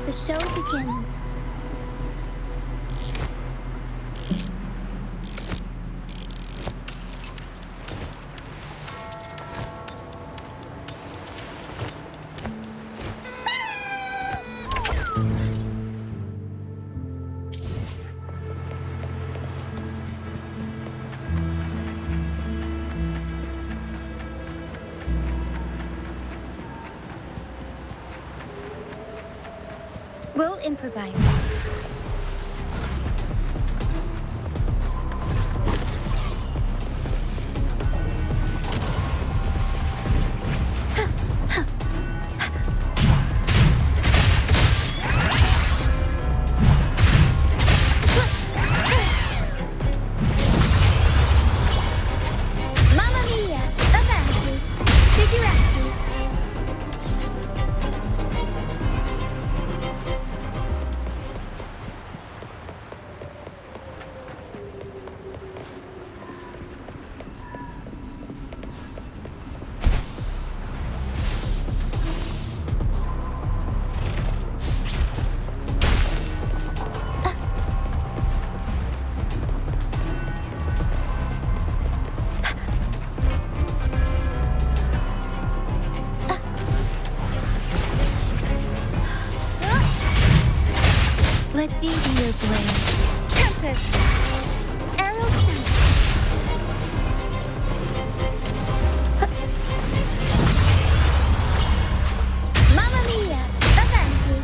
The show begins. We'll improvise. Mamma mia! Avanti! Figurati! Let me be your blade. Tempest! Arrow stamp! Mamma mia! Avanti!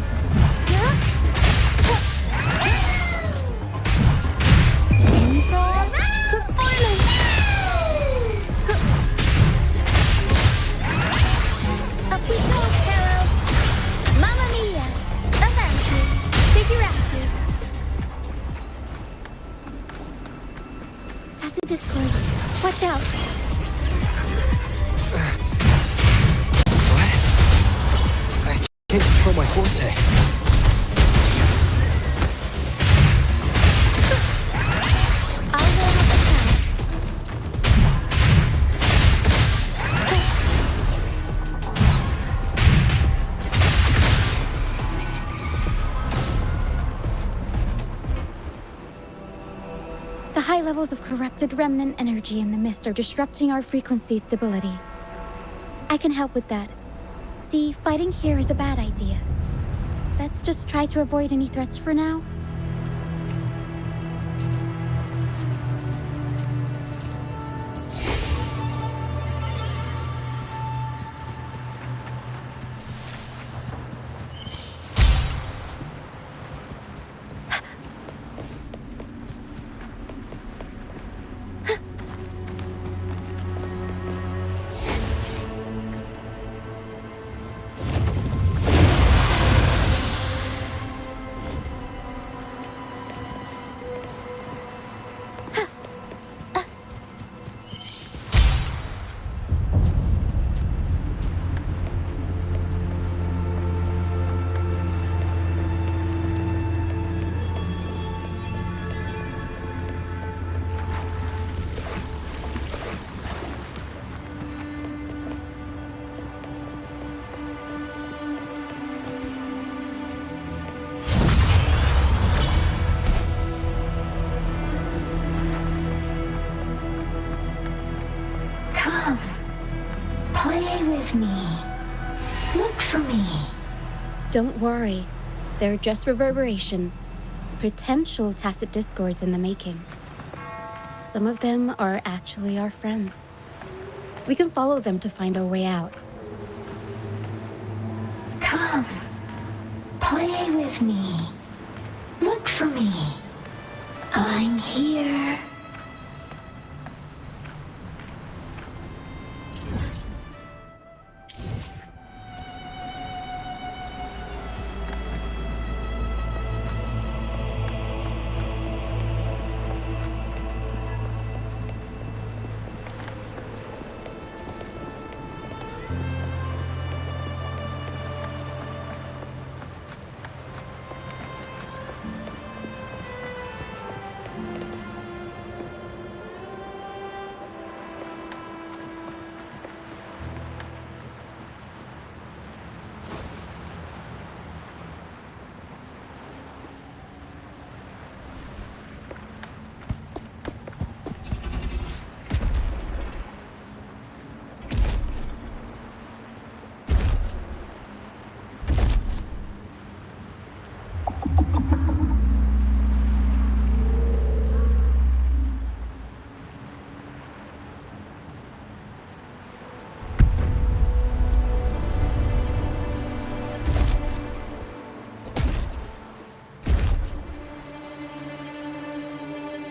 Improv performance! Up we go, Caro! Mamma mia! Avanti! Figurati! Tacit discords. Watch out! What? I can't control my forte. I'll roll up a count. The high levels of corrupted remnant energy in the mist are disrupting our frequency stability. I can help with that. See, fighting here is a bad idea. Let's just try to avoid any threats for now. Come, play with me. Look for me. Don't worry. They're just reverberations. Potential tacit discords in the making. Some of them are actually our friends. We can follow them to find our way out. Come, play with me. Look for me. I'm here.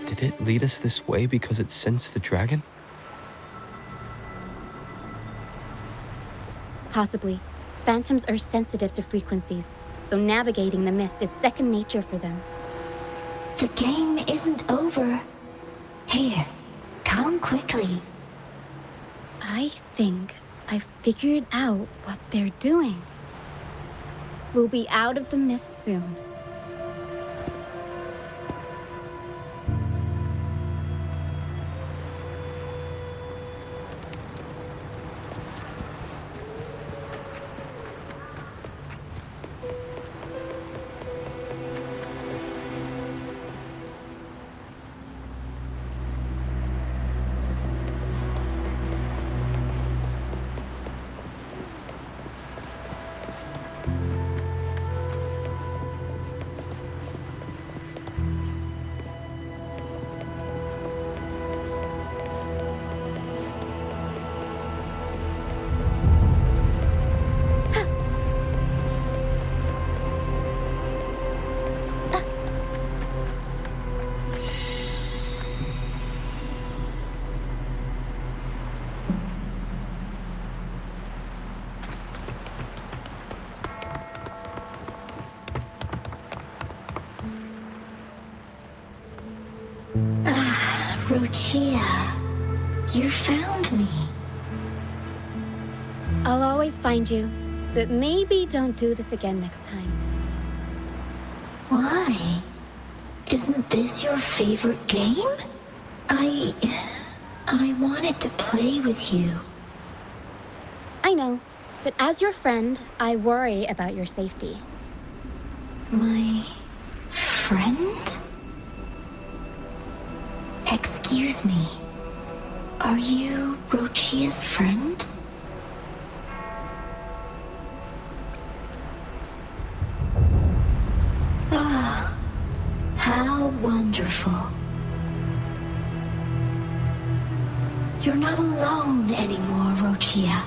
Did it lead us this way because it sensed the dragon? Possibly. Phantoms are sensitive to frequencies, so navigating the mist is second nature for them. The game isn't over. Here, come quickly. I think I figured out what they're doing. We'll be out of the mist soon. Rochia, you found me. I'll always find you, but maybe don't do this again next time. Why? Isn't this your favorite game? I wanted to play with you. I know, but as your friend, I worry about your safety. My friend? Excuse me. Are you Rochia's friend? Ah, how wonderful. You're not alone anymore, Rochia.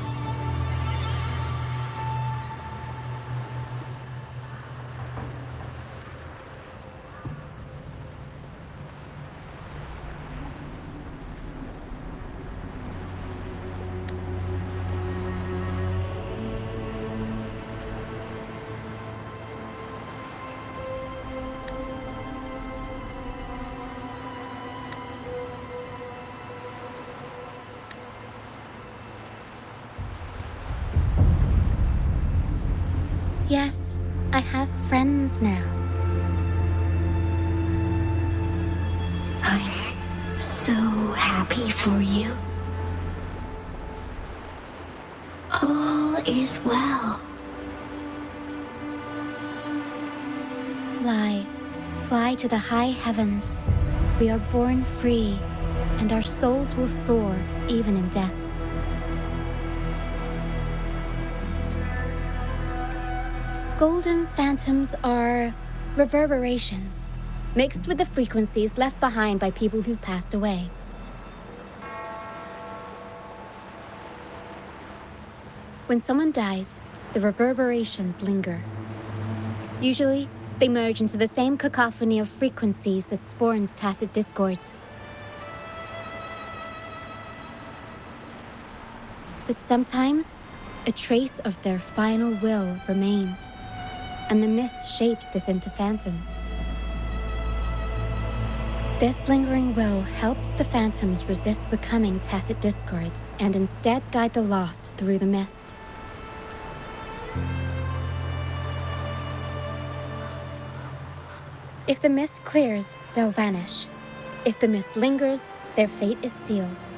Yes, I have friends now. I'm so happy for you. All is well. Fly, fly to the high heavens. We are born free, and our souls will soar even in death. Golden phantoms are reverberations, mixed with the frequencies left behind by people who've passed away. When someone dies, the reverberations linger. Usually, they merge into the same cacophony of frequencies that spawns tacit discords. But sometimes, a trace of their final will remains, and the mist shapes this into phantoms. This lingering will helps the phantoms resist becoming tacit discords and instead guide the lost through the mist. If the mist clears, they'll vanish. If the mist lingers, their fate is sealed.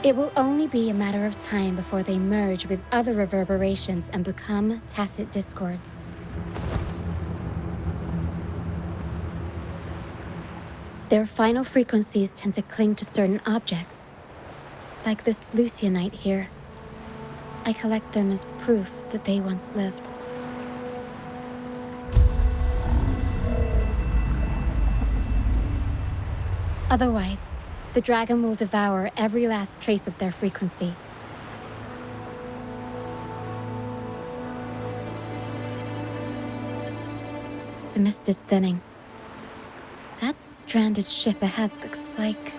It will only be a matter of time before they merge with other reverberations and become tacit discords. Their final frequencies tend to cling to certain objects, like this Lucianite here. I collect them as proof that they once lived. Otherwise, the dragon will devour every last trace of their frequency. The mist is thinning. That stranded ship ahead looks like...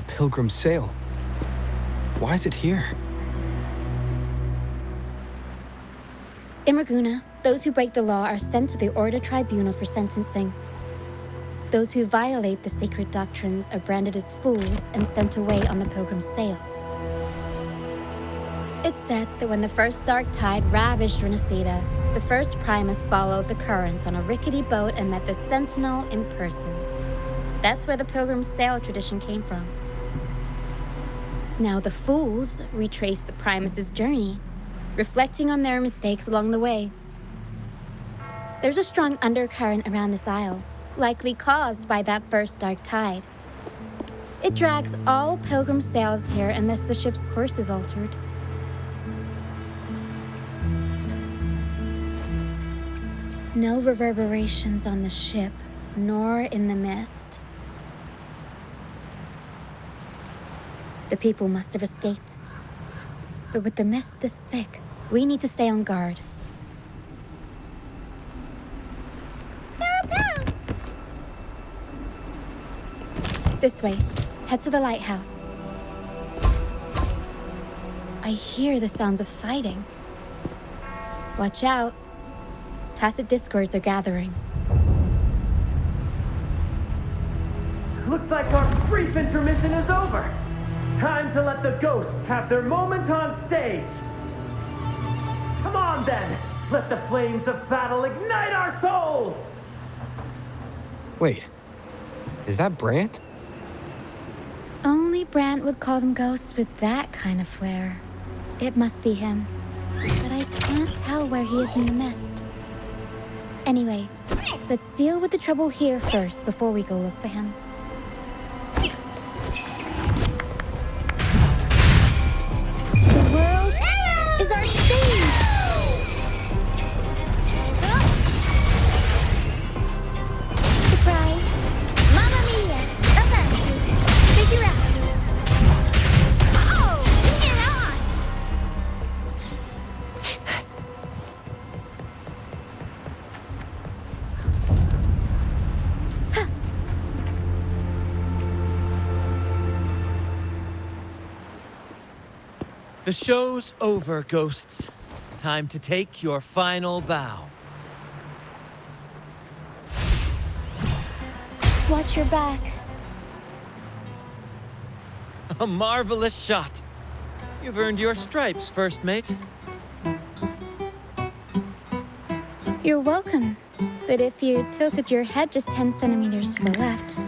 Pilgrim sail. Why is it here? In Raguna, those who break the law are sent to the Order Tribunal for sentencing. Those who violate the sacred doctrines are branded as fools and sent away on the Pilgrim's sail. It's said that when the first dark tide ravaged Renacida, the first Primus followed the currents on a rickety boat and met the Sentinel in person. That's where the Pilgrim's sail tradition came from. Now the fools retrace the Primus's journey, reflecting on their mistakes along the way. There's a strong undercurrent around this isle, likely caused by that first dark tide. It drags all Pilgrim sails here unless the ship's course is altered. No reverberations on the ship, nor in the mist. The people must have escaped. But with the mist this thick, we need to stay on guard. This way. Head to the lighthouse. I hear the sounds of fighting. Watch out. Tacit discords are gathering. Looks like our brief intermission is over. Time to let the ghosts have their moment on stage. Come on then, let the flames of battle ignite our souls! Wait, is that Brant? Only Brant would call them ghosts with that kind of flair. It must be him. But I can't tell where he is in the mist. Anyway, let's deal with the trouble here first before we go look for him. The world is our stage! Surprise! Mamma mia! Avanti! Figurati! Oh! Bring it on! The show's over, ghosts. Time to take your final bow. Watch your back. A marvelous shot. You've earned your stripes, first mate. You're welcome. But if you tilted your head just 10 centimeters to the left,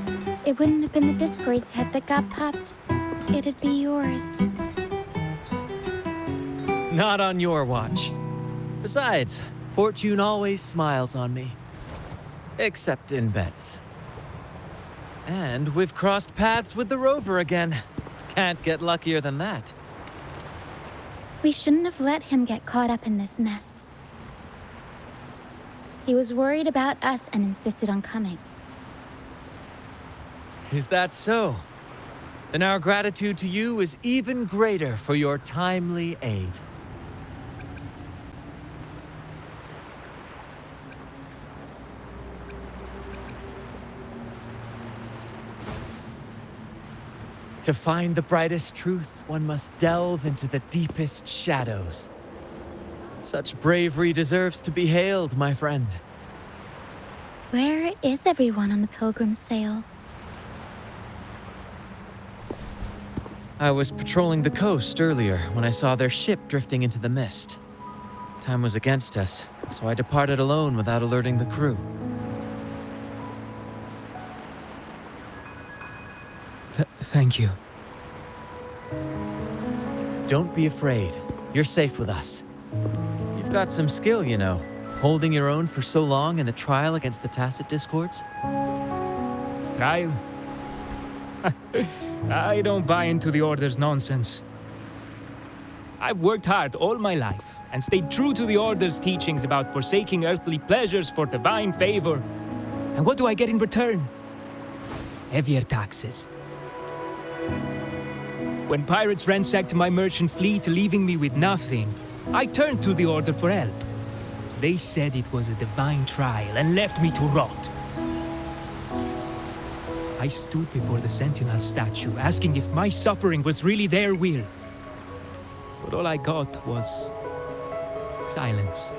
it wouldn't have been the Discord's head that got popped. It'd be yours. Not on your watch. Besides, fortune always smiles on me. Except in bets. And we've crossed paths with the rover again. Can't get luckier than that. We shouldn't have let him get caught up in this mess. He was worried about us and insisted on coming. Is that so? Then our gratitude to you is even greater for your timely aid. To find the brightest truth, one must delve into the deepest shadows. Such bravery deserves to be hailed, my friend. Where is everyone on the Pilgrim's sail? I was patrolling the coast earlier when I saw their ship drifting into the mist. Time was against us, so I departed alone without alerting the crew. Thank you. Don't be afraid. You're safe with us. You've got some skill, you know, holding your own for so long in a trial against the Tacit Discords. Trial? I don't buy into the Order's nonsense. I've worked hard all my life and stayed true to the Order's teachings about forsaking earthly pleasures for divine favor. And what do I get in return? Heavier taxes. When pirates ransacked my merchant fleet, leaving me with nothing, I turned to the Order for help. They said it was a divine trial and left me to rot. I stood before the Sentinel statue, asking if my suffering was really their will. But all I got was silence.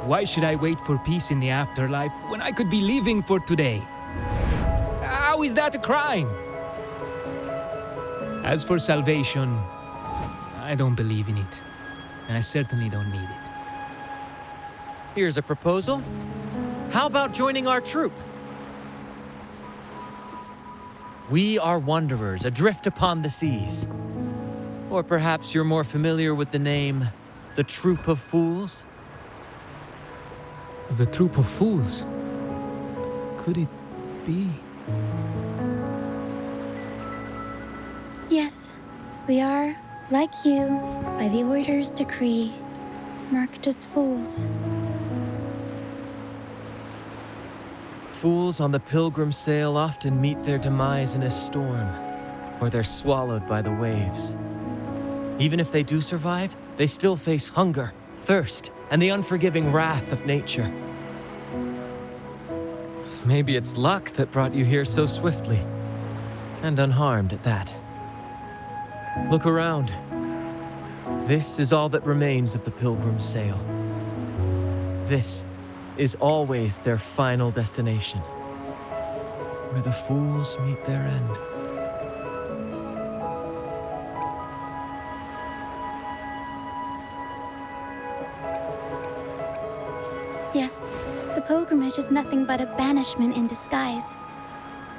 Why should I wait for peace in the afterlife when I could be living for today? How is that a crime? As for salvation, I don't believe in it. And I certainly don't need it. Here's a proposal. How about joining our troop? We are wanderers, adrift upon the seas. Or perhaps you're more familiar with the name, the Troop of Fools? The Troop of Fools? Could it be? Yes, we are, like you, by the Order's decree, marked as fools. Fools on the pilgrim sail often meet their demise in a storm, or they're swallowed by the waves. Even if they do survive, they still face hunger, thirst, and the unforgiving wrath of nature. Maybe it's luck that brought you here so swiftly, and unharmed at that. Look around. This is all that remains of the pilgrim's sail. This is always their final destination, where the fools meet their end. Yes, the pilgrimage is nothing but a banishment in disguise.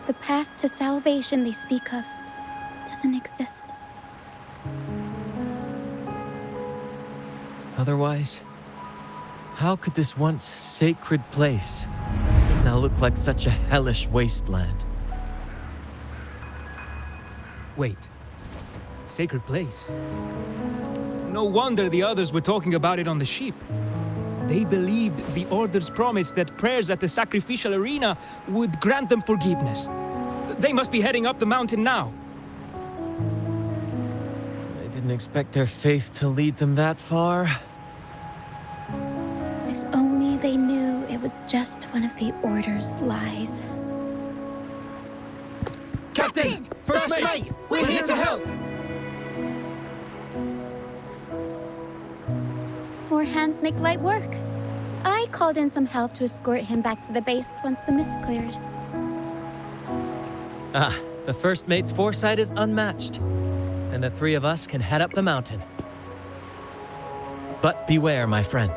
The path to salvation they speak of doesn't exist. Otherwise, how could this once sacred place now look like such a hellish wasteland? Wait. Sacred place? No wonder the others were talking about it on the ship. They believed the Order's promise that prayers at the sacrificial arena would grant them forgiveness. They must be heading up the mountain now. I didn't expect their faith to lead them that far. If only they knew it was just one of the Order's lies. Captain! First mate! We're here to help! More hands make light work. I called in some help to escort him back to the base once the mist cleared. Ah, the first mate's foresight is unmatched, and the three of us can head up the mountain. But beware, my friend.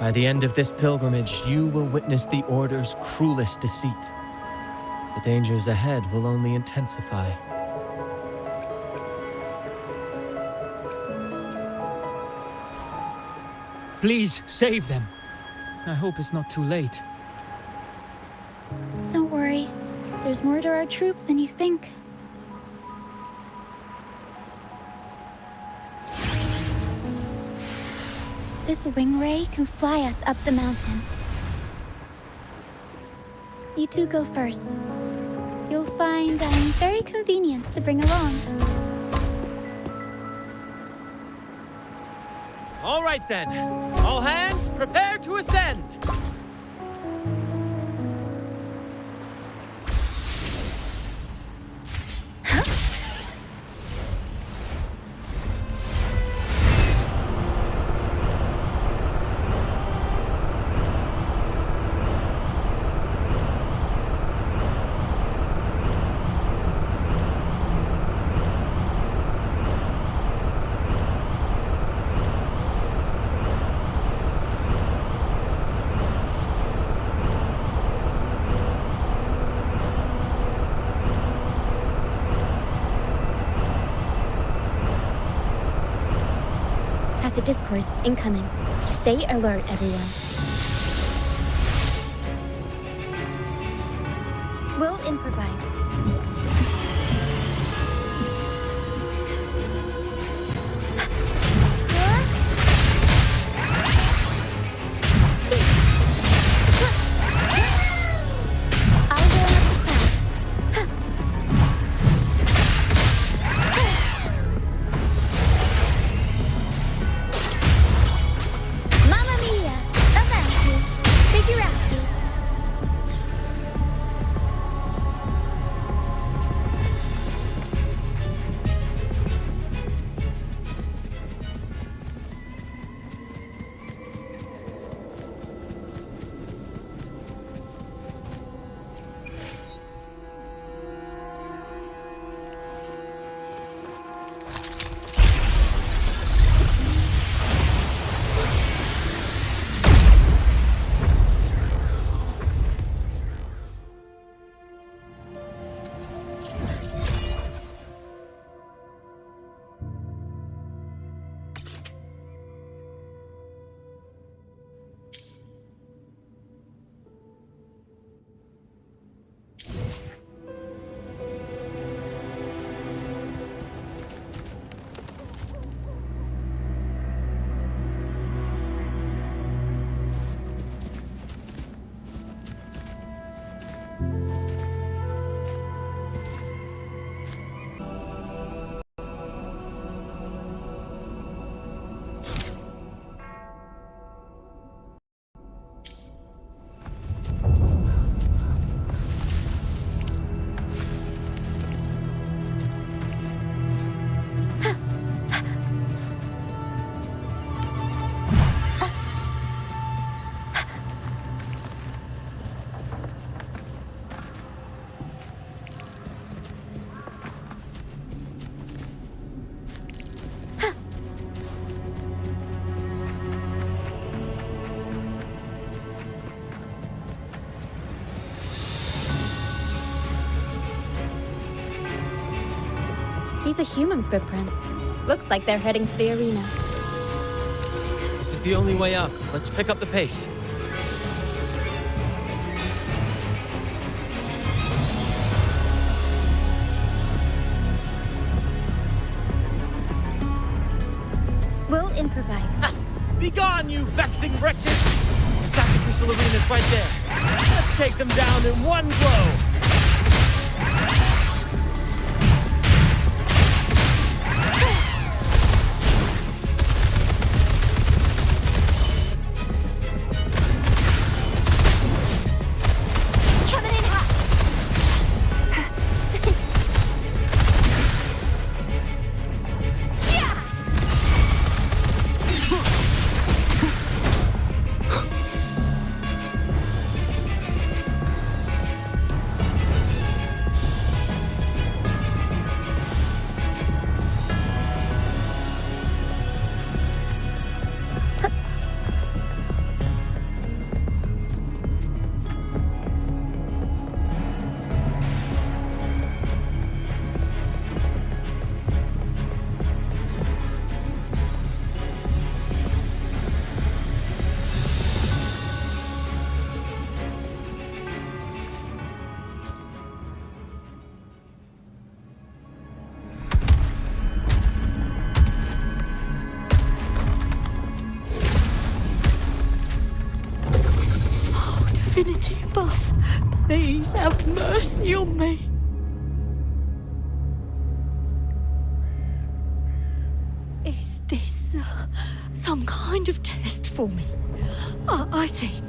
By the end of this pilgrimage, you will witness the Order's cruelest deceit. The dangers ahead will only intensify. Please, save them. I hope it's not too late. Don't worry. There's more to our troop than you think. This wing ray can fly us up the mountain. You two go first. You'll find I'm very convenient to bring along. All right then. All hands, prepare to ascend. illicit discourse incoming. Stay alert, everyone. We'll improvise. Mamma mia! Avanti! Figurati! These are human footprints. Looks like they're heading to the arena. This is the only way up. Let's pick up the pace. We'll improvise. Be gone, you vexing wretches! The sacrificial arena's right there. Let's take them down in one blow! Divinity above, please have mercy on me. Is this some kind of test for me? I see.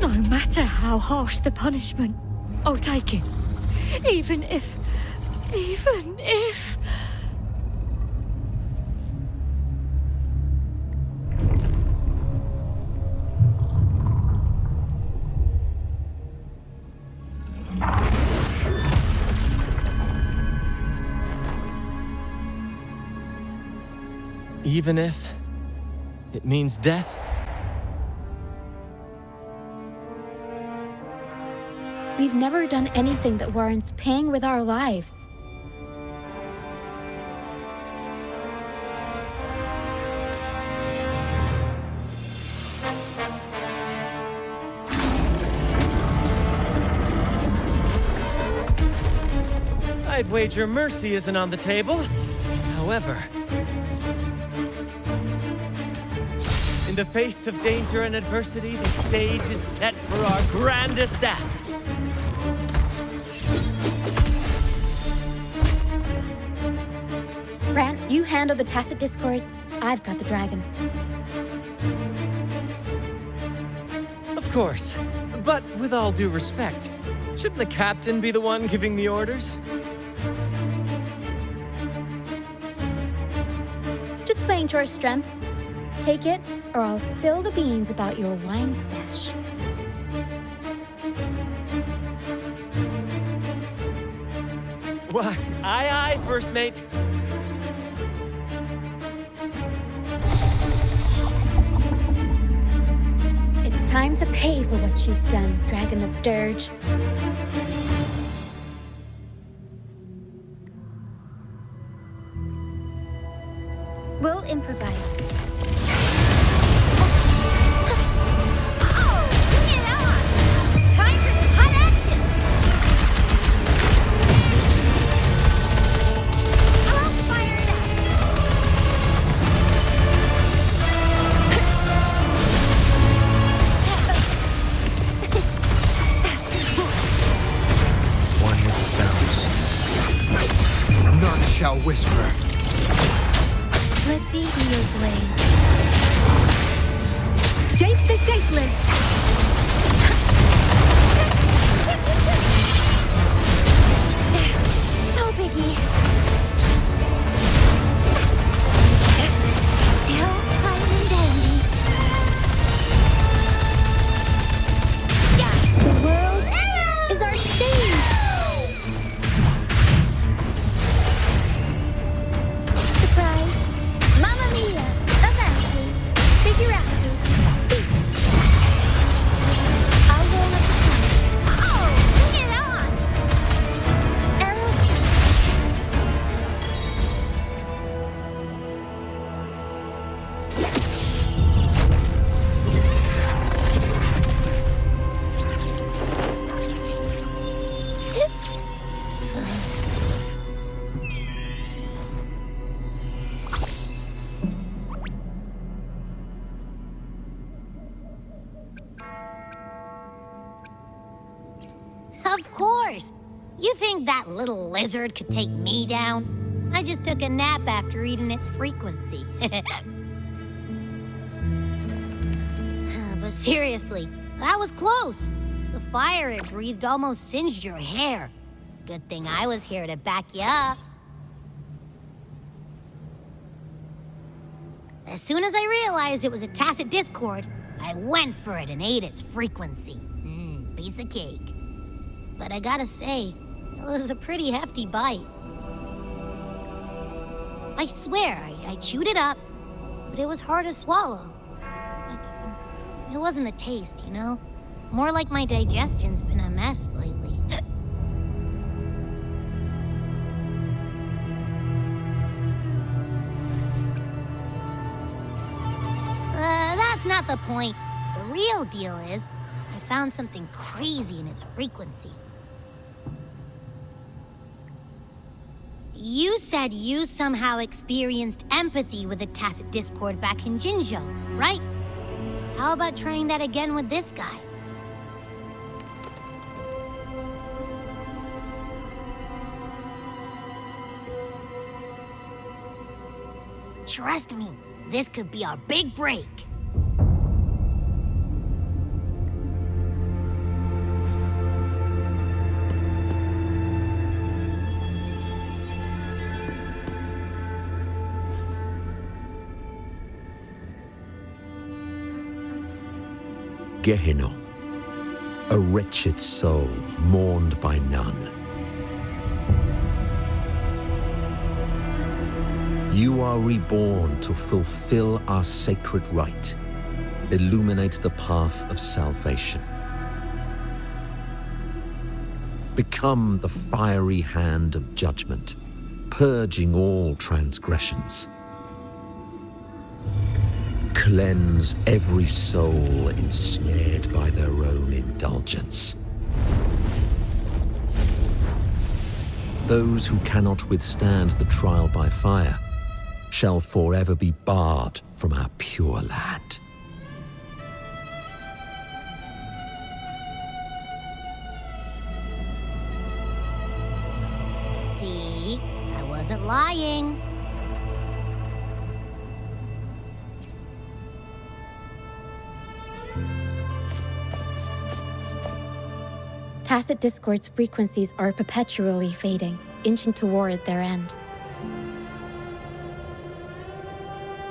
No matter how harsh the punishment, I'll take it. Even if... Even if it means death? We've never done anything that warrants paying with our lives. I'd wager mercy isn't on the table. However, in the face of danger and adversity, the stage is set for our grandest act. Brant, you handle the tacit discords. I've got the dragon. Of course, but with all due respect, shouldn't the captain be the one giving the orders? Just playing to our strengths. Take it, or I'll spill the beans about your wine stash. Why, aye, first mate. It's time to pay for what you've done, Dragon of Dirge. We'll improvise. Shall whisper. Let be your blade. Shape the shapeless. No biggie. Still fine and dandy. The world is our stage. Surprise! Mamma mia! Avanti! Figurati! I'll roll up the front. Oh, bring it on! Arrows Of course! You think that little lizard could take me down? I just took a nap after eating its frequency. But seriously, that was close. The fire it breathed almost singed your hair. Good thing I was here to back you up. As soon as I realized it was a tacit discord, I went for it and ate its frequency. Piece of cake. But I gotta say, it was a pretty hefty bite. I swear, I chewed it up, but it was hard to swallow. It wasn't the taste, you know? More like my digestion's been a mess lately. That's not the point. The real deal is, I found something crazy in its frequency. You said you somehow experienced empathy with the tacit discord back in Jinzhou, right? How about trying that again with this guy? Trust me, this could be our big break. Gehenna, a wretched soul mourned by none. You are reborn to fulfill our sacred rite, illuminate the path of salvation. Become the fiery hand of judgment, purging all transgressions. Cleanse every soul ensnared by their own indulgence. those who cannot withstand the trial by fire shall forever be barred from our pure land. See? I wasn't lying. Tacit Discord's frequencies are perpetually fading, inching toward their end.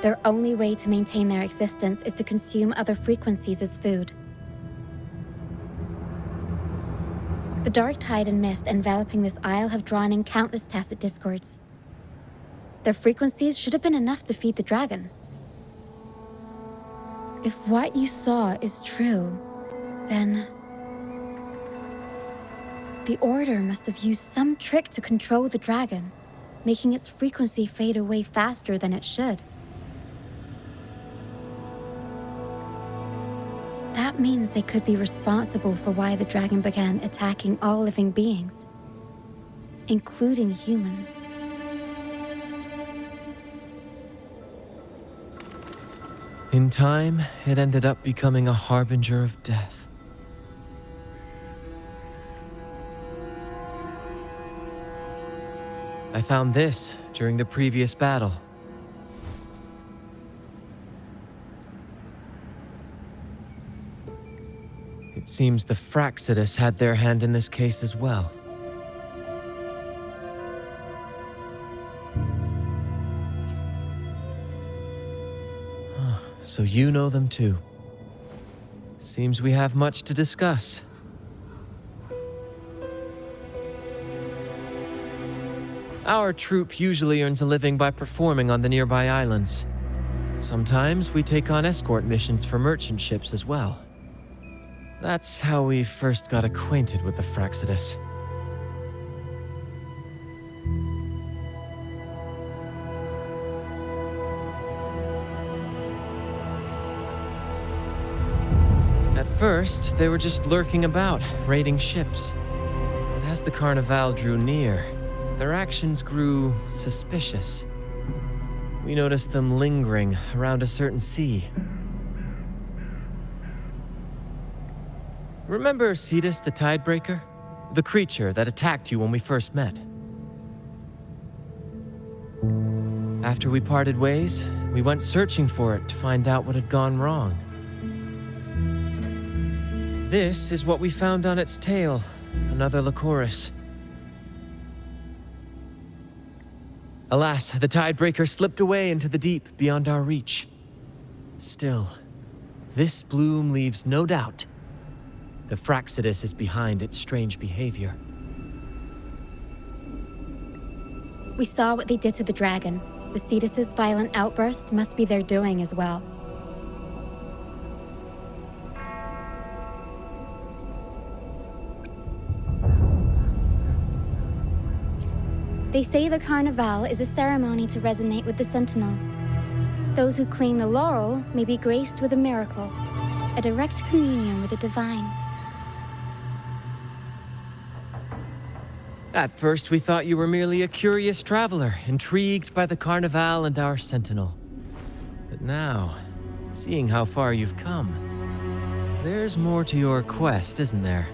Their only way to maintain their existence is to consume other frequencies as food. The dark tide and mist enveloping this isle have drawn in countless Tacit Discords. Their frequencies should have been enough to feed the dragon. If what you saw is true, then the Order must have used some trick to control the dragon, making its frequency fade away faster than it should. That means they could be responsible for why the dragon began attacking all living beings, including humans. In time, it ended up becoming a harbinger of death. I found this during the previous battle. It seems the Fraxidus had their hand in this case as well. So you know them too. Seems we have much to discuss. Our troop usually earns a living by performing on the nearby islands. Sometimes we take on escort missions for merchant ships as well. That's how we first got acquainted with the Fraxidus. At first, they were just lurking about, raiding ships. But as the Carnival drew near, their actions grew suspicious. We noticed them lingering around a certain sea. Remember Cetus the Tidebreaker? The creature that attacked you when we first met? After we parted ways, we went searching for it to find out what had gone wrong. This is what we found on its tail, another Lycoris. Alas, the Tidebreaker slipped away into the deep beyond our reach. Still, this bloom leaves no doubt. The Fraxidus is behind its strange behavior. We saw what they did to the dragon. The Cetus's violent outburst must be their doing as well. They say the Carnival is a ceremony to resonate with the Sentinel. Those who claim the laurel may be graced with a miracle, a direct communion with the divine. At first, we thought you were merely a curious traveler, intrigued by the Carnival and our Sentinel. But now, seeing how far you've come, there's more to your quest, isn't there?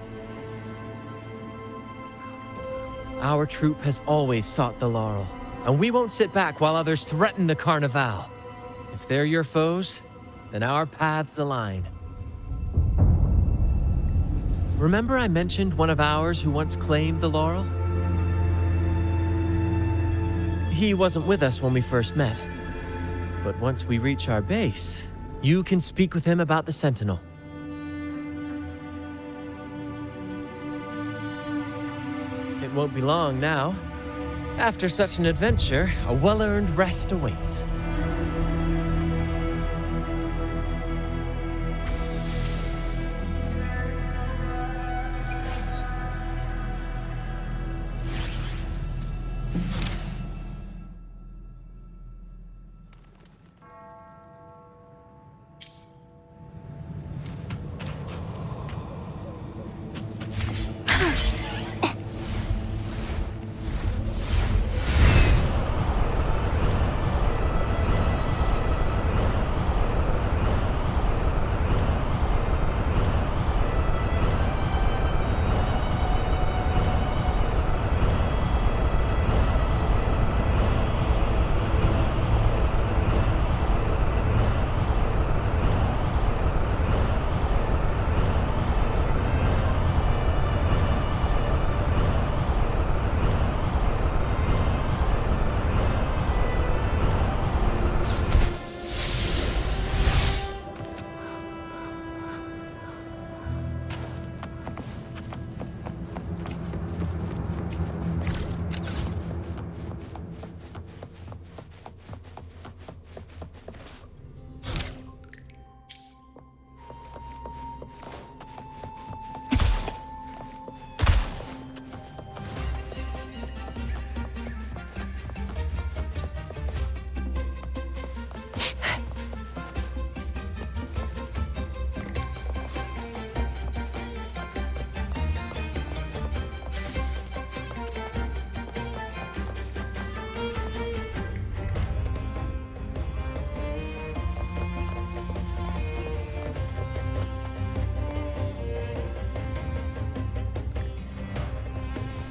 Our troop has always sought the laurel, and we won't sit back while others threaten the Carnival. If they're your foes, then our paths align. Remember I mentioned one of ours who once claimed the laurel? He wasn't with us when we first met. But once we reach our base, you can speak with him about the Sentinel. It won't be long now. After such an adventure, a well-earned rest awaits.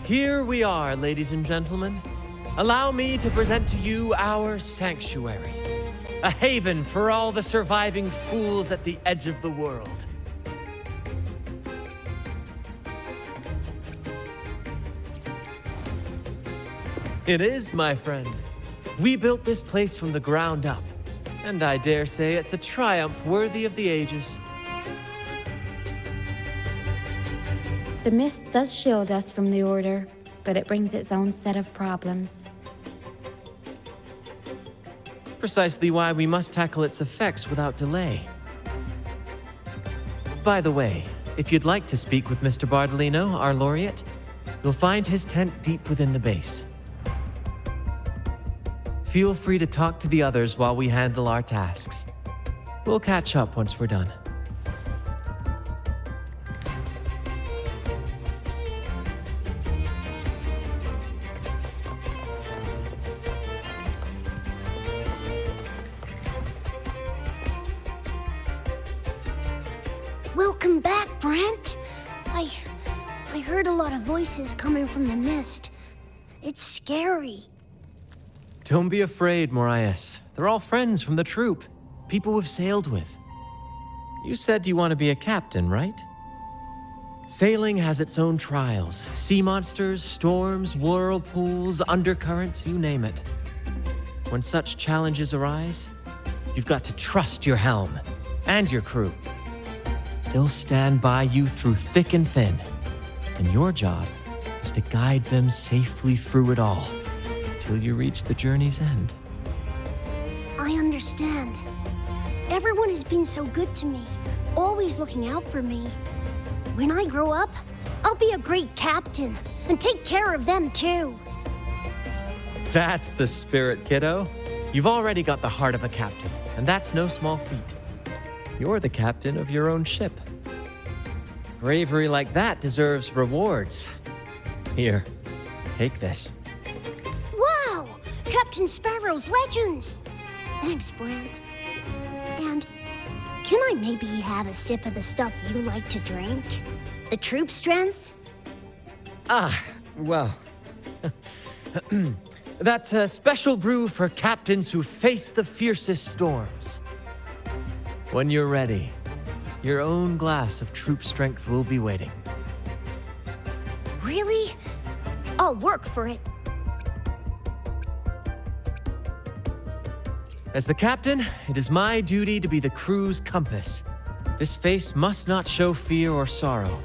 Here we are, ladies and gentlemen. Allow me to present to you our sanctuary, a haven for all the surviving fools at the edge of the world. It is, my friend. We built this place from the ground up, and I dare say it's a triumph worthy of the ages. The mist does shield us from the Order, but it brings its own set of problems. Precisely why we must tackle its effects without delay. By the way, if you'd like to speak with Mr. Bardolino, our laureate, you'll find his tent deep within the base. Feel free to talk to the others while we handle our tasks. We'll catch up once we're done. Welcome back, Brent. I heard a lot of voices coming from the mist. It's scary. Don't be afraid, Morias. They're all friends from the troop. People we've sailed with. You said you want to be a captain, right? Sailing has its own trials. Sea monsters, storms, whirlpools, undercurrents, you name it. When such challenges arise, you've got to trust your helm and your crew. They'll stand by you through thick and thin, and your job is to guide them safely through it all, till you reach the journey's end. I understand. Everyone has been so good to me, always looking out for me. When I grow up, I'll be a great captain and take care of them too. That's the spirit, kiddo. You've already got the heart of a captain, and that's no small feat. You're the captain of your own ship. Bravery like that deserves rewards. Here, take this. Wow! Captain Sparrow's legends! Thanks, Brent. And can I maybe have a sip of the stuff you like to drink? The troop strength? Well, that's a special brew for captains who face the fiercest storms. When you're ready, your own glass of troop strength will be waiting. Really? I'll work for it. As the captain, it is my duty to be the crew's compass. This face must not show fear or sorrow.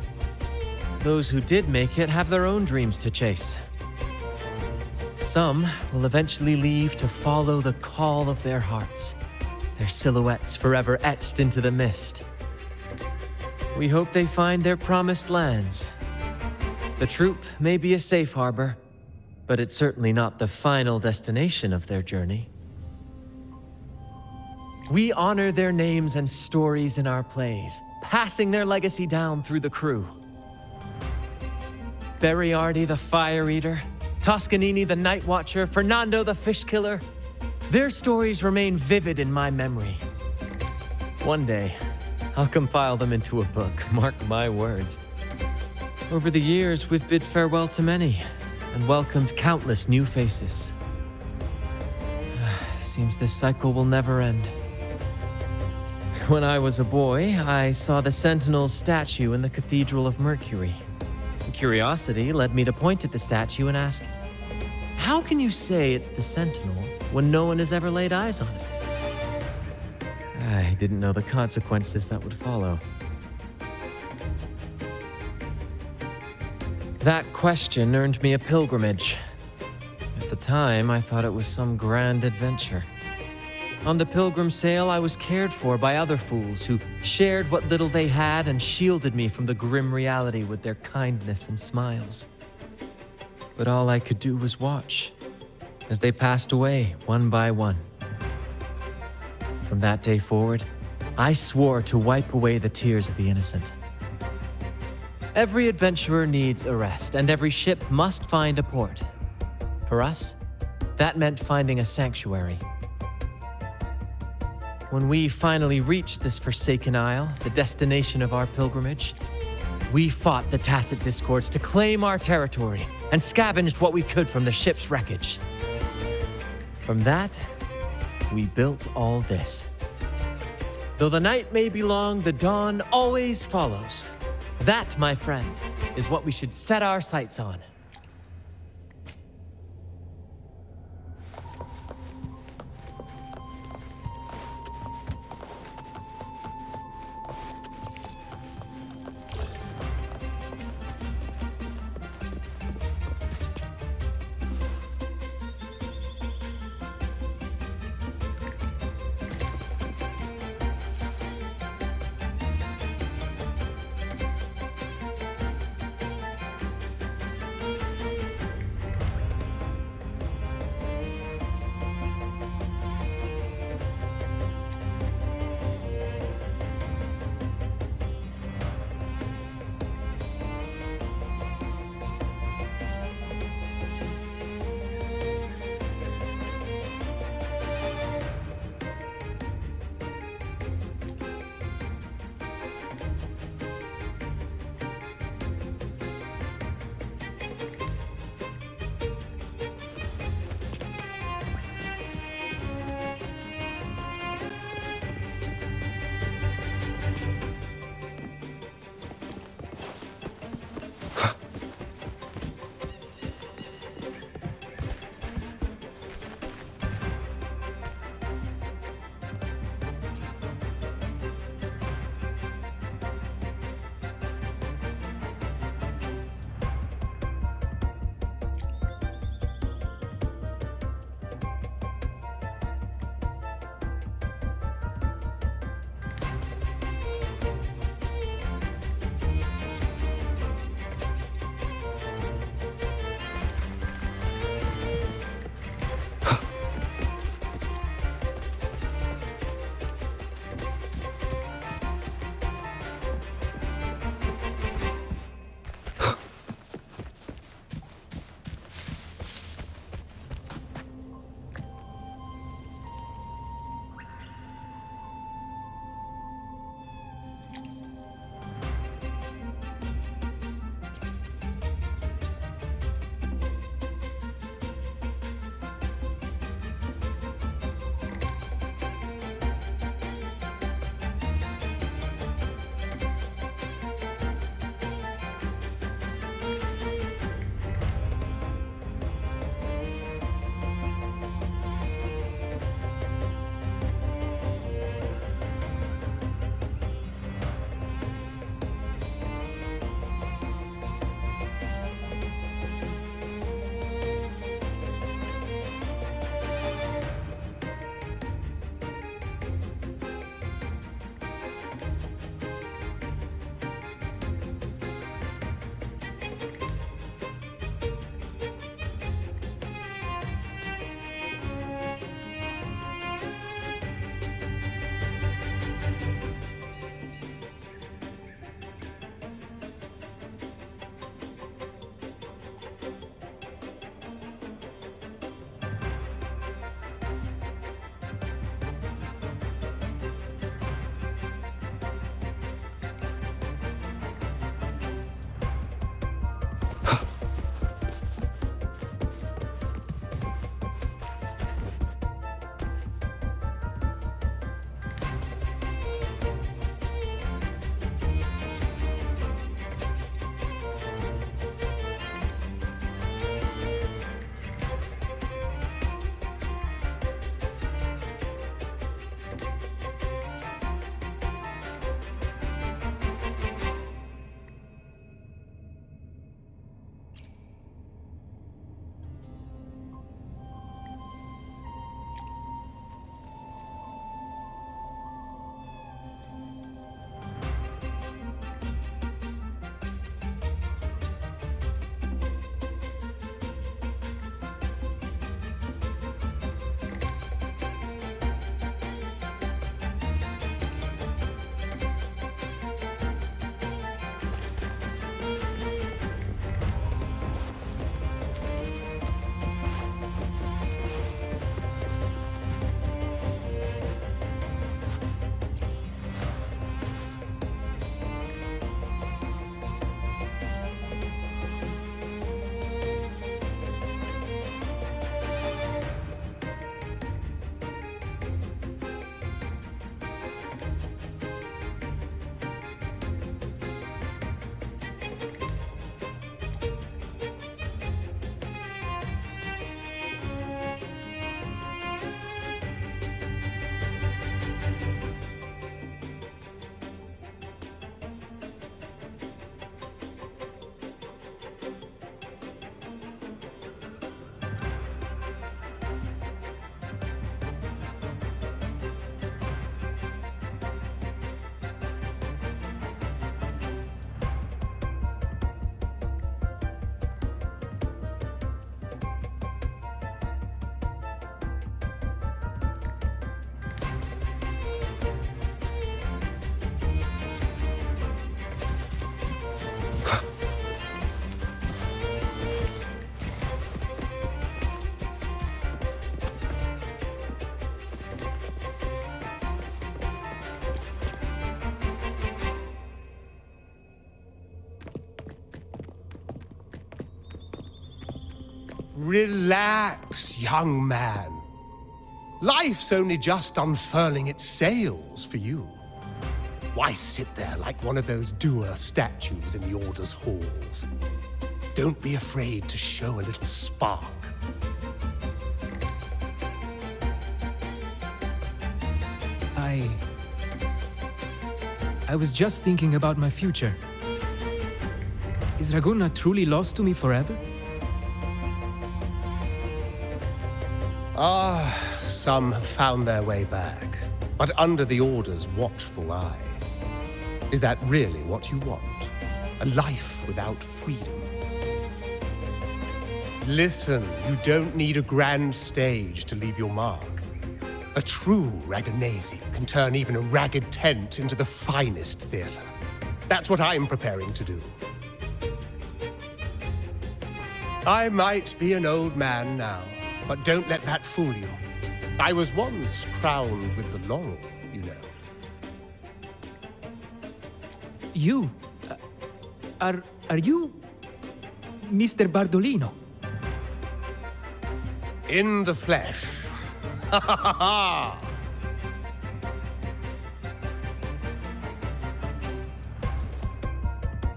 Those who did make it have their own dreams to chase. Some will eventually leave to follow the call of their hearts, their silhouettes forever etched into the mist. We hope they find their promised lands. The troop may be a safe harbor, but it's certainly not the final destination of their journey. We honor their names and stories in our plays, passing their legacy down through the crew. Beriardi the Fire Eater, Toscanini the Night Watcher, Fernando the Fish Killer. Their stories remain vivid in my memory. One day, I'll compile them into a book, mark my words. Over the years, we've bid farewell to many and welcomed countless new faces. Seems this cycle will never end. When I was a boy, I saw the Sentinel's statue in the Cathedral of Mercury. Curiosity led me to point at the statue and ask, how can you say it's the Sentinel when no one has ever laid eyes on it? I didn't know the consequences that would follow. That question earned me a pilgrimage. At the time, I thought it was some grand adventure. On the pilgrim sail, I was cared for by other fools who shared what little they had and shielded me from the grim reality with their kindness and smiles. But all I could do was watch as they passed away one by one. From that day forward, I swore to wipe away the tears of the innocent. Every adventurer needs a rest, and every ship must find a port. For us, that meant finding a sanctuary. When we finally reached this forsaken isle, the destination of our pilgrimage, We fought the Tacit Discords to claim our territory and scavenged what we could from the ship's wreckage. From that, we built all this. Though the night may be long, the dawn always follows. That, my friend, is what we should set our sights on. Relax, young man. Life's only just unfurling its sails for you. Why sit there like one of those dour statues in the Order's halls? Don't be afraid to show a little spark. I was just thinking about my future. Is Raguna truly lost to me forever? Some have found their way back, but under the Order's watchful eye. Is that really what you want? A life without freedom? Listen, you don't need a grand stage to leave your mark. A true Raganese can turn even a ragged tent into the finest theater. That's what I'm preparing to do. I might be an old man now, but don't let that fool you. I was once crowned with the laurel, you know. You? Are you Mr. Bardolino? In the flesh. Ha ha ha ha!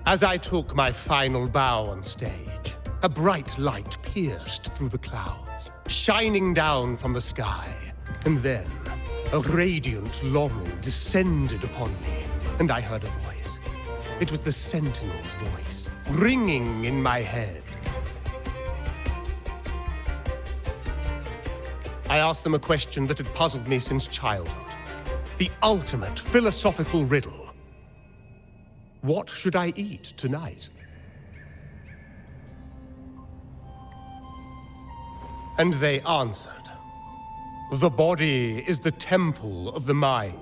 As I took my final bow on stage, a bright light pierced through the clouds, shining down from the sky. And then, a radiant laurel descended upon me, and I heard a voice. It was the Sentinel's voice, ringing in my head. I asked them a question that had puzzled me since childhood. The ultimate philosophical riddle. What should I eat tonight? And they answered. The body is the temple of the mind.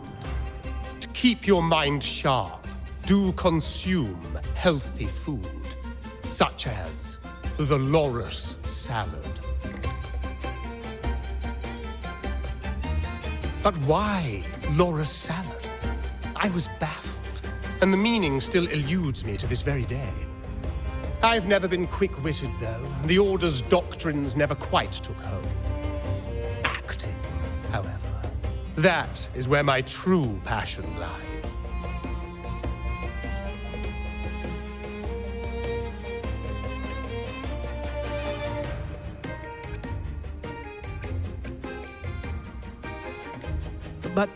To keep your mind sharp, do consume healthy food, such as the loris salad. But why loris salad? I was baffled, and the meaning still eludes me to this very day. I've never been quick-witted, though. The Order's doctrines never quite took hold. Acting, however, that is where my true passion lies. But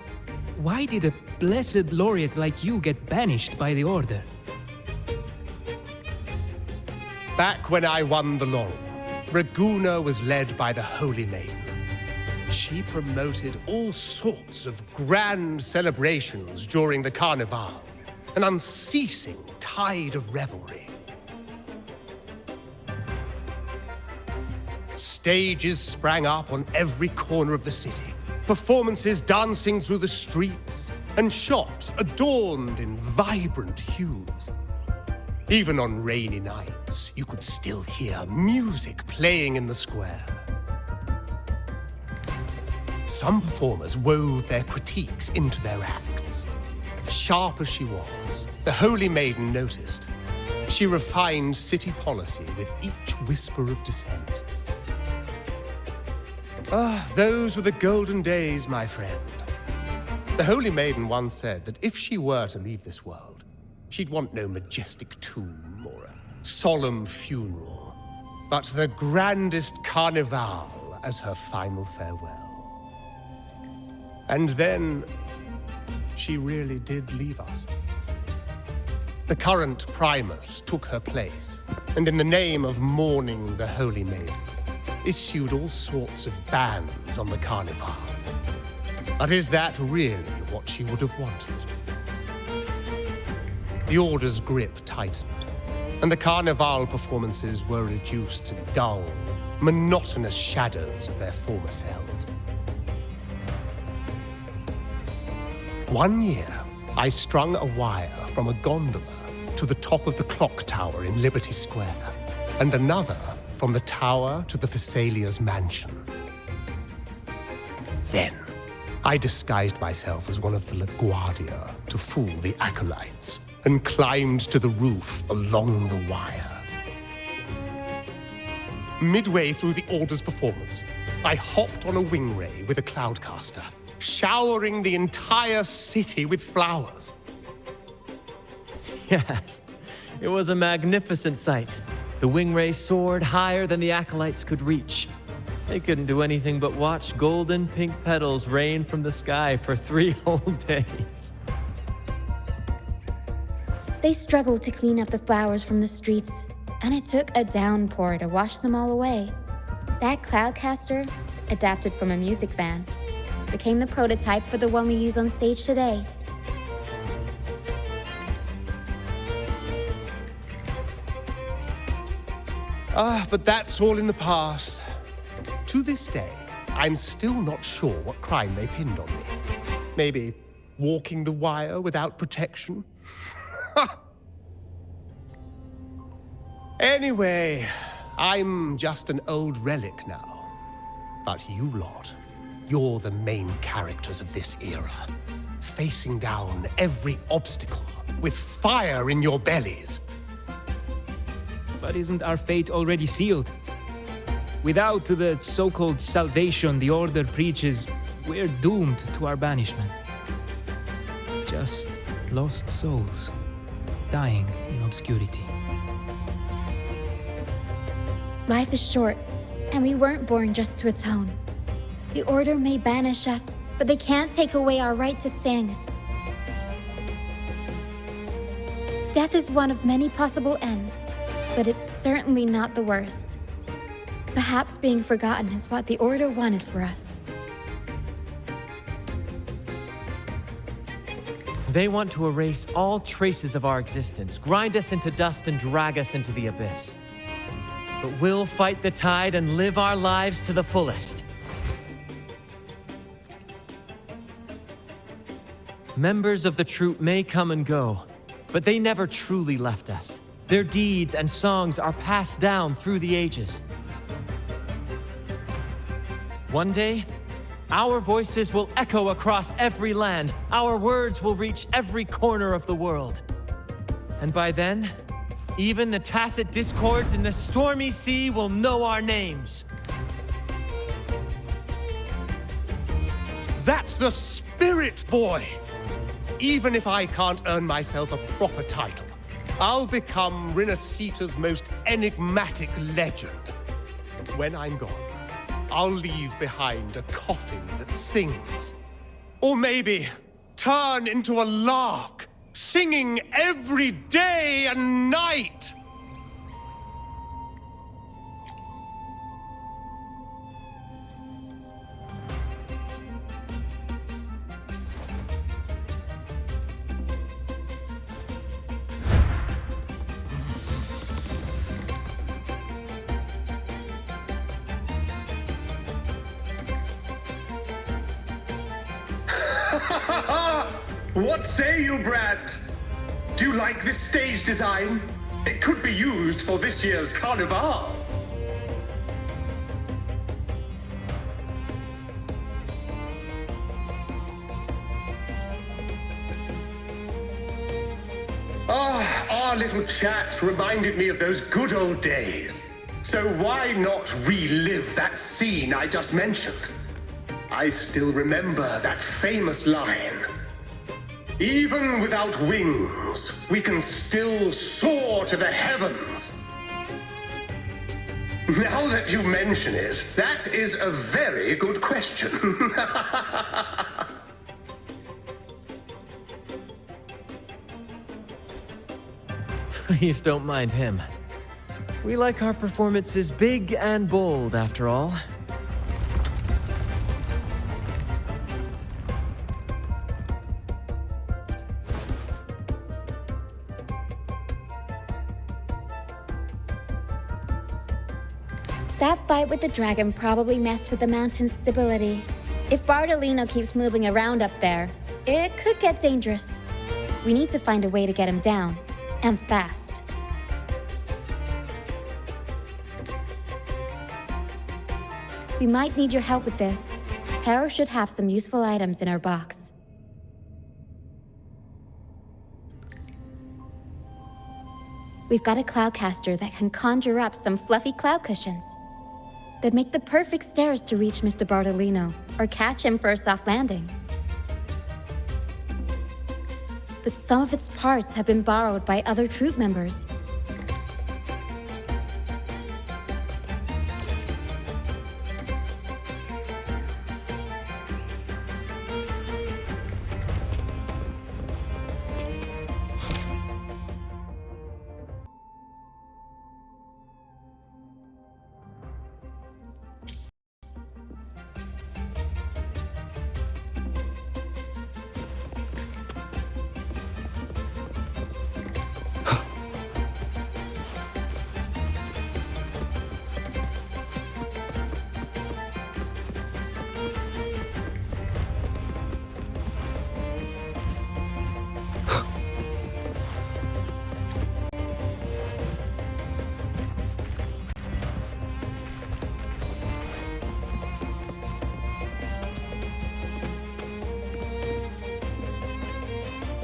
why did a blessed laureate like you get banished by the Order? Back when I won the laurel, Raguna was led by the Holy Maiden. She promoted all sorts of grand celebrations during the Carnival, an unceasing tide of revelry. Stages sprang up on every corner of the city, performances dancing through the streets, and shops adorned in vibrant hues. Even on rainy nights, you could still hear music playing in the square. Some performers wove their critiques into their acts. Sharp as she was, the Holy Maiden noticed. She refined city policy with each whisper of dissent. Those were the golden days, my friend. The Holy Maiden once said that if she were to leave this world, she'd want no majestic tomb or a solemn funeral, but the grandest carnival as her final farewell. And then, she really did leave us. The current Primus took her place, and in the name of mourning the Holy Maiden, issued all sorts of bans on the carnival. But is that really what she would have wanted? The Order's grip tightened, and the Carnival performances were reduced to dull, monotonous shadows of their former selves. One year, I strung a wire from a gondola to the top of the clock tower in Liberty Square, and another from the tower to the Thessalia's mansion. Then, I disguised myself as one of the LaGuardia to fool the acolytes, and climbed to the roof along the wire. Midway through the Order's performance, I hopped on a wing ray with a cloudcaster, showering the entire city with flowers. Yes, it was a magnificent sight. The wingray soared higher than the acolytes could reach. They couldn't do anything but watch golden pink petals rain from the sky for 3 whole days. They struggled to clean up the flowers from the streets, and it took a downpour to wash them all away. That cloudcaster, adapted from a music van, became the prototype for the one we use on stage today. But that's all in the past. To this day, I'm still not sure what crime they pinned on me. Maybe walking the wire without protection? Anyway, I'm just an old relic now. But you lot, you're the main characters of this era, facing down every obstacle with fire in your bellies. But isn't our fate already sealed? Without the so-called salvation the Order preaches, we're doomed to our banishment. Just lost souls, dying in obscurity. Life is short, and we weren't born just to atone. The Order may banish us, but they can't take away our right to sing. Death is one of many possible ends, but it's certainly not the worst. Perhaps being forgotten is what the Order wanted for us. They want to erase all traces of our existence, grind us into dust and drag us into the abyss. But we'll fight the tide and live our lives to the fullest. Members of the troupe may come and go, but they never truly left us. Their deeds and songs are passed down through the ages. One day, our voices will echo across every land. Our words will reach every corner of the world. And by then, even the tacit discords in the stormy sea will know our names. That's the spirit, boy! Even if I can't earn myself a proper title, I'll become Rinasita's most enigmatic legend. When I'm gone, I'll leave behind a coffin that sings. Or maybe turn into a lark, singing every day and night. What say you, Brad? Do you like this stage design? It could be used for this year's carnival. Our little chat reminded me of those good old days. So why not relive that scene I just mentioned? I still remember that famous line. Even without wings, we can still soar to the heavens. Now that you mention it, that is a very good question. Please don't mind him. We like our performances big and bold, after all. That fight with the dragon probably messed with the mountain's stability. If Bardolino keeps moving around up there, it could get dangerous. We need to find a way to get him down, and fast. We might need your help with this. Tara should have some useful items in her box. We've got a cloudcaster that can conjure up some fluffy cloud cushions. They'd make the perfect stairs to reach Mr. Bartolino, or catch him for a soft landing. But some of its parts have been borrowed by other troop members.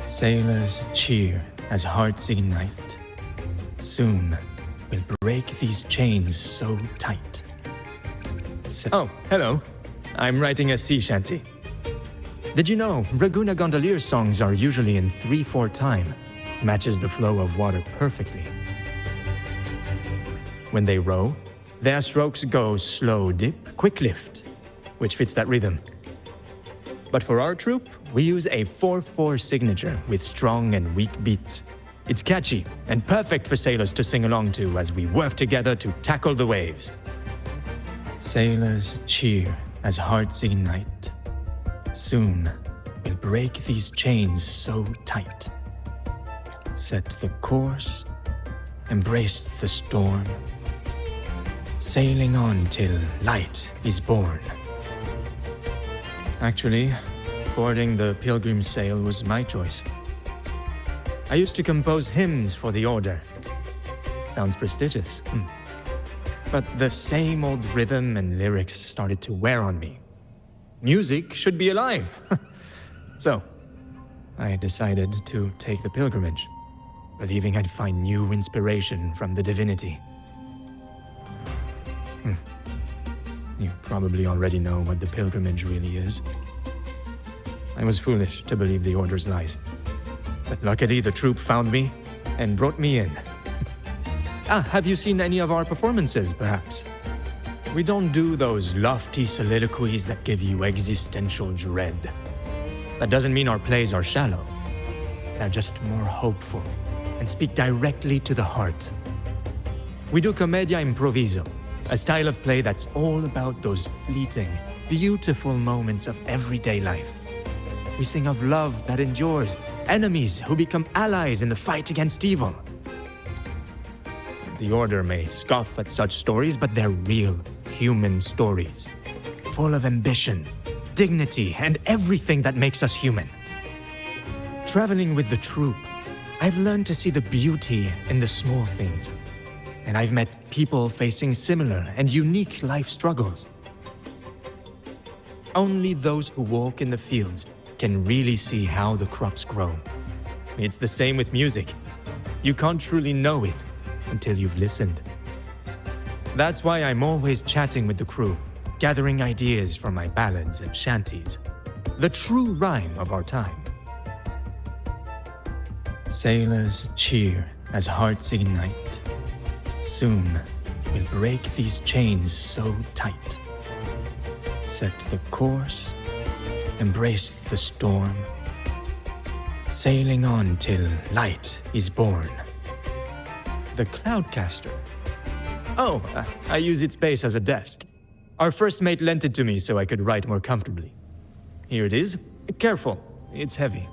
Sailors cheer as hearts ignite. Soon we'll break these chains so tight. Oh, hello. I'm writing a sea shanty. Did you know Raguna Gondolier songs are usually in 3/4 time? Matches the flow of water perfectly. When they row, their strokes go slow dip, quick lift, which fits that rhythm. But for our troop, we use a 4/4 signature with strong and weak beats. It's catchy and perfect for sailors to sing along to as we work together to tackle the waves. Sailors cheer as hearts ignite. Soon we'll break these chains so tight. Set the course, embrace the storm, sailing on till light is born. Actually, boarding the Pilgrim's Sail was my choice. I used to compose hymns for the order. Sounds prestigious. But the same old rhythm and lyrics started to wear on me. Music should be alive. So, I decided to take the pilgrimage, believing I'd find new inspiration from the divinity. You probably already know what the pilgrimage really is. I was foolish to believe the order's lies. But luckily, the troop found me and brought me in. Have you seen any of our performances, perhaps? We don't do those lofty soliloquies that give you existential dread. That doesn't mean our plays are shallow. They're just more hopeful and speak directly to the heart. We do commedia improviso, a style of play that's all about those fleeting, beautiful moments of everyday life. We sing of love that endures, enemies who become allies in the fight against evil. The Order may scoff at such stories, but they're real, human stories, full of ambition, dignity, and everything that makes us human. Traveling with the troop, I've learned to see the beauty in the small things, and I've met people facing similar and unique life struggles. Only those who walk in the fields can really see how the crops grow. It's the same with music. You can't truly know it until you've listened. That's why I'm always chatting with the crew, gathering ideas for my ballads and shanties, the true rhyme of our time. Sailors cheer as hearts ignite. Soon we'll break these chains so tight. Set the course, embrace the storm, sailing on till light is born. The Cloudcaster. Oh, I use its base as a desk. Our first mate lent it to me so I could write more comfortably. Here it is. Careful, it's heavy.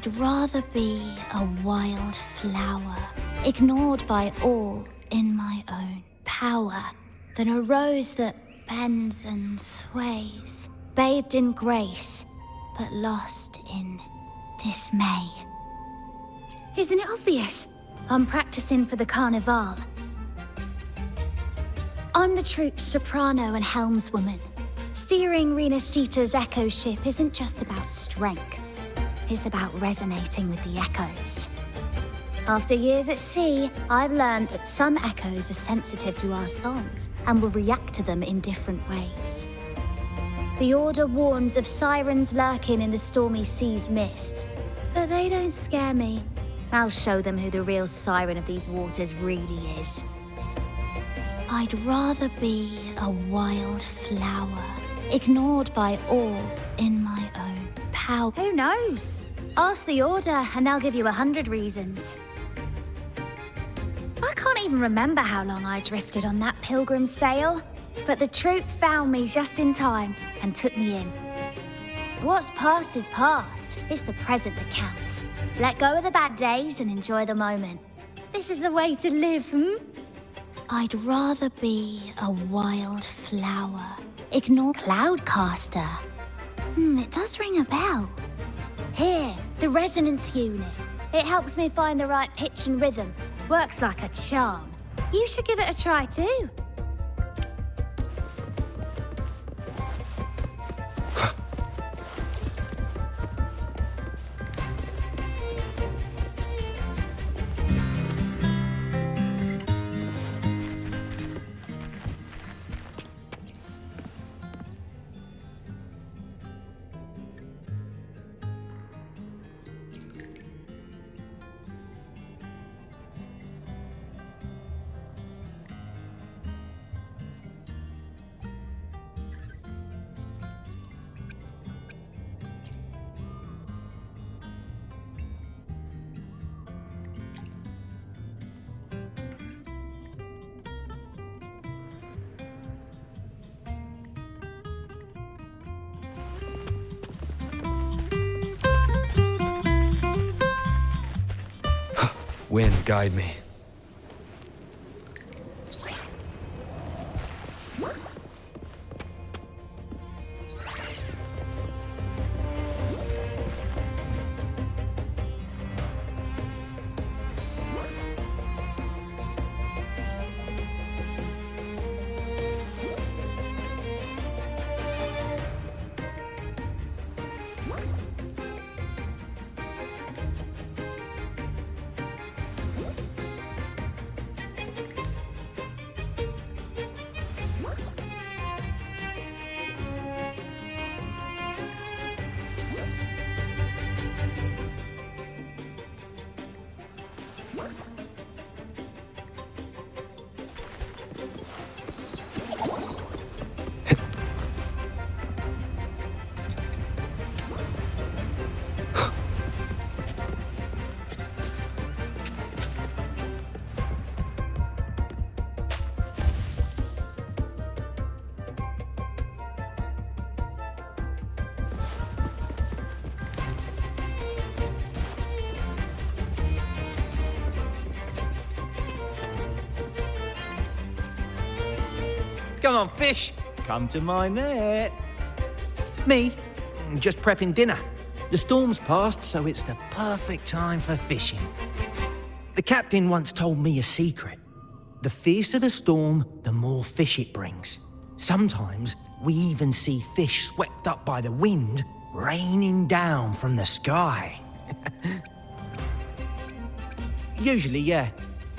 I'd rather be a wild flower, ignored by all in my own power, than a rose that bends and sways, bathed in grace, but lost in dismay. Isn't it obvious? I'm practicing for the Carnival. I'm the troupe's soprano and helmswoman. Steering Rena Sita's echo ship isn't just about strength. It's about resonating with the echoes. After years at sea, I've learned that some echoes are sensitive to our songs and will react to them in different ways. The Order warns of sirens lurking in the stormy sea's mists, but they don't scare me. I'll show them who the real siren of these waters really is. I'd rather be a wild flower, ignored by all in my own power. Who knows? Ask the Order and they'll give you 100 reasons. I can't even remember how long I drifted on that pilgrim sail, but the troupe found me just in time and took me in. What's past is past. It's the present that counts. Let go of the bad days and enjoy the moment. This is the way to live, I'd rather be a wild flower. Ignore Cloudcaster. It does ring a bell. Here, the resonance unit. It helps me find the right pitch and rhythm. Works like a charm. You should give it a try too. Wind, guide me. Come on, fish. Come to my net. Me? Just prepping dinner. The storm's passed, so it's the perfect time for fishing. The captain once told me a secret. The fiercer the storm, the more fish it brings. Sometimes we even see fish swept up by the wind, raining down from the sky. Usually, yeah.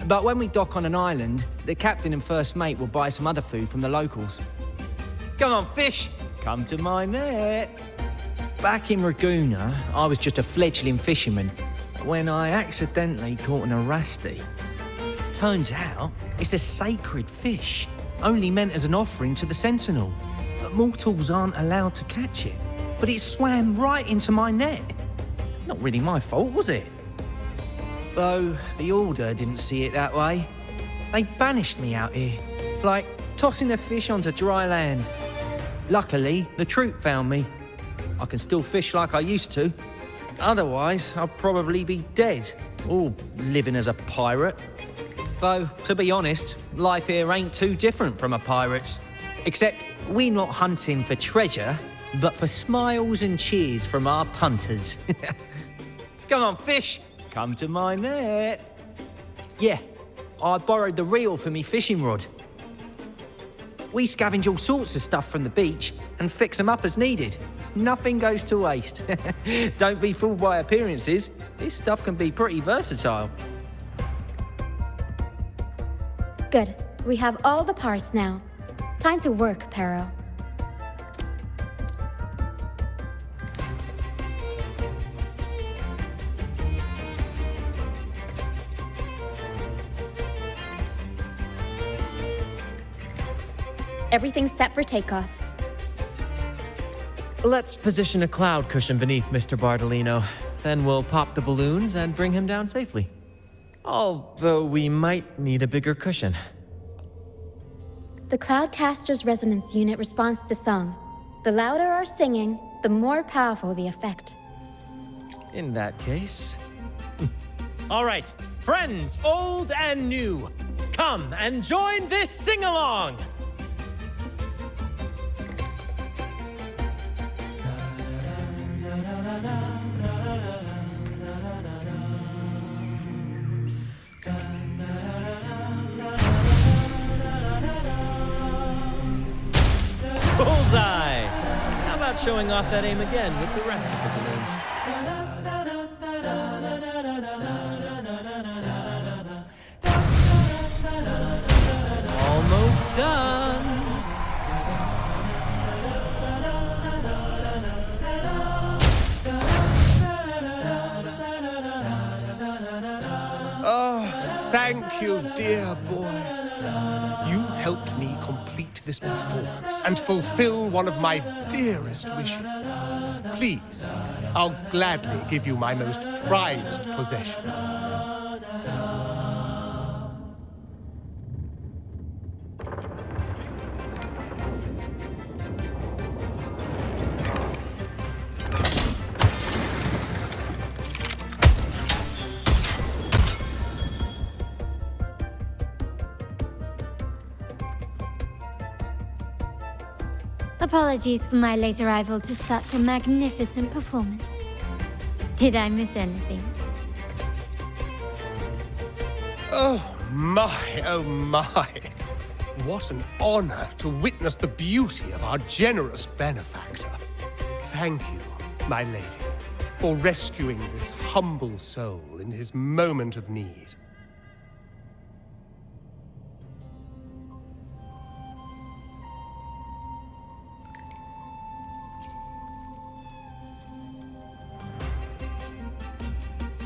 But when we dock on an island, the captain and first mate will buy some other food from the locals. Come on, fish! Come to my net! Back in Ragoona, I was just a fledgling fisherman when I accidentally caught an Arasti. Turns out, it's a sacred fish, only meant as an offering to the Sentinel. Mortals aren't allowed to catch it, but it swam right into my net. Not really my fault, was it? Though the Order didn't see it that way. They banished me out here, like tossing a fish onto dry land. Luckily, the troupe found me. I can still fish like I used to. Otherwise, I'll probably be dead, or living as a pirate. Though, to be honest, life here ain't too different from a pirate's. Except we're not hunting for treasure, but for smiles and cheers from our punters. Come on, fish! Come to my net. Yeah, I borrowed the reel for me fishing rod. We scavenge all sorts of stuff from the beach and fix them up as needed. Nothing goes to waste. Don't be fooled by appearances. This stuff can be pretty versatile. Good. We have all the parts now. Time to work, Pero. Everything's set for takeoff. Let's position a cloud cushion beneath Mr. Bardolino. Then we'll pop the balloons and bring him down safely. Although we might need a bigger cushion. The Cloudcaster's resonance unit responds to song. The louder our singing, the more powerful the effect. In that case... All right, friends, old and new, come and join this sing-along! Bullseye! How about showing off that aim again with the rest of the balloons? Almost done! Oh, thank you, dear boy. You helped me complete this performance and fulfill one of my dearest wishes. Please, I'll gladly give you my most prized possession. Apologies for my late arrival to such a magnificent performance. Did I miss anything? Oh my, oh my. What an honor to witness the beauty of our generous benefactor. Thank you, my lady, for rescuing this humble soul in his moment of need.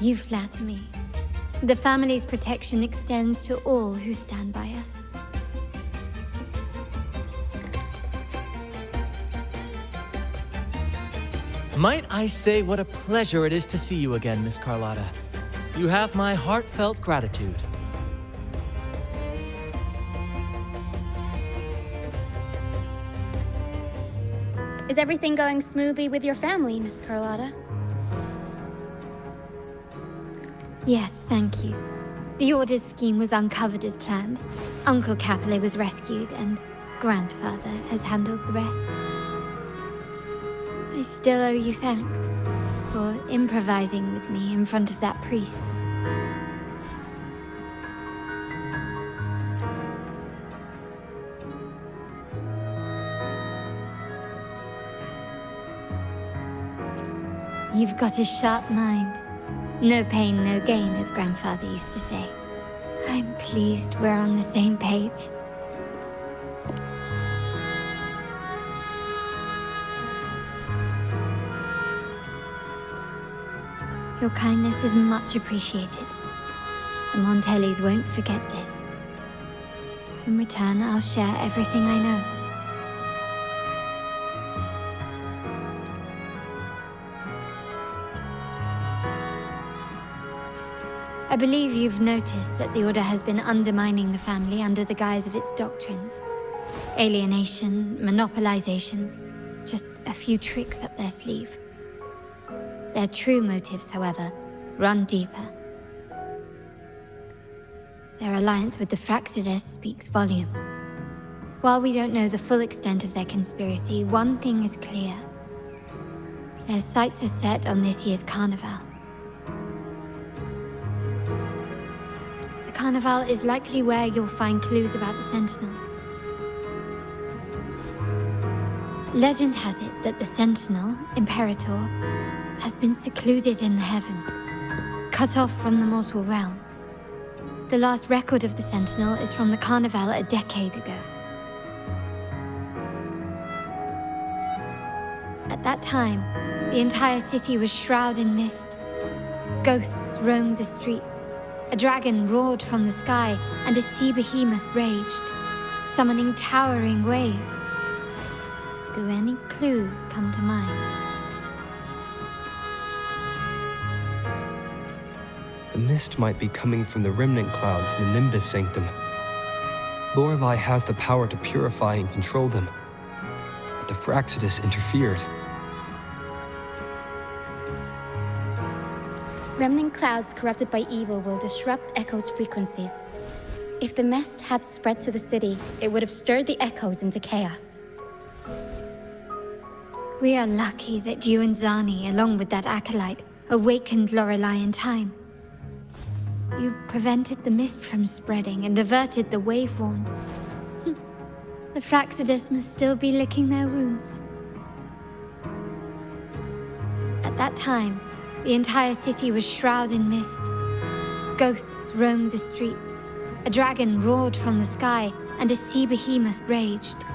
You flatter me. The family's protection extends to all who stand by us. Might I say what a pleasure it is to see you again, Miss Carlotta. You have my heartfelt gratitude. Is everything going smoothly with your family, Miss Carlotta? Yes, thank you. The Order's scheme was uncovered as planned. Uncle Capulet was rescued, and Grandfather has handled the rest. I still owe you thanks for improvising with me in front of that priest. You've got a sharp mind. No pain, no gain, as Grandfather used to say. I'm pleased we're on the same page. Your kindness is much appreciated. The Montellis won't forget this. In return, I'll share everything I know. I believe you've noticed that the Order has been undermining the family under the guise of its doctrines. Alienation, monopolization, just a few tricks up their sleeve. Their true motives, however, run deeper. Their alliance with the Fraxidus speaks volumes. While we don't know the full extent of their conspiracy, one thing is clear. Their sights are set on this year's carnival. The carnival is likely where you'll find clues about the Sentinel. Legend has it that the Sentinel, Imperator, has been secluded in the heavens, cut off from the mortal realm. The last record of the Sentinel is from the carnival a decade ago. At that time, the entire city was shrouded in mist. Ghosts roamed the streets. A dragon roared from the sky, and a sea behemoth raged, summoning towering waves. Do any clues come to mind? The mist might be coming from the remnant clouds in the Nimbus Sanctum. Lorelei has the power to purify and control them, but the Fraxidus interfered. Remnant clouds corrupted by evil will disrupt Echo's frequencies. If the mist had spread to the city, it would have stirred the echoes into chaos. We are lucky that you and Zani, along with that acolyte, awakened Lorelei in time. You prevented the mist from spreading and averted the wave-worn. The Fraxidus must still be licking their wounds. At that time, the entire city was shrouded in mist. Ghosts roamed the streets. A dragon roared from the sky, and a sea behemoth raged,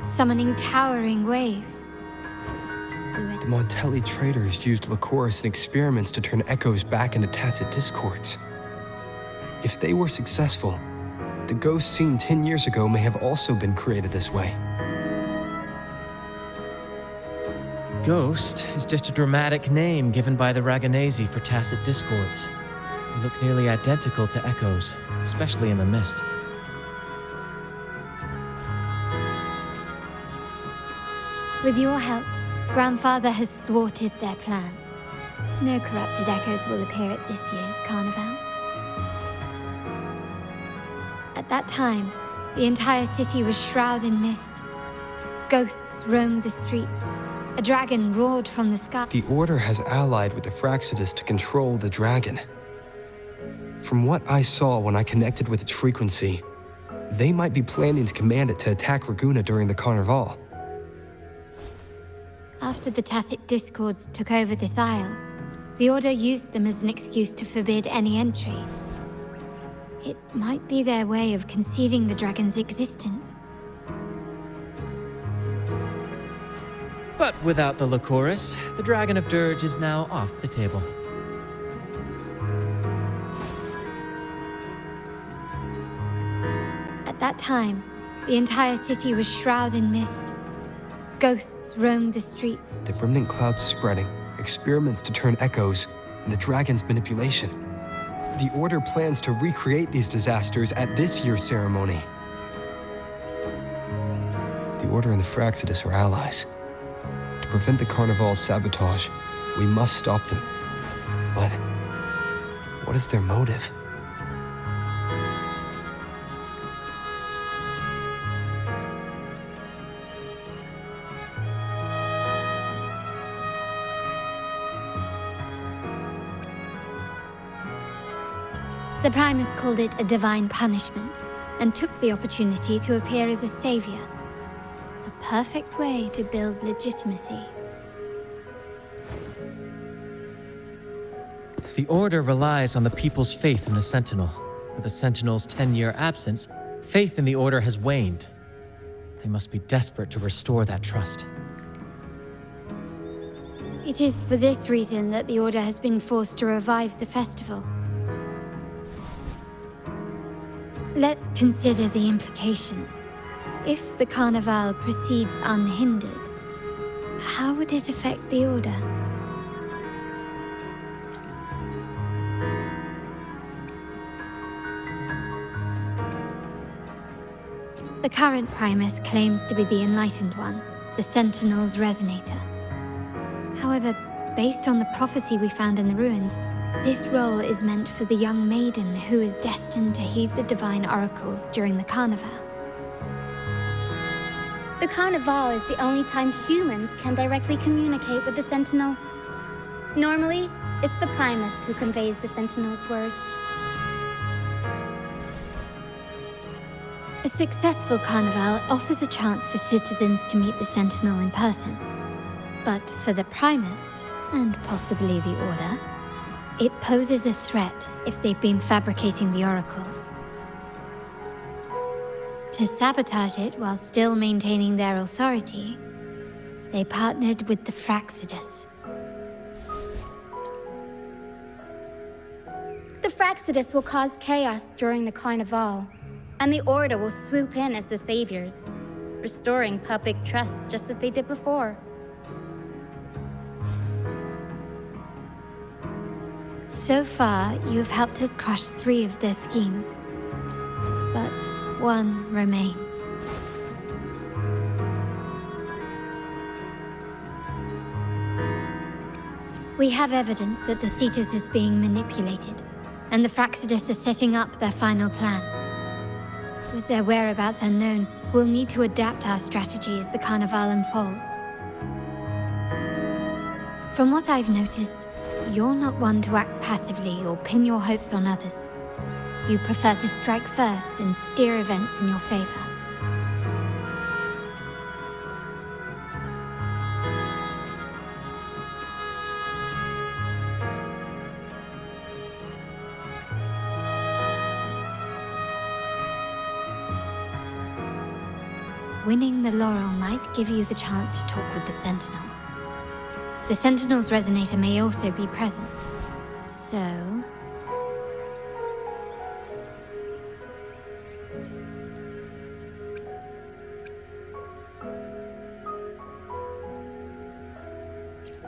summoning towering waves. The Montelli traders used Lycoris in experiments to turn echoes back into tacit discords. If they were successful, the ghosts seen 10 years ago may have also been created this way. Ghost is just a dramatic name given by the Raganesi for tacit discords. They look nearly identical to echoes, especially in the mist. With your help, Grandfather has thwarted their plan. No corrupted echoes will appear at this year's carnival. At that time, the entire city was shrouded in mist. Ghosts roamed the streets. A dragon roared from the sky. The Order has allied with the Fraxidus to control the dragon. From what I saw when I connected with its frequency, they might be planning to command it to attack Raguna during the Carnival. After the tacit discords took over this isle, the Order used them as an excuse to forbid any entry. It might be their way of concealing the dragon's existence. But without the Lycoris, the Dragon of Dirge is now off the table. At that time, the entire city was shrouded in mist. Ghosts roamed the streets. The remnant clouds spreading, experiments to turn echoes, and the dragon's manipulation. The Order plans to recreate these disasters at this year's ceremony. The Order and the Fraxidus are allies. To prevent the Carnival's sabotage, we must stop them. But what is their motive? The Primus called it a divine punishment, and took the opportunity to appear as a savior. A perfect way to build legitimacy. The Order relies on the people's faith in the Sentinel. With the Sentinel's 10-year absence, faith in the Order has waned. They must be desperate to restore that trust. It is for this reason that the Order has been forced to revive the festival. Let's consider the implications. If the Carnival proceeds unhindered, how would it affect the Order? The current Primus claims to be the Enlightened One, the Sentinel's Resonator. However, Based on the prophecy we found in the ruins, this role is meant for the young maiden who is destined to heed the divine oracles during the Carnival. The Carnival is the only time humans can directly communicate with the Sentinel. Normally, it's the Primus who conveys the Sentinel's words. A successful Carnival offers a chance for citizens to meet the Sentinel in person. But for the Primus, and possibly the Order, it poses a threat if they've been fabricating the oracles. To sabotage it while still maintaining their authority, they partnered with the Fraxidus. The Fraxidus will cause chaos during the Carnival, and the Order will swoop in as the saviors, restoring public trust just as they did before. So far, you have helped us crush 3 of their schemes, but one remains. We have evidence that the Cetus is being manipulated, and the Fraxidus are setting up their final plan. With their whereabouts unknown, we'll need to adapt our strategy as the Carnival unfolds. From what I've noticed, you're not one to act passively or pin your hopes on others. You prefer to strike first and steer events in your favor. Winning the laurel might give you the chance to talk with the Sentinel. The Sentinel's resonator may also be present, so...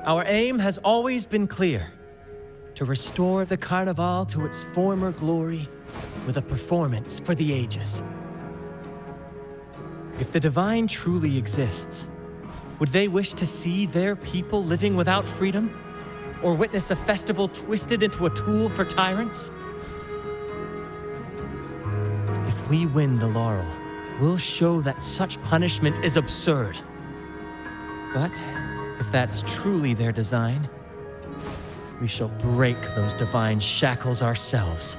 Our aim has always been clear: to restore the Carnival to its former glory with a performance for the ages. If the Divine truly exists, would they wish to see their people living without freedom? Or witness a festival twisted into a tool for tyrants? If we win the laurel, we'll show that such punishment is absurd. But if that's truly their design, we shall break those divine shackles ourselves.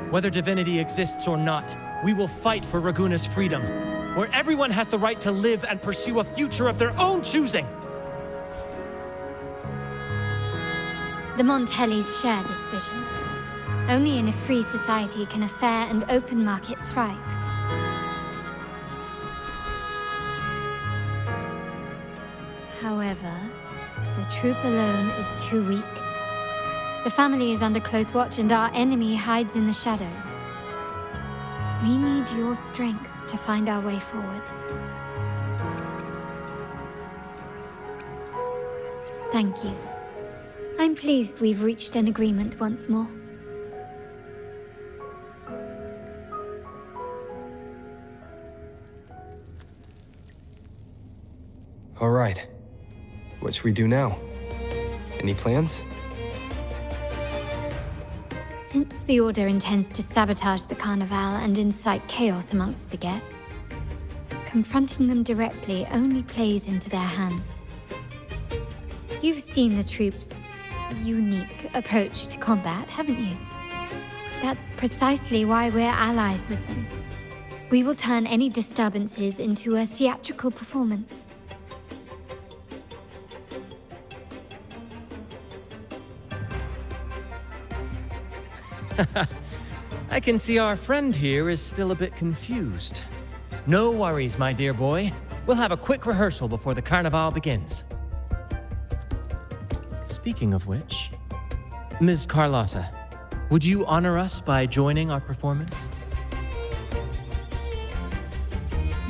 Whether divinity exists or not, we will fight for Raguna's freedom, where everyone has the right to live and pursue a future of their own choosing. The Montellis share this vision. Only in a free society can a fair and open market thrive. However, the troop alone is too weak. The family is under close watch and our enemy hides in the shadows. We need your strength to find our way forward. Thank you. I'm pleased we've reached an agreement once more. All right. What should we do now? Any plans? Since the Order intends to sabotage the Carnival and incite chaos amongst the guests, confronting them directly only plays into their hands. You've seen the troops' unique approach to combat, haven't you? That's precisely why we're allies with them. We will turn any disturbances into a theatrical performance. I can see our friend here is still a bit confused. No worries, my dear boy. We'll have a quick rehearsal before the Carnival begins. Speaking of which, Ms. Carlotta, would you honor us by joining our performance?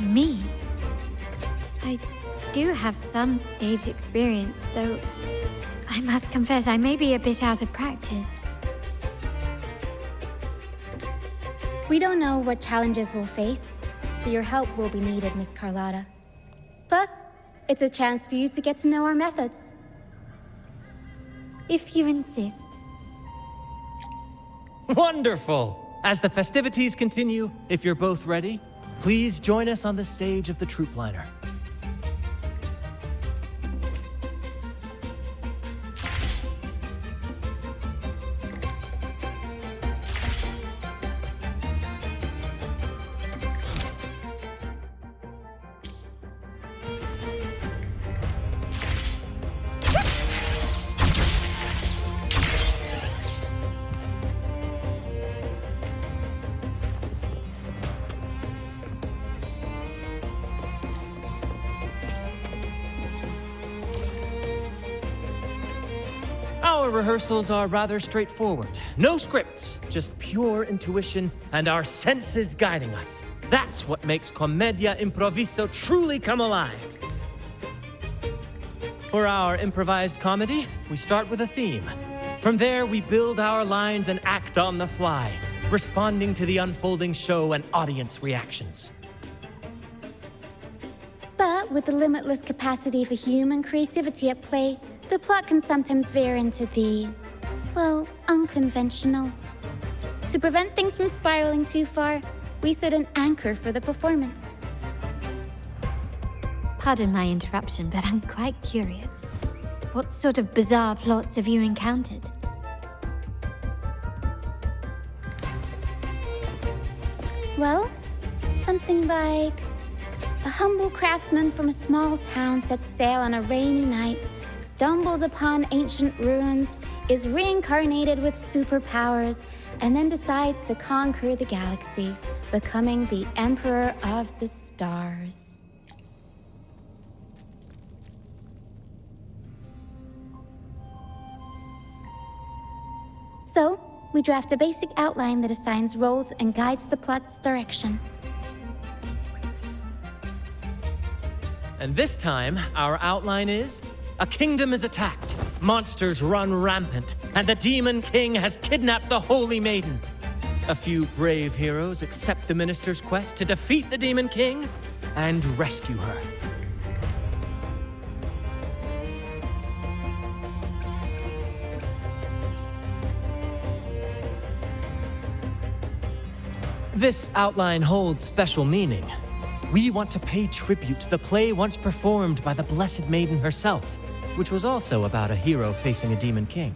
Me? I do have some stage experience, though I must confess I may be a bit out of practice. We don't know what challenges we'll face, so your help will be needed, Miss Carlotta. Plus, it's a chance for you to get to know our methods. if you insist. Wonderful! As the festivities continue, if you're both ready, please join us on the stage of the troop liner. Our rehearsals are rather straightforward. No scripts, just pure intuition and our senses guiding us. That's what makes Commedia Improviso truly come alive. For our improvised comedy, we start with a theme. From there, we build our lines and act on the fly, responding to the unfolding show and audience reactions. But with the limitless capacity for human creativity at play, the plot can sometimes veer into the, well, unconventional. To prevent things from spiraling too far, we set an anchor for the performance. Pardon my interruption, but I'm quite curious. What sort of bizarre plots have you encountered? Well, something like a humble craftsman from a small town sets sail on a rainy night, stumbles upon ancient ruins, is reincarnated with superpowers, and then decides to conquer the galaxy, becoming the Emperor of the Stars. So, we draft a basic outline that assigns roles and guides the plot's direction. And this time, our outline is: a kingdom is attacked, monsters run rampant, and the Demon King has kidnapped the Holy Maiden. A few brave heroes accept the minister's quest to defeat the Demon King and rescue her. This outline holds special meaning. We want to pay tribute to the play once performed by the Blessed Maiden herself, which was also about a hero facing a Demon King.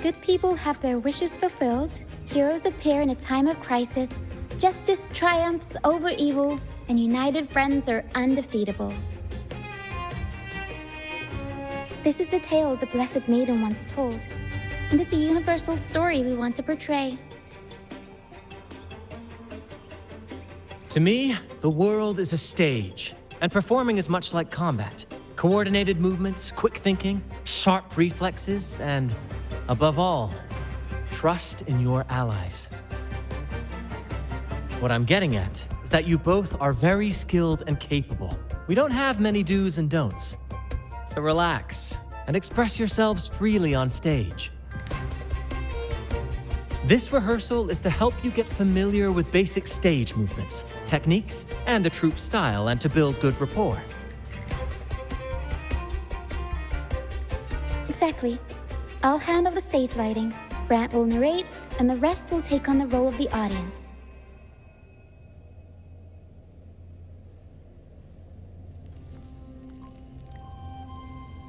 Good people have their wishes fulfilled, heroes appear in a time of crisis, justice triumphs over evil, and united friends are undefeatable. This is the tale the Blessed Maiden once told, and it's a universal story we want to portray. To me, the world is a stage, and performing is much like combat. Coordinated movements, quick thinking, sharp reflexes, and, above all, trust in your allies. What I'm getting at is that you both are very skilled and capable. We don't have many do's and don'ts. So relax and express yourselves freely on stage. This rehearsal is to help you get familiar with basic stage movements, techniques, and the troupe style, and to build good rapport. Exactly. I'll handle the stage lighting, Brant will narrate, and the rest will take on the role of the audience.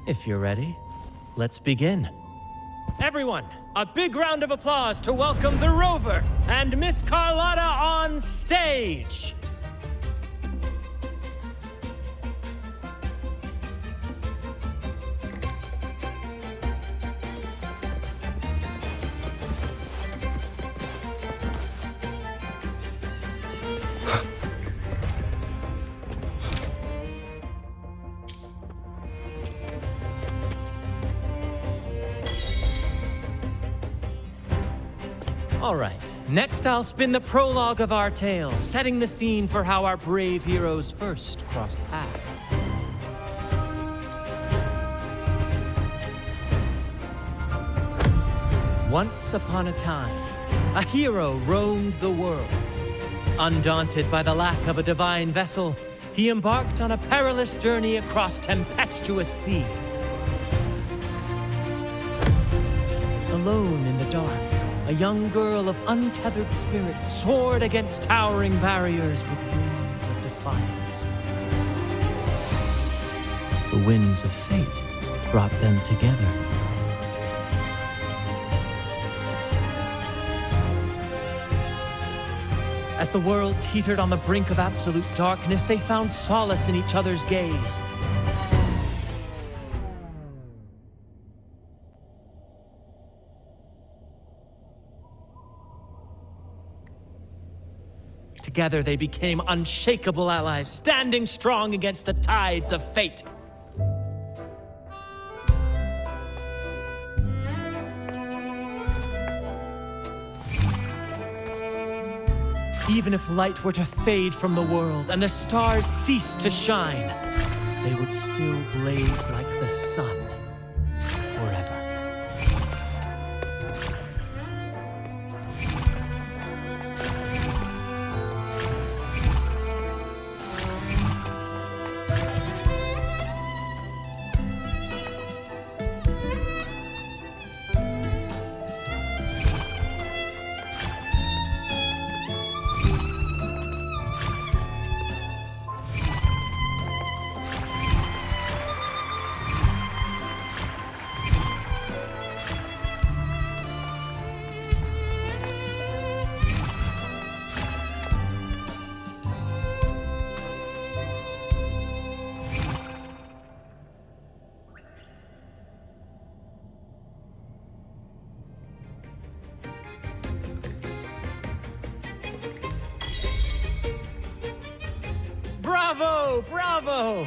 If you're ready, let's begin. Everyone, a big round of applause to welcome the Rover and Miss Carlotta on stage! All right, next I'll spin the prologue of our tale, setting the scene for how our brave heroes first crossed paths. Once upon a time, a hero roamed the world. Undaunted by the lack of a divine vessel, he embarked on a perilous journey across tempestuous seas. alone in the dark, a young girl of untethered spirit soared against towering barriers with wings of defiance. The winds of fate brought them together. As the world teetered on the brink of absolute darkness, they found solace in each other's gaze. Together they became unshakable allies, standing strong against the tides of fate. Even if light were to fade from the world and the stars cease to shine, they would still blaze like the sun forever. Bravo! Bravo!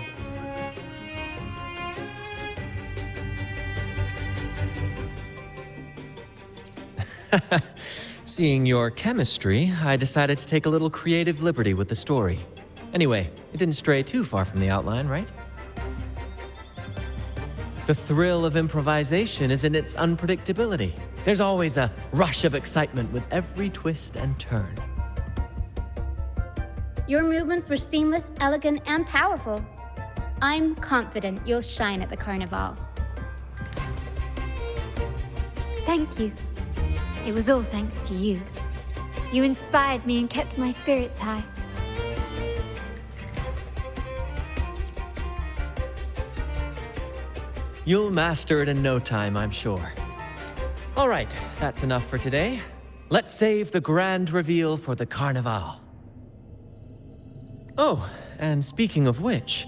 Seeing your chemistry, I decided to take a little creative liberty with the story. Anyway, it didn't stray too far from the outline, right? The thrill of improvisation is in its unpredictability. There's always a rush of excitement with every twist and turn. Your movements were seamless, elegant, and powerful. I'm confident you'll shine at the Carnival. Thank you. It was all thanks to you. You inspired me and kept my spirits high. You'll master it in no time, I'm sure. All right, that's enough for today. Let's save the grand reveal for the Carnival. Oh, and speaking of which,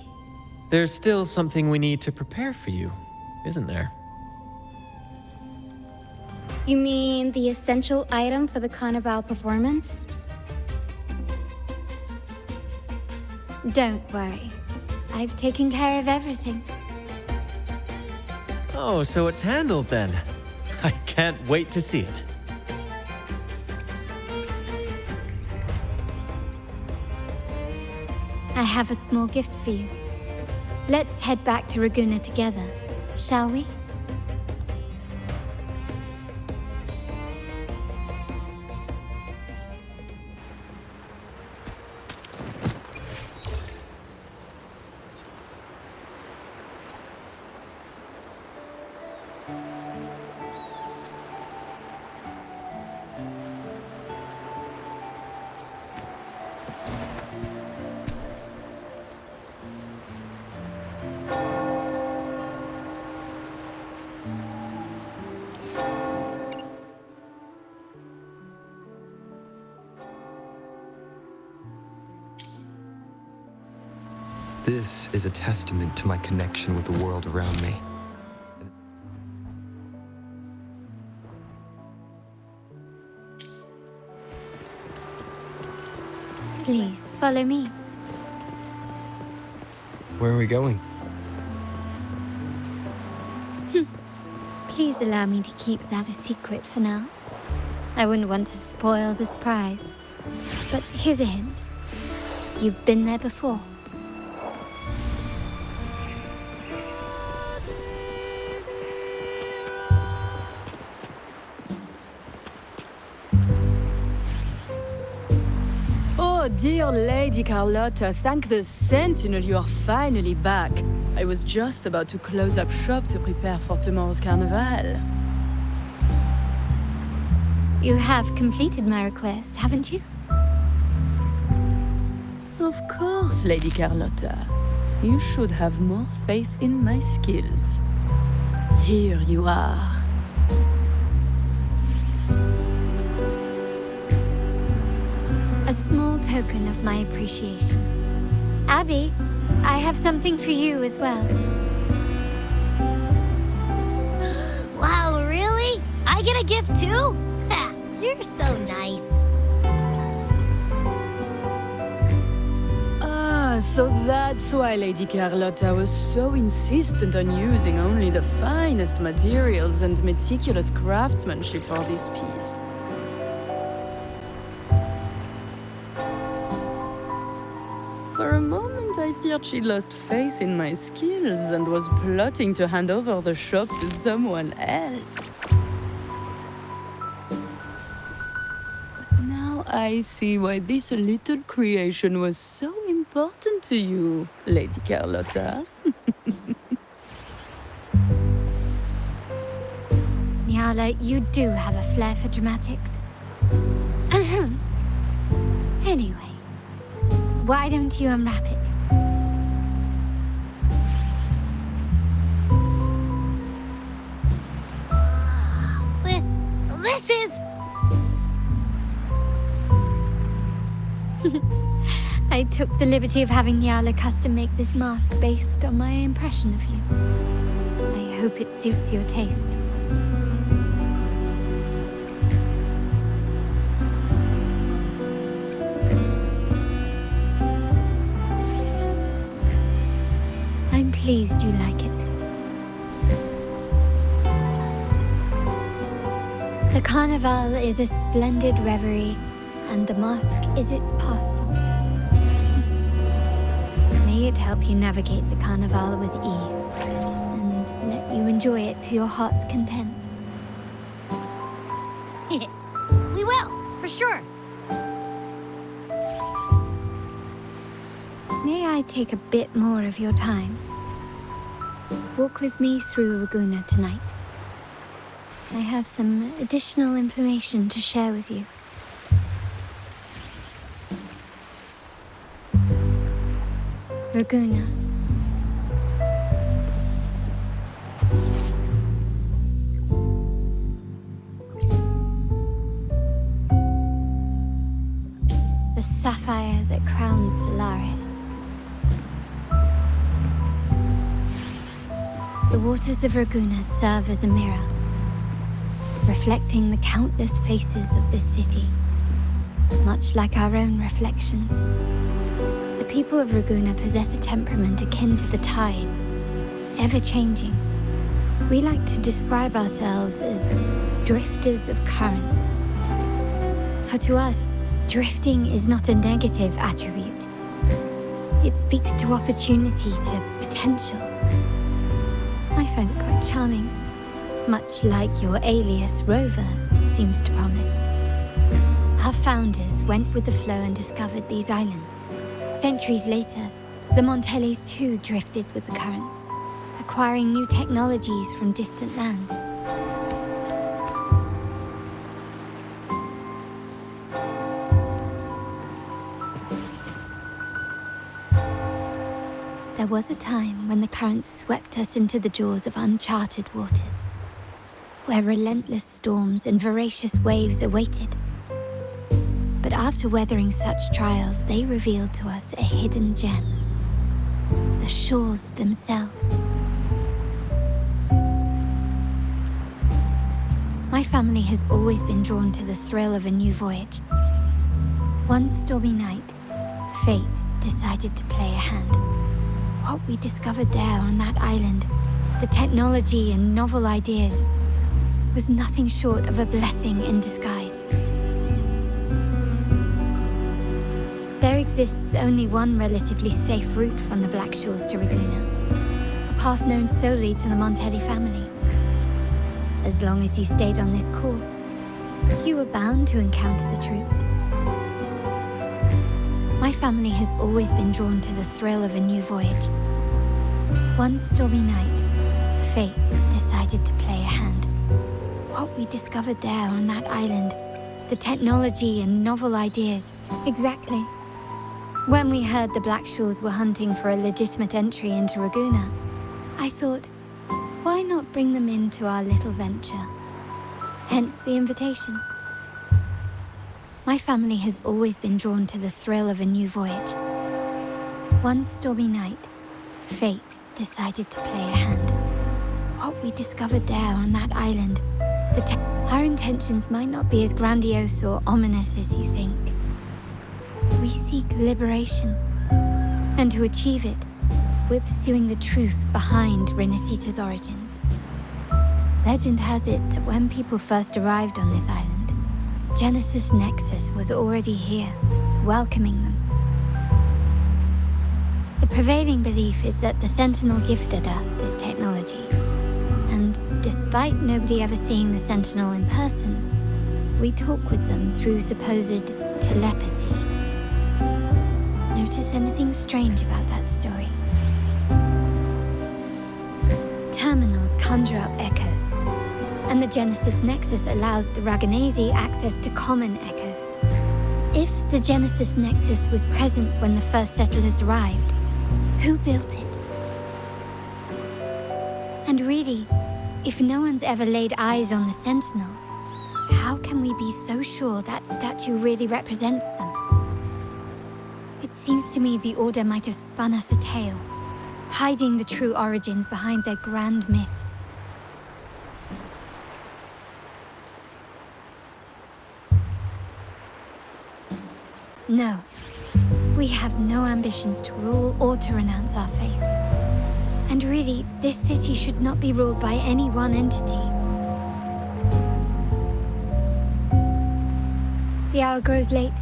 there's still something we need to prepare for you, isn't there? You mean the essential item for the Carnival performance? Don't worry. I've taken care of everything. Oh, so it's handled then. I can't wait to see it. I have a small gift for you. Let's head back to Raguna together, shall we? This is a testament to my connection with the world around me. Please, follow me. Where are we going? Please allow me to keep that a secret for now. I wouldn't want to spoil the surprise. But here's a hint. You've been there before. Oh, dear Lady Carlotta, thank the Sentinel you are finally back. I was just about to close up shop to prepare for tomorrow's carnival. You have completed my request, haven't you? Of course, Lady Carlotta. You should have more faith in my skills. Here you are. A small token of my appreciation. Abby, I have something for you as well. Wow, really? I get a gift too? Ha, you're so nice. Ah, so that's why Lady Carlotta was so insistent on using only the finest materials and meticulous craftsmanship for this piece. For a moment, I feared she lost faith in my skills and was plotting to hand over the shop to someone else. But now I see why this little creation was so important to you, Lady Carlotta. Nyala, you do have a flair for dramatics. Anyway, why don't you unwrap it? This is... I took the liberty of having Nyala custom make this mask based on my impression of you. I hope it suits your taste. I'm pleased you like it. The carnival is a splendid reverie, and the mask is its passport. May it help you navigate the carnival with ease, and let you enjoy it to your heart's content. We will, for sure. May I take a bit more of your time? Walk with me through Ragusa tonight. I have some additional information to share with you. Ragusa. The sapphire that crowns Solaris. The waters of Ragusa serve as a mirror, reflecting the countless faces of this city, much like our own reflections. The people of Ragusa possess a temperament akin to the tides, ever-changing. We like to describe ourselves as drifters of currents. For to us, drifting is not a negative attribute. It speaks to opportunity, to potential. I find it quite charming, much like your alias Rover seems to promise. Our founders went with the flow and discovered these islands. Centuries later, the Montellis too drifted with the currents, acquiring new technologies from distant lands. There was a time when the currents swept us into the jaws of uncharted waters, where relentless storms and voracious waves awaited. But after weathering such trials, they revealed to us a hidden gem: the shores themselves. My family has always been drawn to the thrill of a new voyage. One stormy night, fate decided to play a hand. What we discovered there on that island, the technology and novel ideas, was nothing short of a blessing in disguise. There exists only one relatively safe route from the Black Shores to Ragusa, a path known solely to the Montelli family. As long as you stayed on this course, you were bound to encounter the truth. My family has always been drawn to the thrill of a new voyage. One stormy night, fate decided to play a hand. What we discovered there on that island, the technology and novel ideas. Exactly. When we heard the Blackshaws were hunting for a legitimate entry into Raguna, I thought, why not bring them into our little venture? Hence the invitation. My family has always been drawn to the thrill of a new voyage. One stormy night, fate decided to play a hand. What we discovered there on that island, our intentions might not be as grandiose or ominous as you think. We seek liberation, and to achieve it, we're pursuing the truth behind Renacita's origins. Legend has it that when people first arrived on this island, Genesis Nexus was already here, welcoming them. The prevailing belief is that the Sentinel gifted us this technology, and despite nobody ever seeing the Sentinel in person, we talk with them through supposed telepathy. Notice anything strange about that story? Terminals conjure up echoes, and the Genesis Nexus allows the Raganese access to common echoes. If the Genesis Nexus was present when the first settlers arrived, who built it? And really, if no one's ever laid eyes on the Sentinel, how can we be so sure that statue really represents them? It seems to me the Order might have spun us a tale, hiding the true origins behind their grand myths. No, we have no ambitions to rule or to renounce our faith. And really, this city should not be ruled by any one entity. The hour grows late.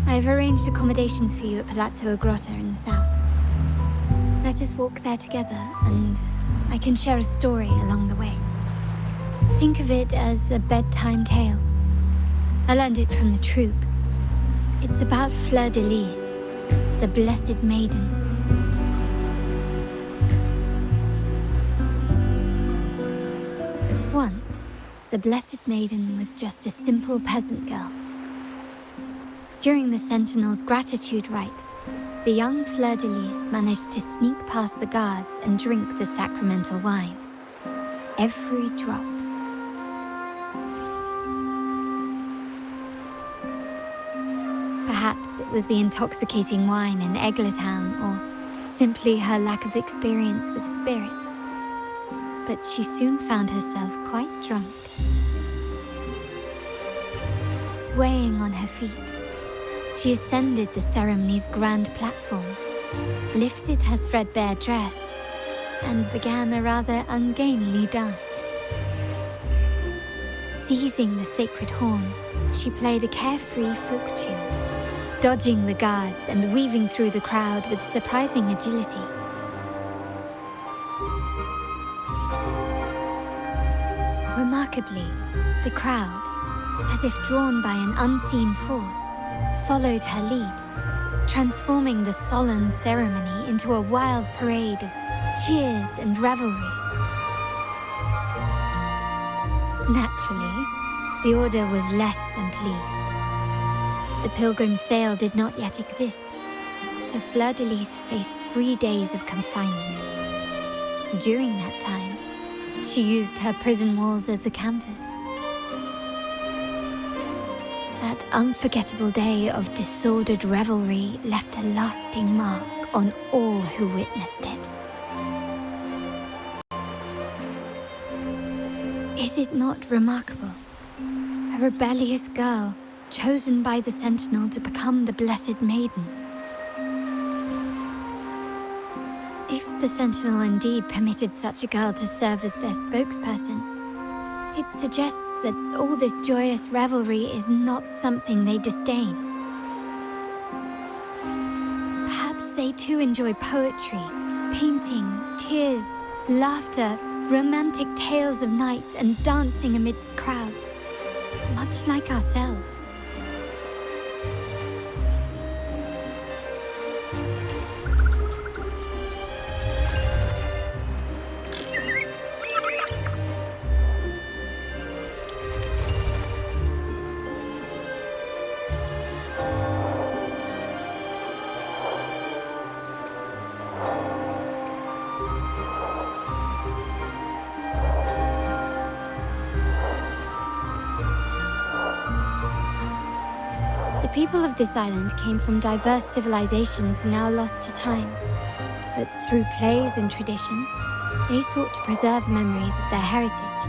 I have arranged accommodations for you at Palazzo Grotta in the south. Let us walk there together, and I can share a story along the way. Think of it as a bedtime tale. I learned it from the troupe. It's about Fleur de Lis, the Blessed Maiden. Once, the Blessed Maiden was just a simple peasant girl. During the Sentinel's gratitude rite, the young Fleur de Lis managed to sneak past the guards and drink the sacramental wine. Every drop. Perhaps it was the intoxicating wine in Eggletown, or simply her lack of experience with spirits. But she soon found herself quite drunk. Swaying on her feet, she ascended the ceremony's grand platform, lifted her threadbare dress, and began a rather ungainly dance. Seizing the sacred horn, she played a carefree folk tune, dodging the guards and weaving through the crowd with surprising agility. Remarkably, the crowd, as if drawn by an unseen force, followed her lead, transforming the solemn ceremony into a wild parade of cheers and revelry. Naturally, the Order was less than pleased. The pilgrim sale did not yet exist, so Fleur de Lis faced 3 days of confinement. During that time, she used her prison walls as a canvas. That unforgettable day of disordered revelry left a lasting mark on all who witnessed it. Is it not remarkable? A rebellious girl chosen by the Sentinel to become the Blessed Maiden. If the Sentinel indeed permitted such a girl to serve as their spokesperson, it suggests that all this joyous revelry is not something they disdain. Perhaps they too enjoy poetry, painting, tears, laughter, romantic tales of nights, and dancing amidst crowds, much like ourselves. people of this island came from diverse civilizations now lost to time. But through plays and tradition, they sought to preserve memories of their heritage.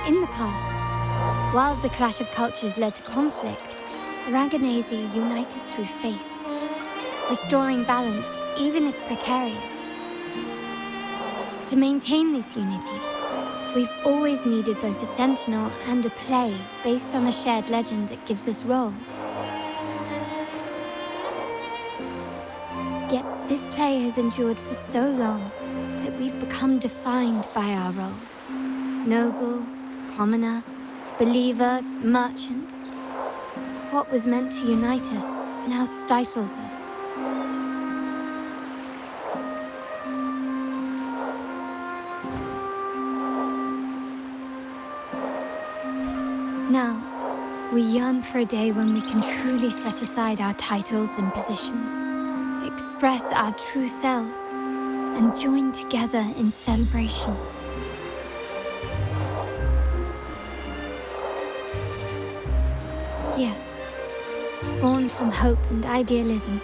In the past, while the clash of cultures led to conflict, the Raganazi united through faith, restoring balance even if precarious. To maintain this unity, we've always needed both a sentinel and a play based on a shared legend that gives us roles. Yet this play has endured for so long that we've become defined by our roles. Noble, commoner, believer, merchant. What was meant to unite us now stifles us. Now, we yearn for a day when we can truly set aside our titles and positions, express our true selves, and join together in celebration. Yes, born from hope and idealism,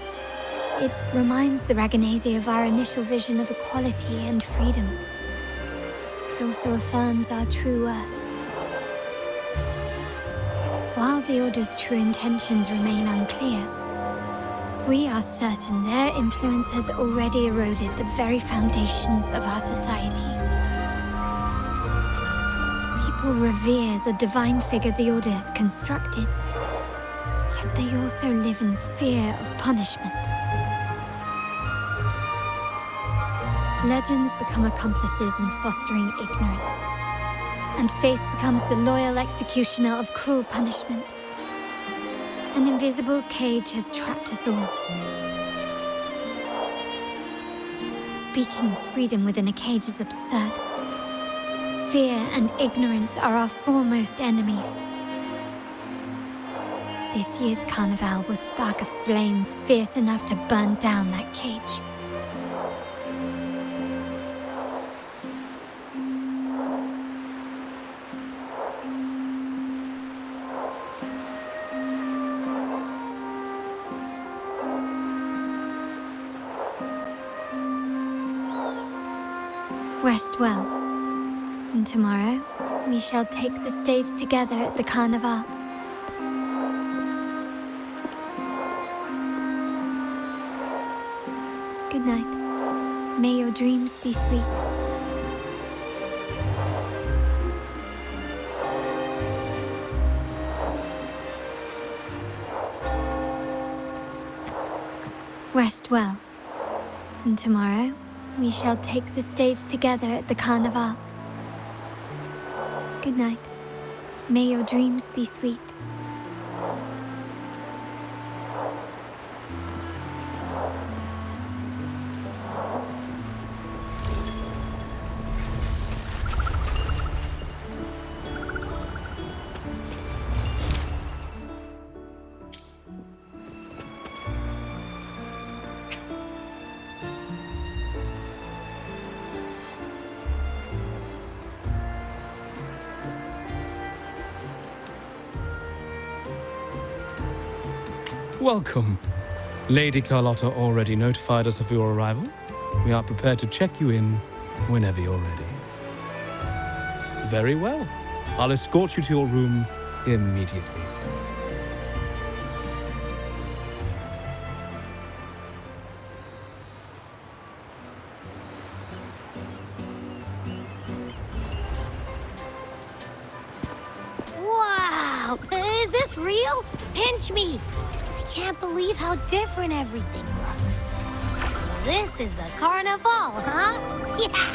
it reminds the Raganazi of our initial vision of equality and freedom. It also affirms our true worth. While the Order's true intentions remain unclear, we are certain their influence has already eroded the very foundations of our society. People revere the divine figure the Order has constructed, yet they also live in fear of punishment. Legends become accomplices in fostering ignorance, and faith becomes the loyal executioner of cruel punishment. An invisible cage has trapped us all. Speaking of freedom within a cage is absurd. Fear and ignorance are our foremost enemies. This year's carnival will spark a flame fierce enough to burn down that cage. Rest well, and tomorrow we shall take the stage together at the Carnival. Good night. May your dreams be sweet. Rest well, and tomorrow we shall take the stage together at the Carnival. Good night. May your dreams be sweet. Welcome. Lady Carlotta already notified us of your arrival. We are prepared to check you in whenever you're ready. Very well. I'll escort you to your room immediately. Wow! Is this real? Pinch me! I can't believe how different everything looks. So this is the carnival, huh? Yeah!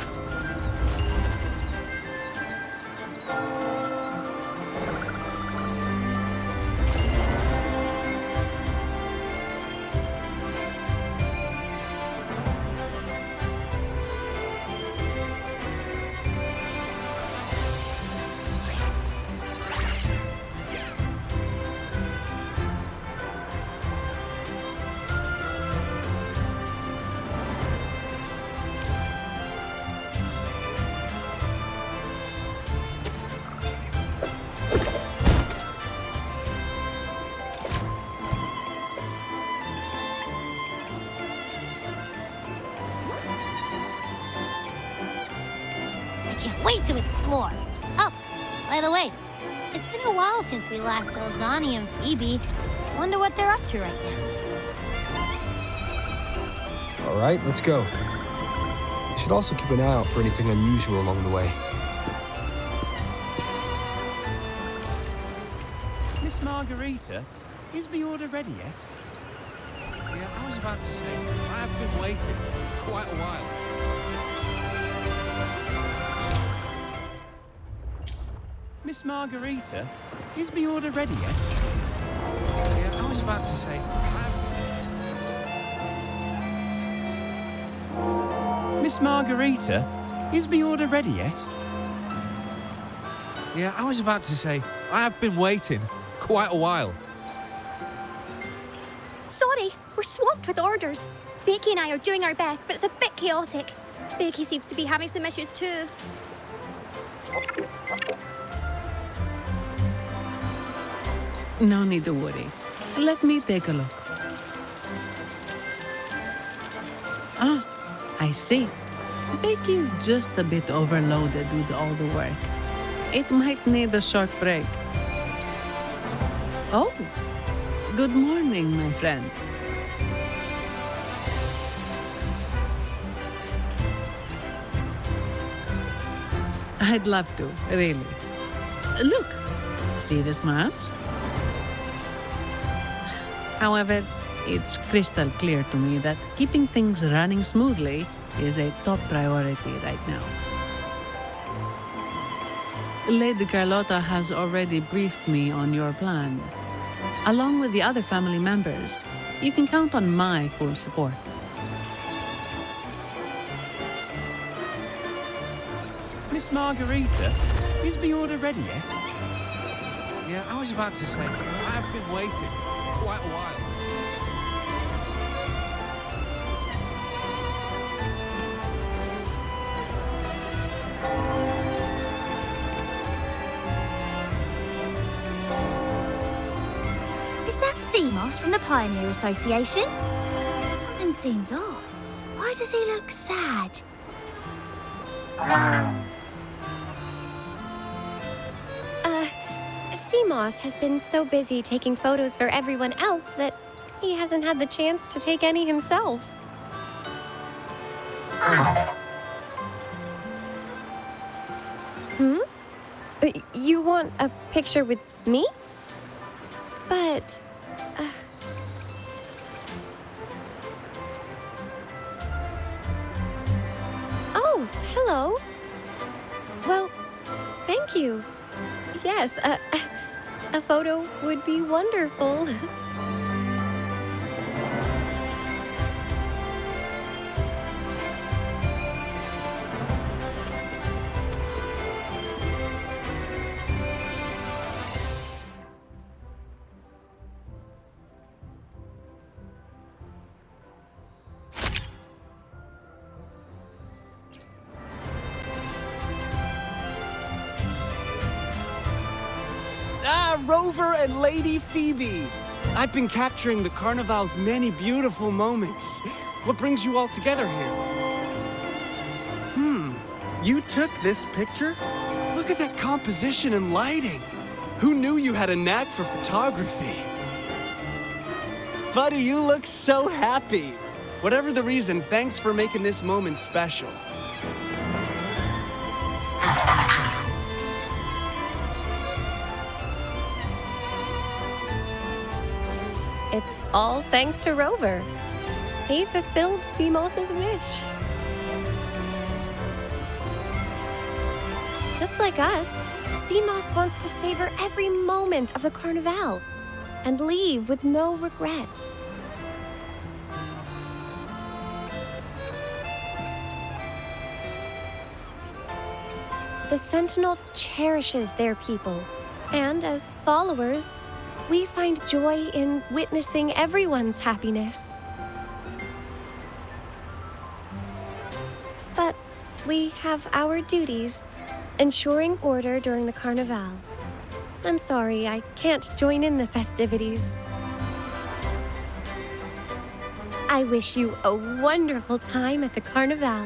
way to explore. Oh, by the way, it's been a while since we last saw Zani and Phoebe. Wonder what they're up to right now. All right, let's go. We should also keep an eye out for anything unusual along the way. Miss Margarita, is the order ready yet? Yeah, I was about to say, I have been waiting quite a while. Miss Margarita, is the order ready yet? Yeah, I was about to say, Miss Margarita, is the order ready yet? Yeah, I was about to say, I have been waiting quite a while. Sorry, we're swamped with orders. Becky and I are doing our best, but it's a bit chaotic. Becky seems to be having some issues too. No need to worry. Let me take a look. Ah, I see. Becky is just a bit overloaded with all the work. It might need a short break. Oh, good morning, my friend. I'd love to, really. Look, see this mask? However, it's crystal clear to me that keeping things running smoothly is a top priority right now. Lady Carlotta has already briefed me on your plan. Along with the other family members, you can count on my full support. Miss Margarita, is the order ready yet? Yeah, I was about to say, I have been waiting quite a while. Is that Seamoss from the Pioneer Association? Something seems off. Why does he look sad? Seamoss has been so busy taking photos for everyone else that he hasn't had the chance to take any himself. Hmm? You want a picture with me? But... Oh, hello. Well, thank you. Yes, a photo would be wonderful. Rover and Lady Phoebe! I've been capturing the Carnival's many beautiful moments. What brings you all together here? You took this picture? Look at that composition and lighting. Who knew you had a knack for photography? Buddy, you look so happy. Whatever the reason, thanks for making this moment special. It's all thanks to Rover. He fulfilled Seamoss's wish. Just like us, Seamoss wants to savor every moment of the Carnival and leave with no regrets. The Sentinel cherishes their people, and as followers, we find joy in witnessing everyone's happiness. But we have our duties, ensuring order during the Carnival. I'm sorry, I can't join in the festivities. I wish you a wonderful time at the Carnival.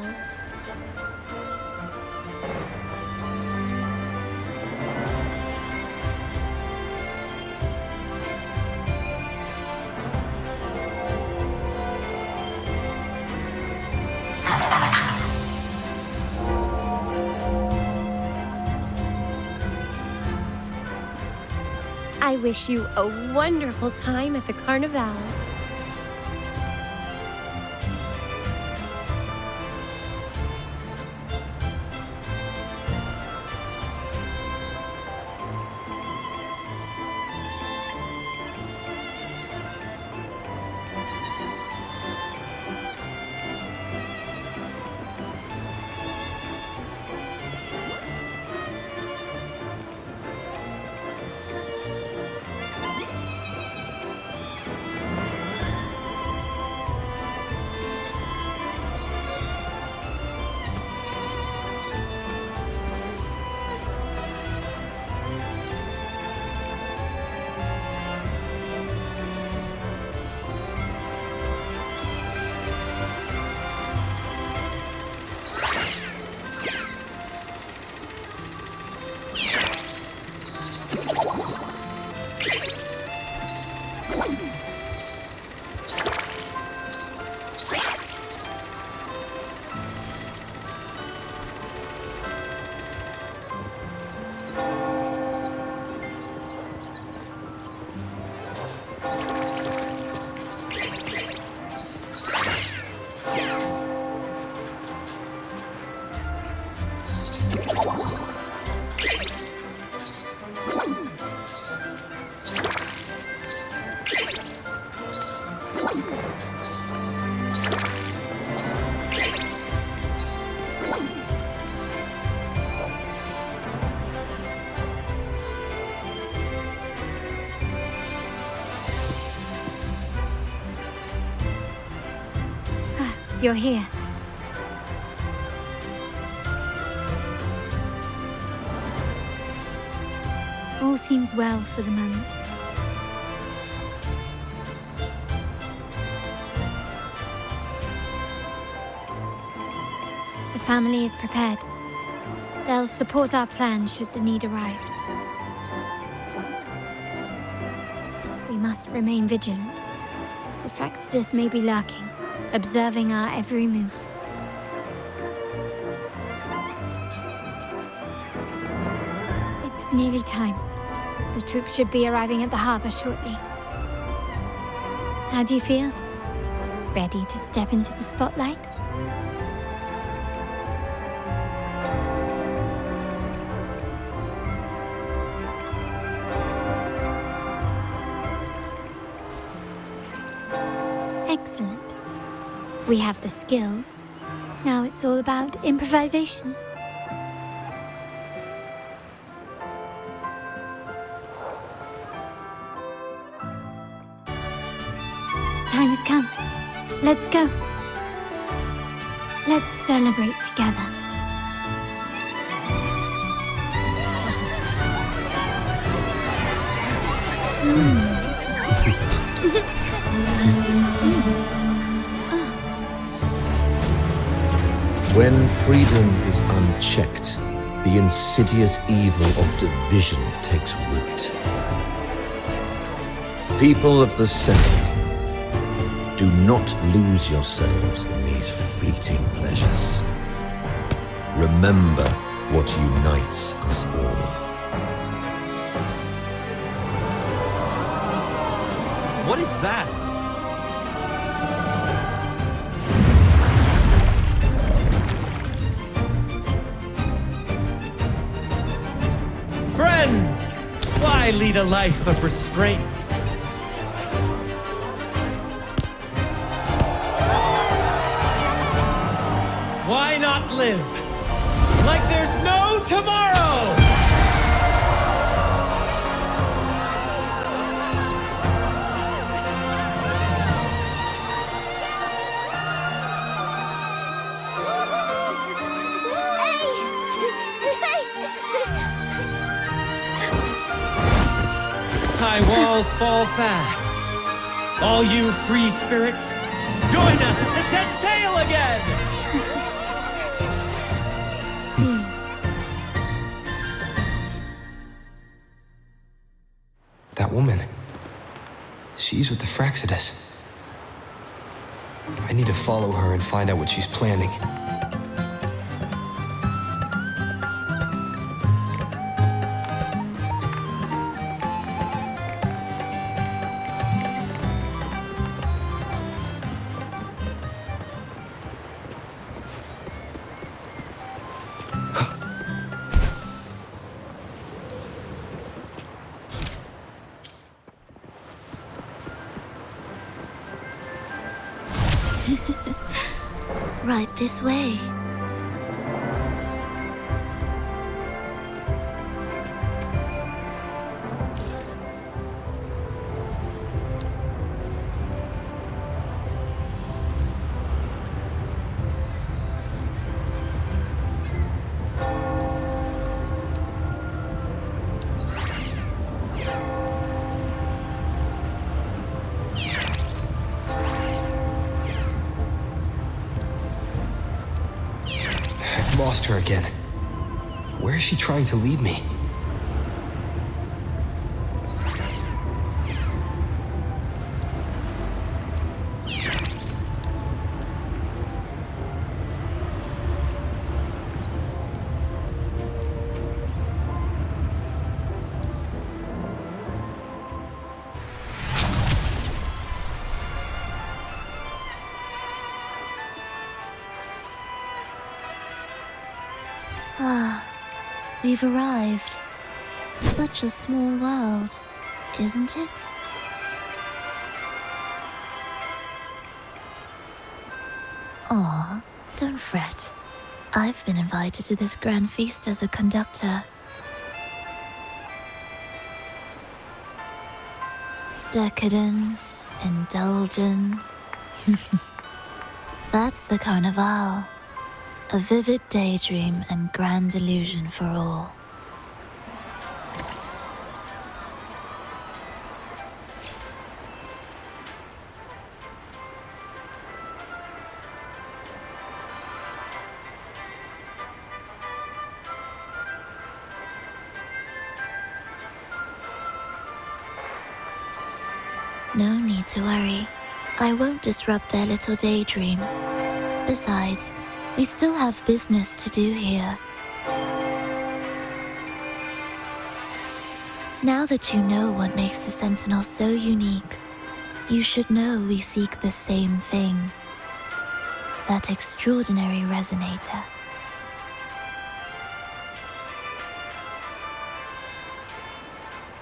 I wish you a wonderful time at the Carnival. You're here. All seems well for the moment. The family is prepared. They'll support our plan should the need arise. We must remain vigilant. The Fractsidus may be lurking, observing our every move. It's nearly time. The troops should be arriving at the harbor shortly. How do you feel? Ready to step into the spotlight? Excellent. We have the skills. Now it's all about improvisation. The time has come. Let's go. Let's celebrate together. When freedom is unchecked, the insidious evil of division takes root. People of the Center, do not lose yourselves in these fleeting pleasures. Remember what unites us all. What is that? Friends! Why lead a life of restraints? Why not live like there's no tomorrow? High walls fall fast. All you free spirits, join us to set sail again! That woman. She's with the Fractsidus. I need to follow her and find out what she's planning. Right this way. I've lost her again. Where is she trying to lead me? Ah, we've arrived. Such a small world, isn't it? Aw, don't fret. I've been invited to this grand feast as a conductor. Decadence, indulgence. That's the Carnival. A vivid daydream and grand illusion for all. No need to worry. I won't disrupt their little daydream. Besides, we still have business to do here. Now that you know what makes the Sentinel so unique, you should know we seek the same thing. That extraordinary resonator.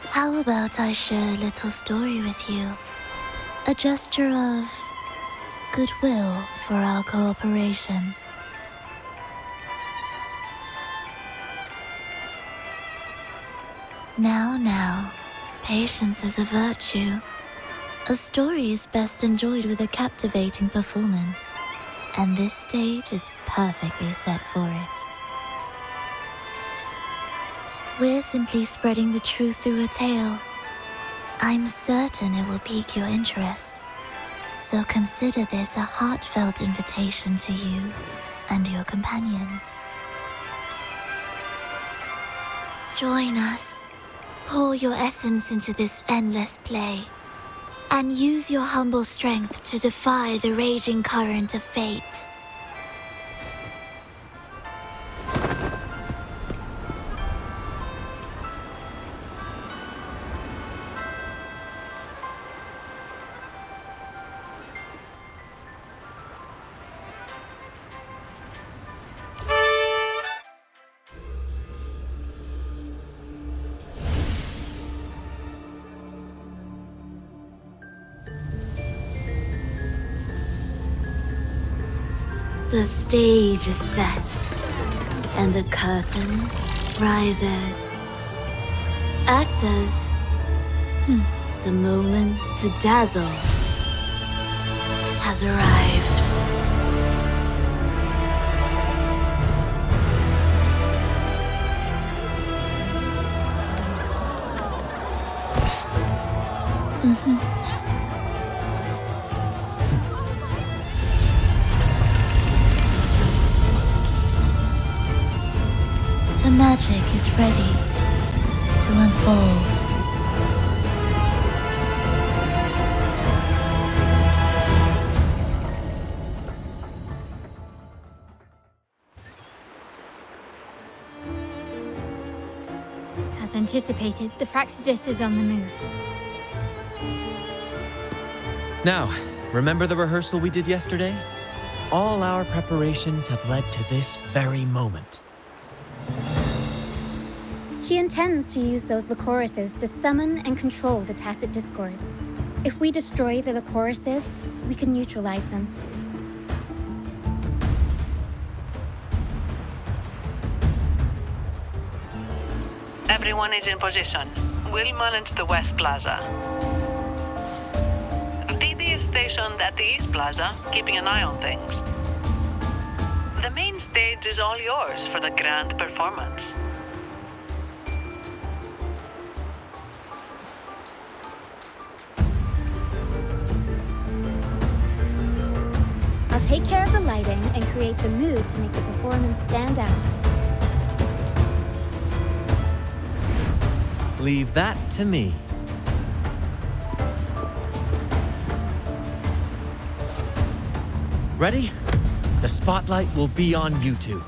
How about I share a little story with you? A gesture of goodwill for our cooperation. Now, patience is a virtue. A story is best enjoyed with a captivating performance, and this stage is perfectly set for it. We're simply spreading the truth through a tale. I'm certain it will pique your interest, so consider this a heartfelt invitation to you and your companions. Join us. Pour your essence into this endless play, and use your humble strength to defy the raging current of fate. The stage is set, and the curtain rises. Actors, the moment to dazzle has arrived. The magic is ready to unfold. As anticipated, the Praxidus is on the move. Now, remember the rehearsal we did yesterday? All our preparations have led to this very moment. She intends to use those Lycorises to summon and control the Tacit Discords. If we destroy the Lycorises, we can neutralize them. Everyone is in position. We'll manage the West Plaza. DB is stationed at the East Plaza, keeping an eye on things. The main stage is all yours for the grand performance. I'll take care of the lighting and create the mood to make the performance stand out. Leave that to me. Ready? The spotlight will be on you two.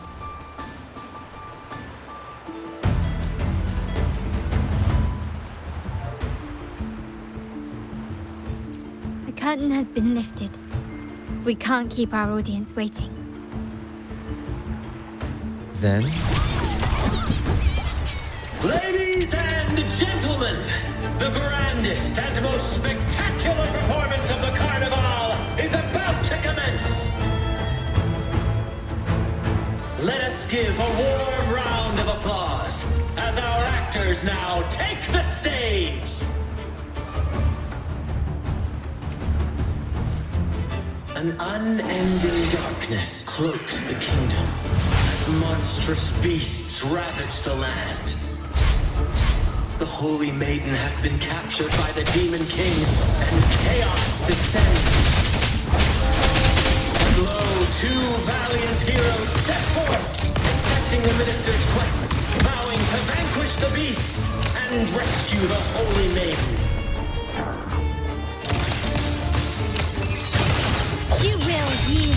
The curtain has been lifted. We can't keep our audience waiting. Then, Ladies and gentlemen, the grandest and most spectacular performance of the Carnival is about to commence. Let us give a warm round of applause as our actors now take the stage. An unending darkness cloaks the kingdom as monstrous beasts ravage the land. The Holy Maiden has been captured by the Demon King, and chaos descends. And lo, two valiant heroes step forth, accepting the minister's quest, vowing to vanquish the beasts and rescue the Holy Maiden. You will yield.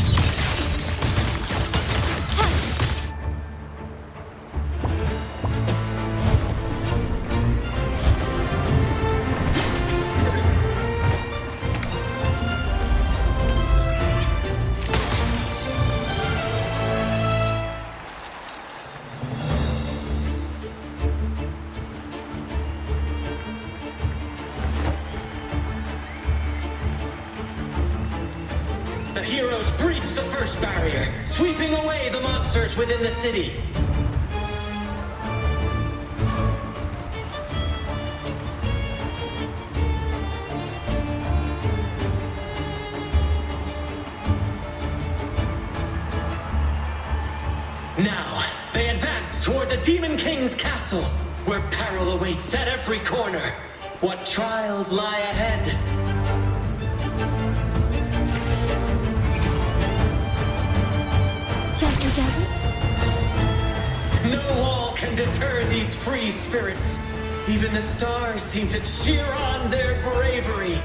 The heroes breach the first barrier, sweeping away the monsters within the city. Now, they advance toward the Demon King's castle, where peril awaits at every corner. What trials lie ahead? Gently does it? No wall can deter these free spirits. Even the stars seem to cheer on their bravery.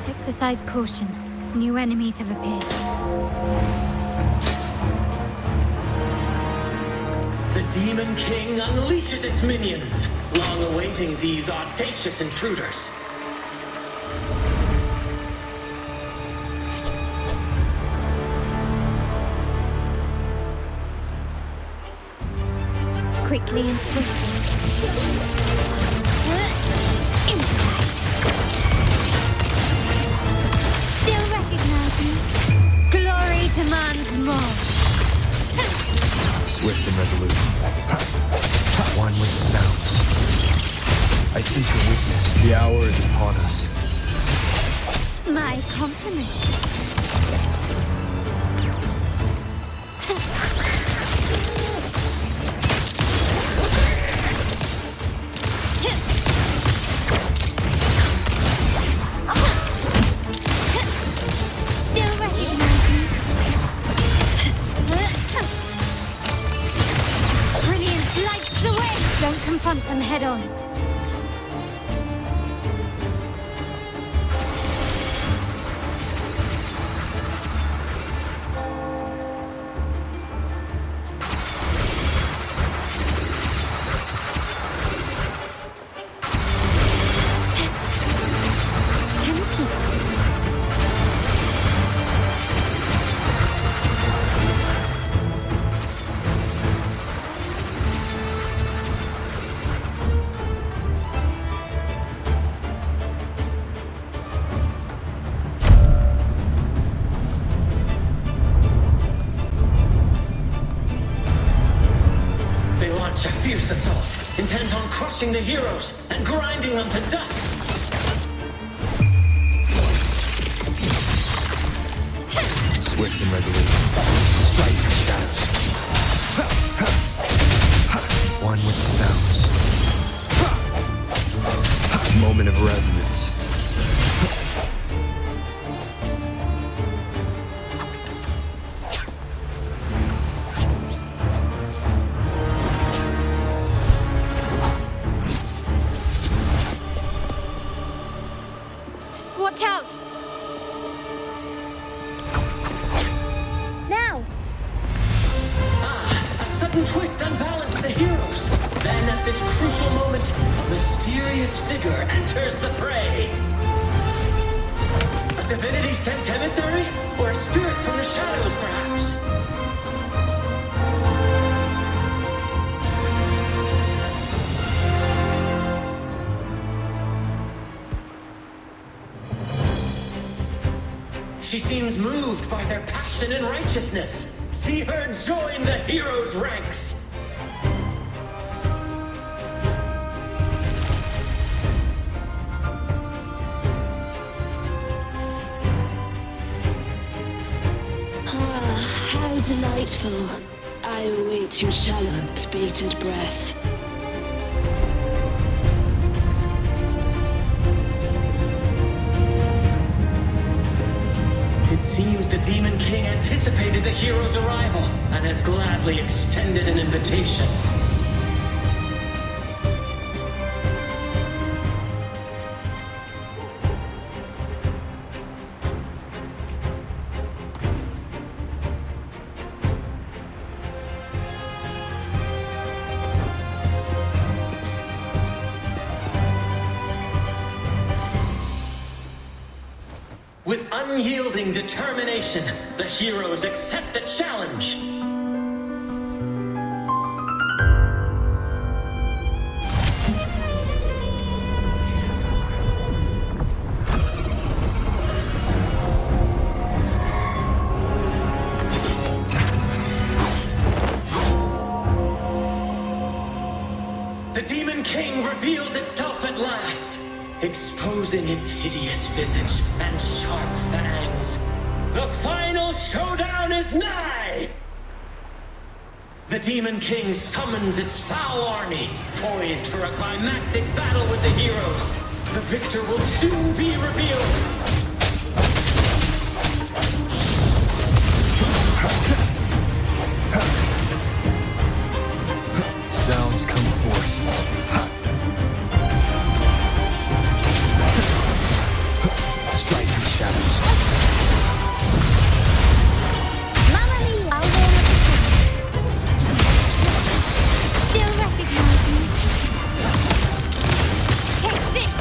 Exercise caution. New enemies have appeared. The Demon King unleashes its minions, long awaiting these audacious intruders. Quickly and swiftly. Improvise. Still recognize me? Glory demands more. Swift and resolute. One with the sounds. I sense your weakness. The hour is upon us. My compliments. Still recognize me? Brilliance lights the way! Don't confront them head on. launch a fierce assault, intent on crushing the heroes and grinding them to dust. Swift and resolute. Strike the shadows. One with the sounds. Moment of resonance. Watch out! Now! A sudden twist unbalanced the heroes. Then at this crucial moment, a mysterious figure enters the fray. A divinity sent emissary? Or a spirit from the shadows, perhaps? She seems moved by their passion and righteousness. See her join the heroes' ranks. Ah, how delightful. I await your shallowed, bated breath. It seems the Demon King anticipated the hero's arrival and has gladly extended an invitation. With unyielding determination, the heroes accept the challenge. The Demon King reveals itself at last, exposing its hideous visage and sharp fangs. The final showdown is nigh! The Demon King summons its foul army, poised for a climactic battle with the heroes. The victor will soon be revealed. Sounds come forth. Strike the shadows. Mamma mia! Still recognize me. Take this!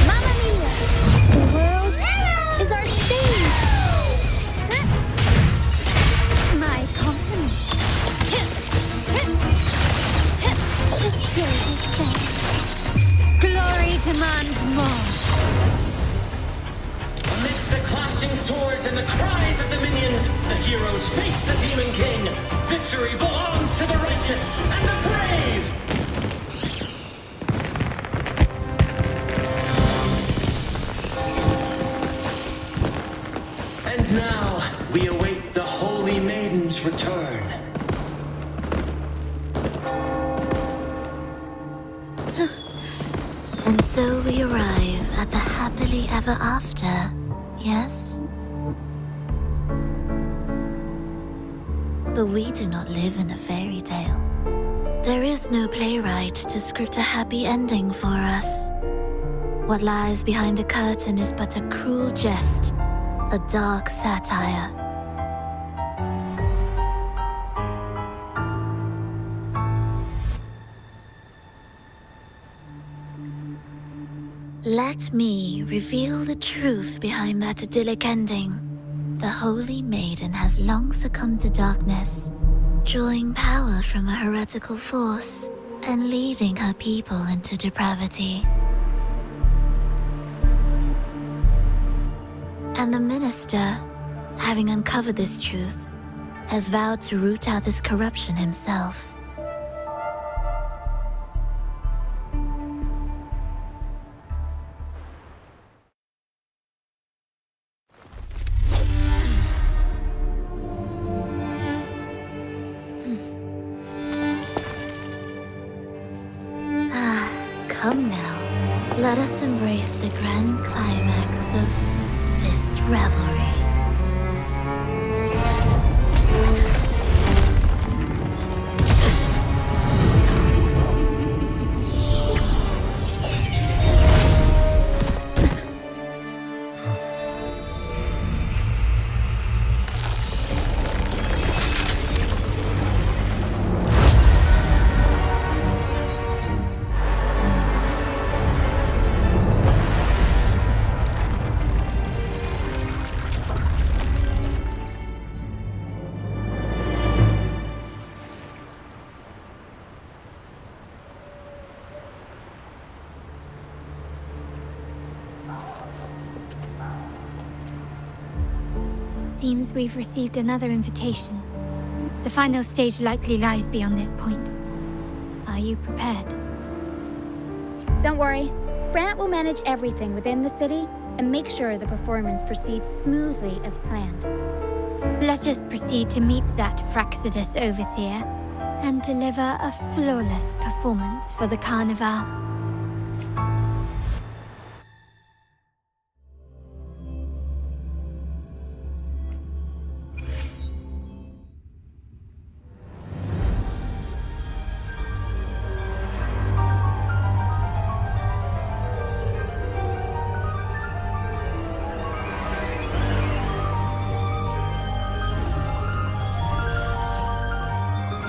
Mamma mia! The world is our stage! My compliments. The stage is set. Glory demands more. Amidst the clashing swords and the cries of the minions, the heroes face the Demon King. Victory belongs to the righteous and the brave! And now, we await the Holy Maiden's return. And so we arrive at the happily ever after, yes? But we do not live in a fairy tale. There is no playwright to script a happy ending for us. What lies behind the curtain is but a cruel jest, a dark satire. Let me reveal the truth behind that idyllic ending. The Holy Maiden has long succumbed to darkness, drawing power from a heretical force and leading her people into depravity. And the minister, having uncovered this truth, has vowed to root out this corruption himself. Come now, let us embrace the grand climax of this revelry. Seems we've received another invitation. The final stage likely lies beyond this point. Are you prepared? Don't worry. Brant will manage everything within the city and make sure the performance proceeds smoothly as planned. Let us proceed to meet that Fraxidus overseer and deliver a flawless performance for the Carnival.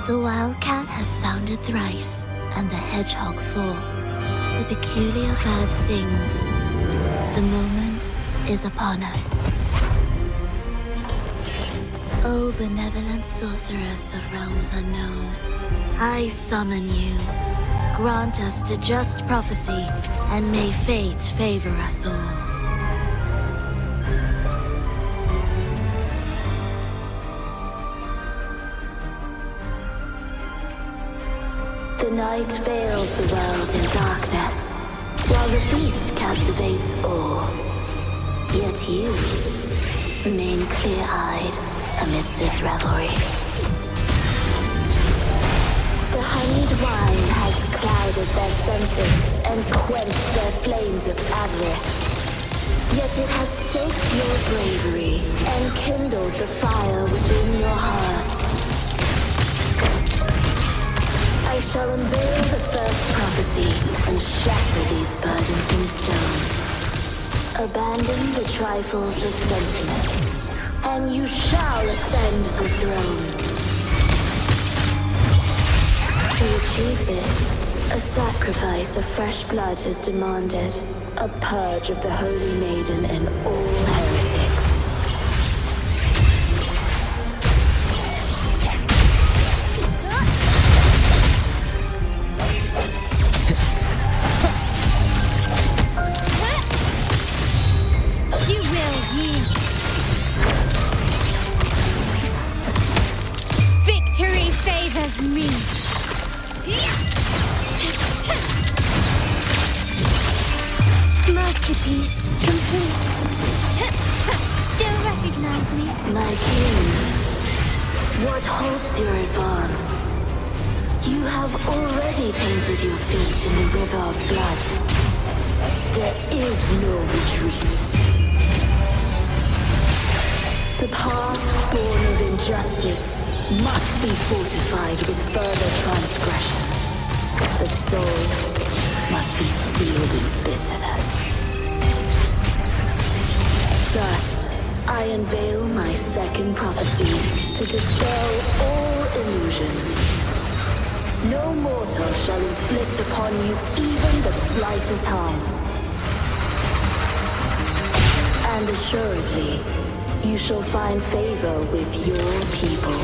The wildcat has sounded thrice, and the hedgehog four. The peculiar bird sings. The moment is upon us. O benevolent sorceress of realms unknown, I summon you. Grant us the just prophecy, and may fate favor us all. The night veils the world in darkness, while the feast captivates all. Yet you remain clear-eyed amidst this revelry. The honeyed wine has clouded their senses and quenched their flames of avarice. Yet it has stoked your bravery and kindled the fire within your heart. I shall unveil the first prophecy and shatter these burdensome stones. Abandon the trifles of sentiment, and you shall ascend the throne. To achieve this, a sacrifice of fresh blood is demanded, a purge of the Holy Maiden and all heretics. Victory favors me. Masterpiece complete. Still recognize me? My king, what halts your advance? You have already tainted your feet in the river of blood. There is no retreat. The path born of injustice must be fortified with further transgressions. The soul must be steeled in bitterness. Thus, I unveil my second prophecy to dispel all illusions. No mortal shall inflict upon you even the slightest harm. And assuredly, you shall find favor with your people.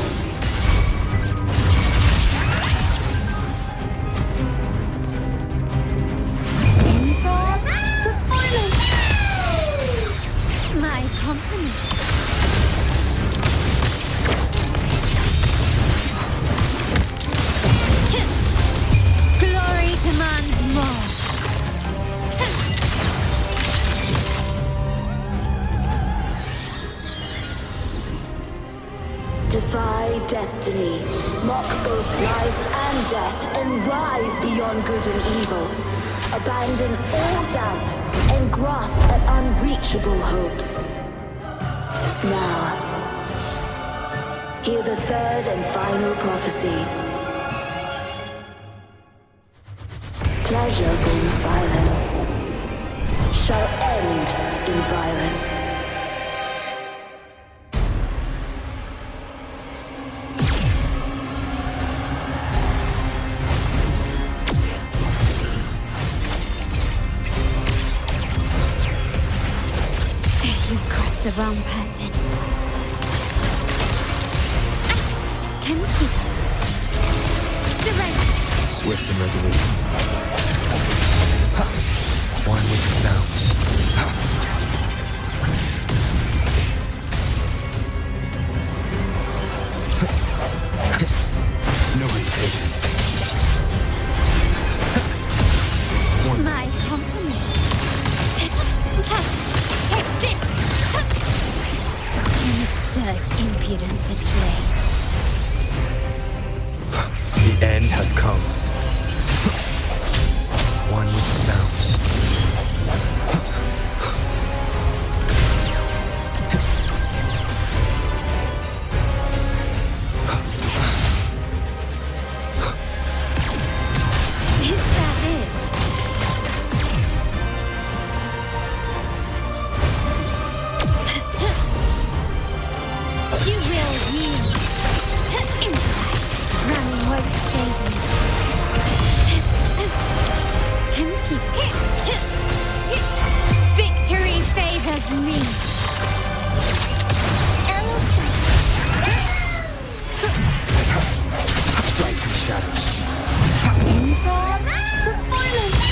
My Defy destiny, mock both life and death, and rise beyond good and evil. Abandon all doubt and grasp at unreachable hopes. Now, hear the third and final prophecy. Pleasure brings violence, shall end in violence. You've crossed the wrong person. Can you keep surrender? Swift and resolute. Ha! One with the sounds. Ha! No hesitation. My compliment. Take this! An absurd, impudent display. The end has come. One with the sounds. Is that it? You will yield. Impulse. Running won't save me. Can keep. Victory favors me. Strike from shadows. Improv performance.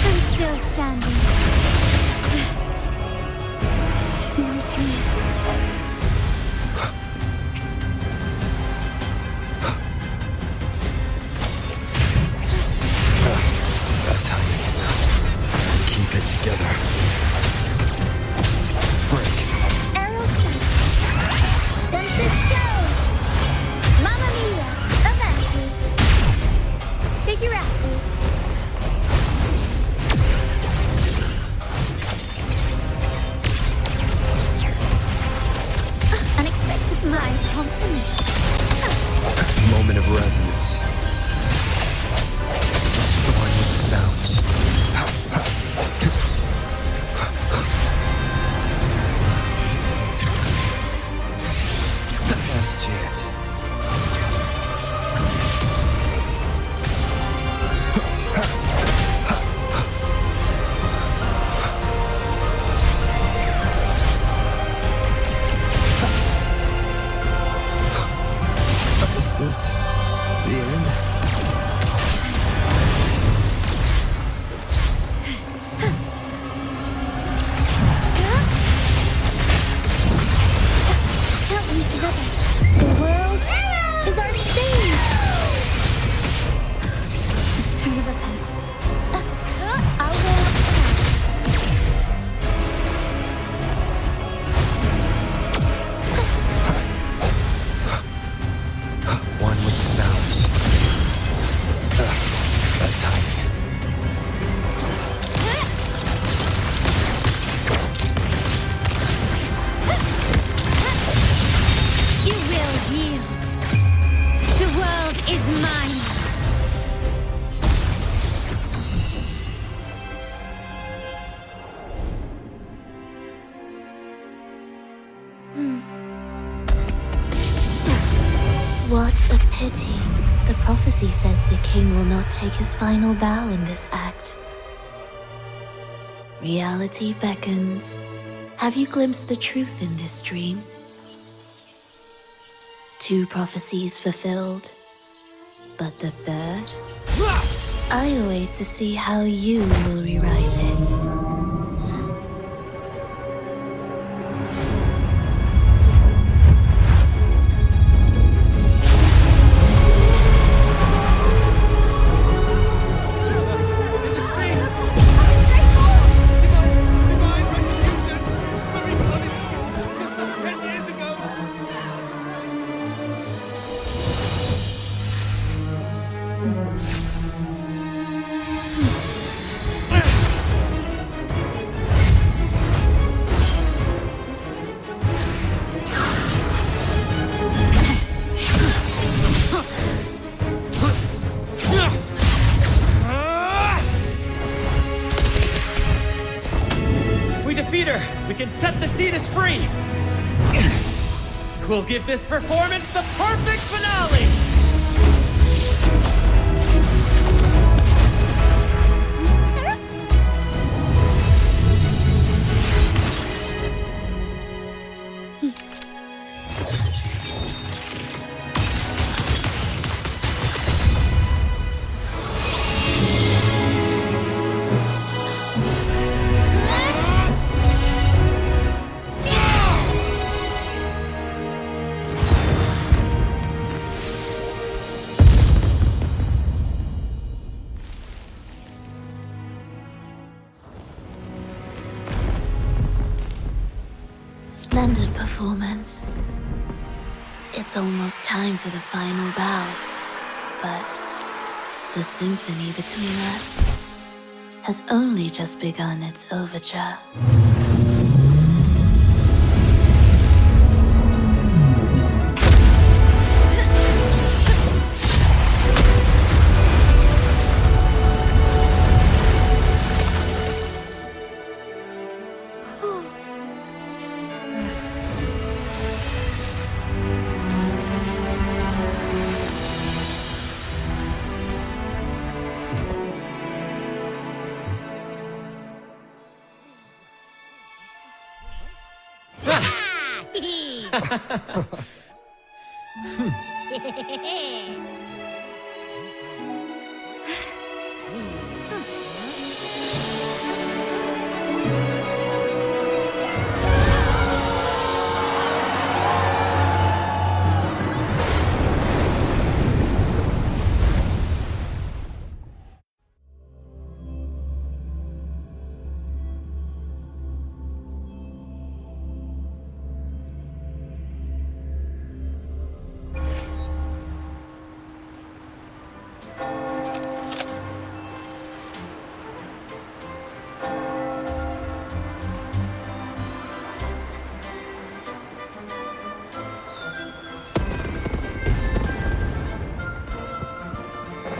I'm still standing. There's no fear. That time. Keep it together. Break. Tempest show! Mamma mia! Avanti! Figurati! Unexpected my compliment. Moment of resonance. The one with the sounds. Last chance. Is this the end? Help me together. The world is our stage. Turn of events. I will. One with the sounds. That timing. You will yield. The world is mine. What a pity. The prophecy says the king will not take his final bow in this act. Reality beckons. Have you glimpsed the truth in this dream? 2 prophecies fulfilled, but the third? I await to see how you will rewrite it. free! We'll give this performance the perfect finale! Splendid performance. It's almost time for the final bow, but the symphony between us has only just begun its overture.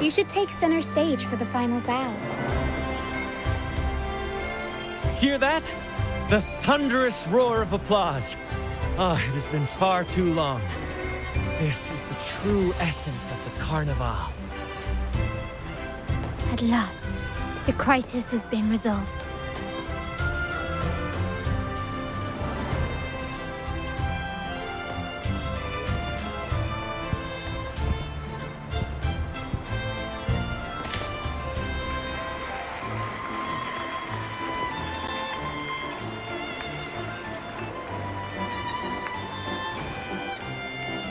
You should take center stage for the final bow. Hear that? The thunderous roar of applause. Ah, it has been far too long. This is the true essence of the Carnival. At last, the crisis has been resolved.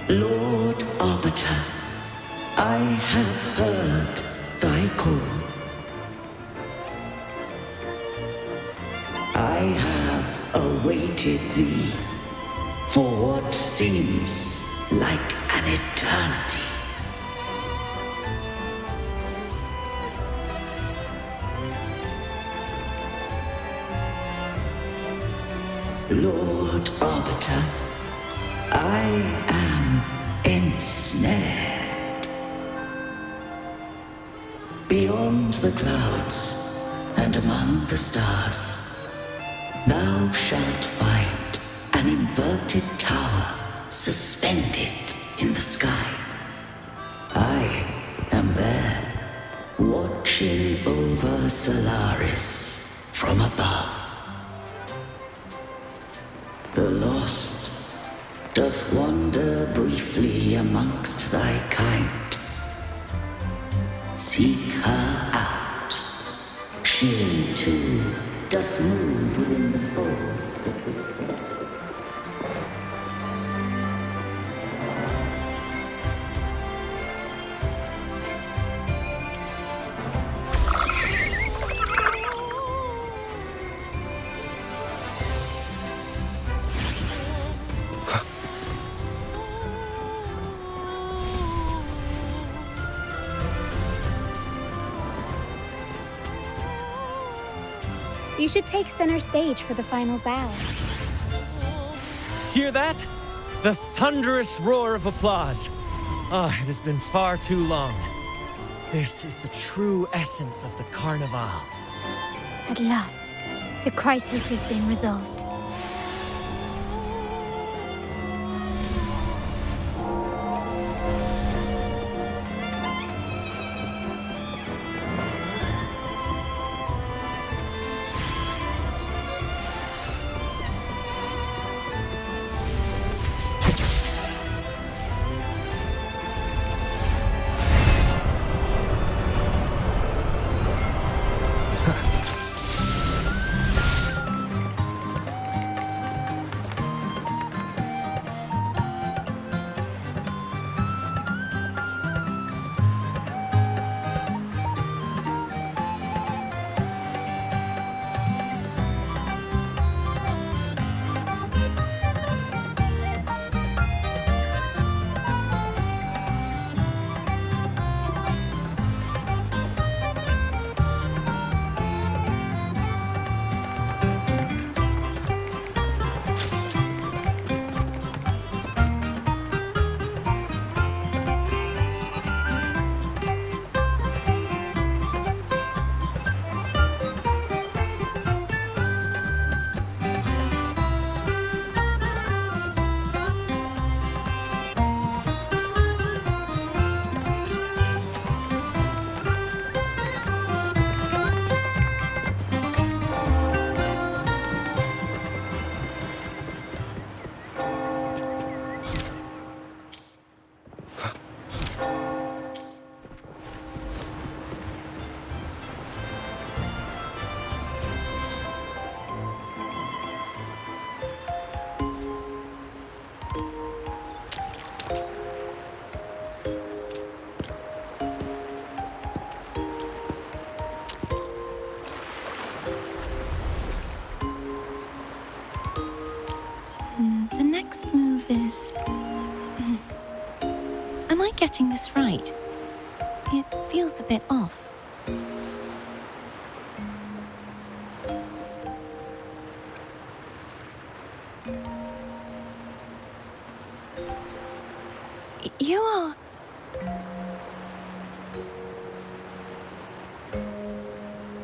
Lord Arbiter, I have heard thy call. I have awaited thee for what seems like an eternity. Lord Arbiter, I am ensnared. Beyond the clouds and among the stars, thou shalt find an inverted tower suspended in the sky. I am there, watching over Solaris from above. The lost doth wander briefly amongst thy kind. Seek her out. She too doth move within the fold. You should take center stage for the final bow. Hear that? The thunderous roar of applause. Ah, it has been far too long. This is the true essence of the Carnival. At last, the crisis has been resolved. Am I getting this right? It feels a bit off. You are...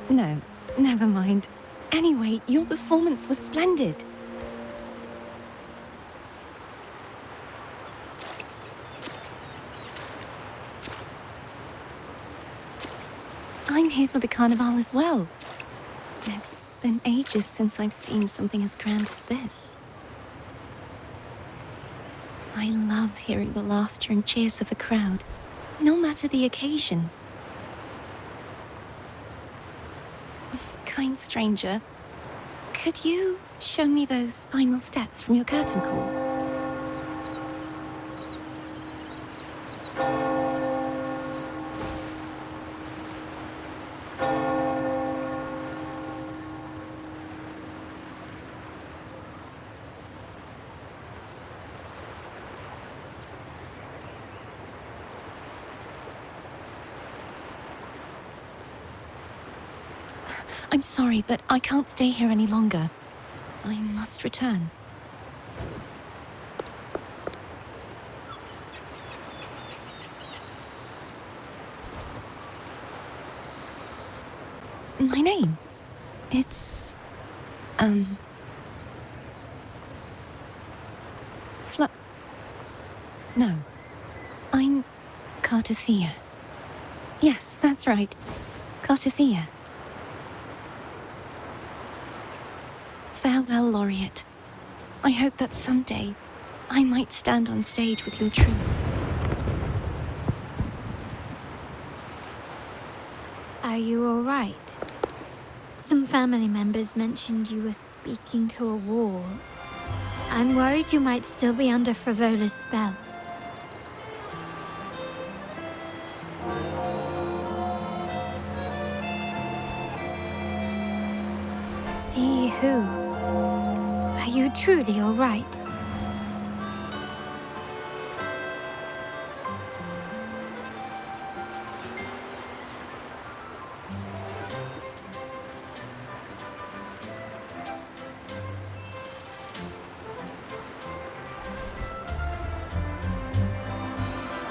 No, never mind. Anyway, your performance was splendid. I'm here for the carnival as well. It's been ages since I've seen something as grand as this. I love hearing the laughter and cheers of a crowd, no matter the occasion. Kind stranger, could you show me those final steps from your curtain call? I'm sorry, but I can't stay here any longer. I must return. My name? It's... No. I'm Cartothea. Yes, that's right. Cartothea. Farewell, Laureate. I hope that someday I might stand on stage with your troupe. Are you all right? Some family members mentioned you were speaking to a wall. I'm worried you might still be under Frivola's spell. See who? Are you truly all right?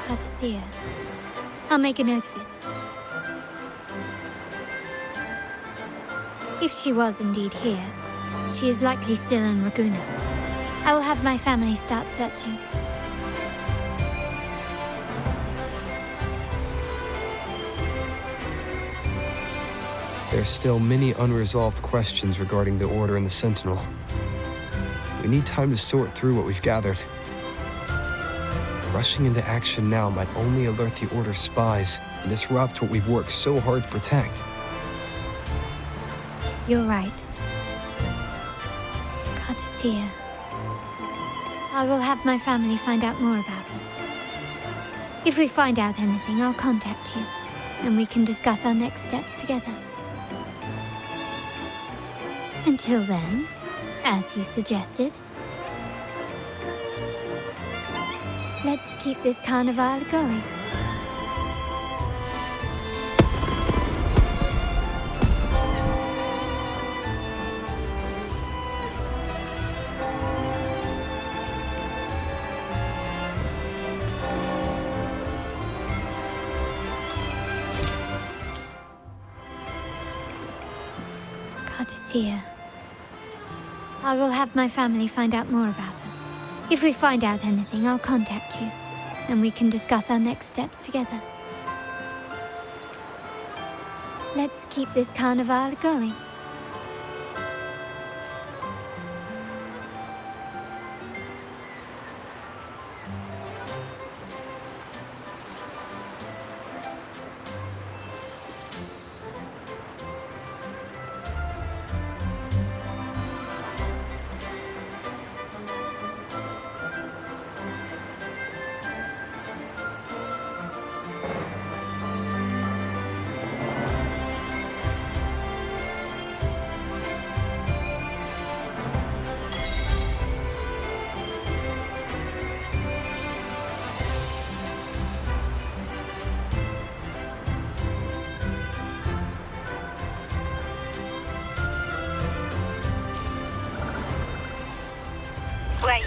Cartothea. I'll make a note of it. If she was indeed here, she is likely still in Raguna. I will have my family start searching. There's still many unresolved questions regarding the Order and the Sentinel. We need time to sort through what we've gathered. Rushing into action now might only alert the Order's spies and disrupt what we've worked so hard to protect. You're right. Cartothea. I will have my family find out more about her. If we find out anything, I'll contact you, and we can discuss our next steps together. Until then, as you suggested, let's keep this carnival going. Cartothea. I will have my family find out more about her. If we find out anything, I'll contact you, and we can discuss our next steps together. Let's keep this carnival going.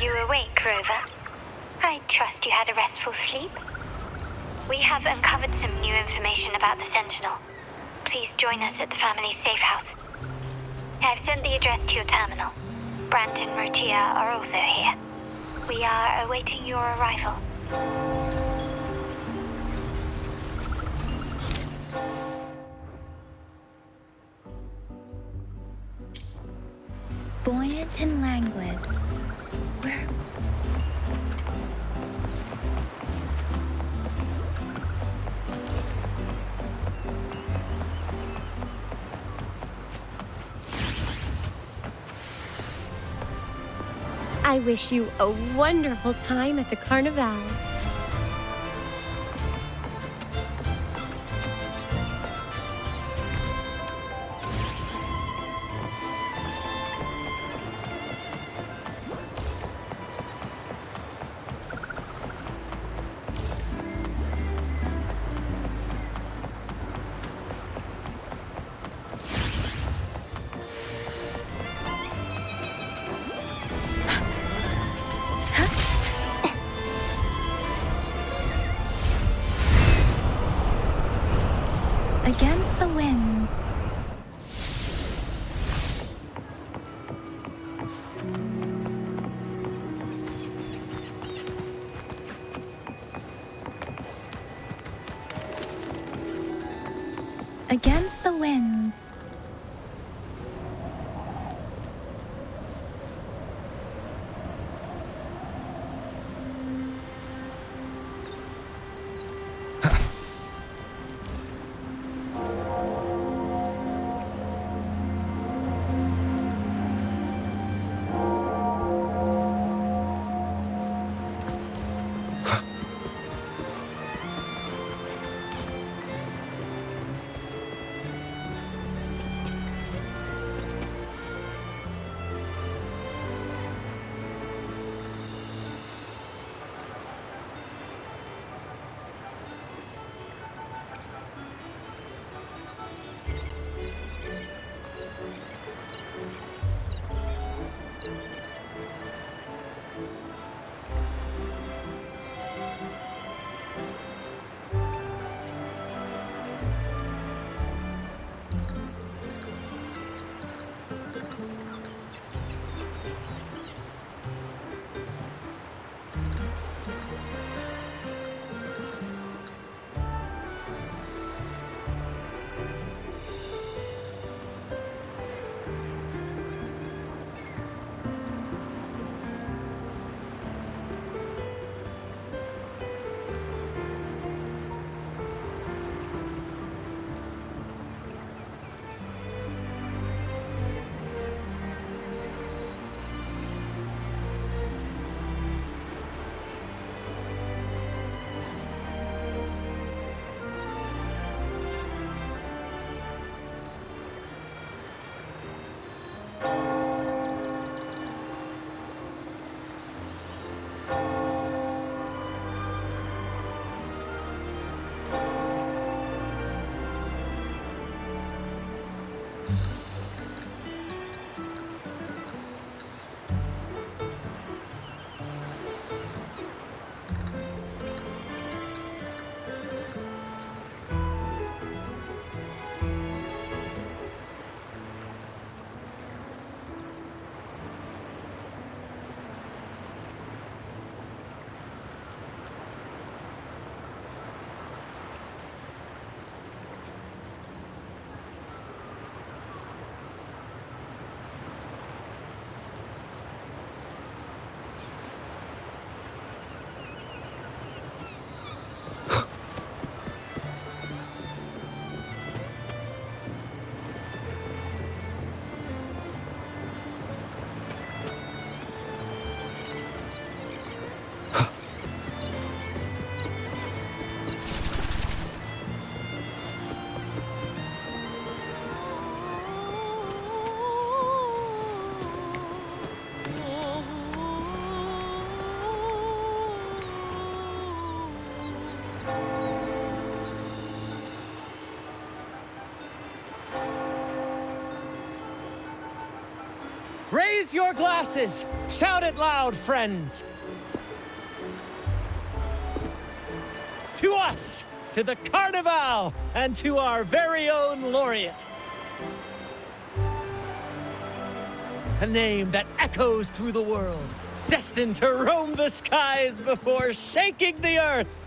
you awake, Rover? I trust you had a restful sleep. We have uncovered some new information about the Sentinel. Please join us at the family's safe house. I've sent the address to your terminal. Brant and Rotia are also here. We are awaiting your arrival. Buoyant and languid. Where? I wish you a wonderful time at the Carnival. Against the winds. Against the winds. Raise your glasses! Shout it loud, friends! To us! To the Carnival! And to our very own laureate! A name that echoes through the world, destined to roam the skies before shaking the earth!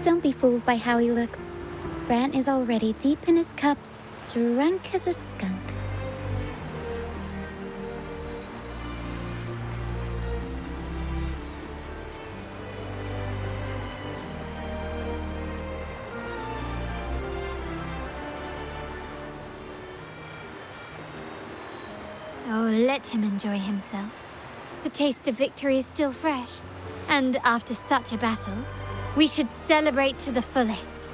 Don't be fooled by how he looks. Brant is already deep in his cups, drunk as a skunk. Oh, let him enjoy himself. The taste of victory is still fresh. And after such a battle, we should celebrate to the fullest.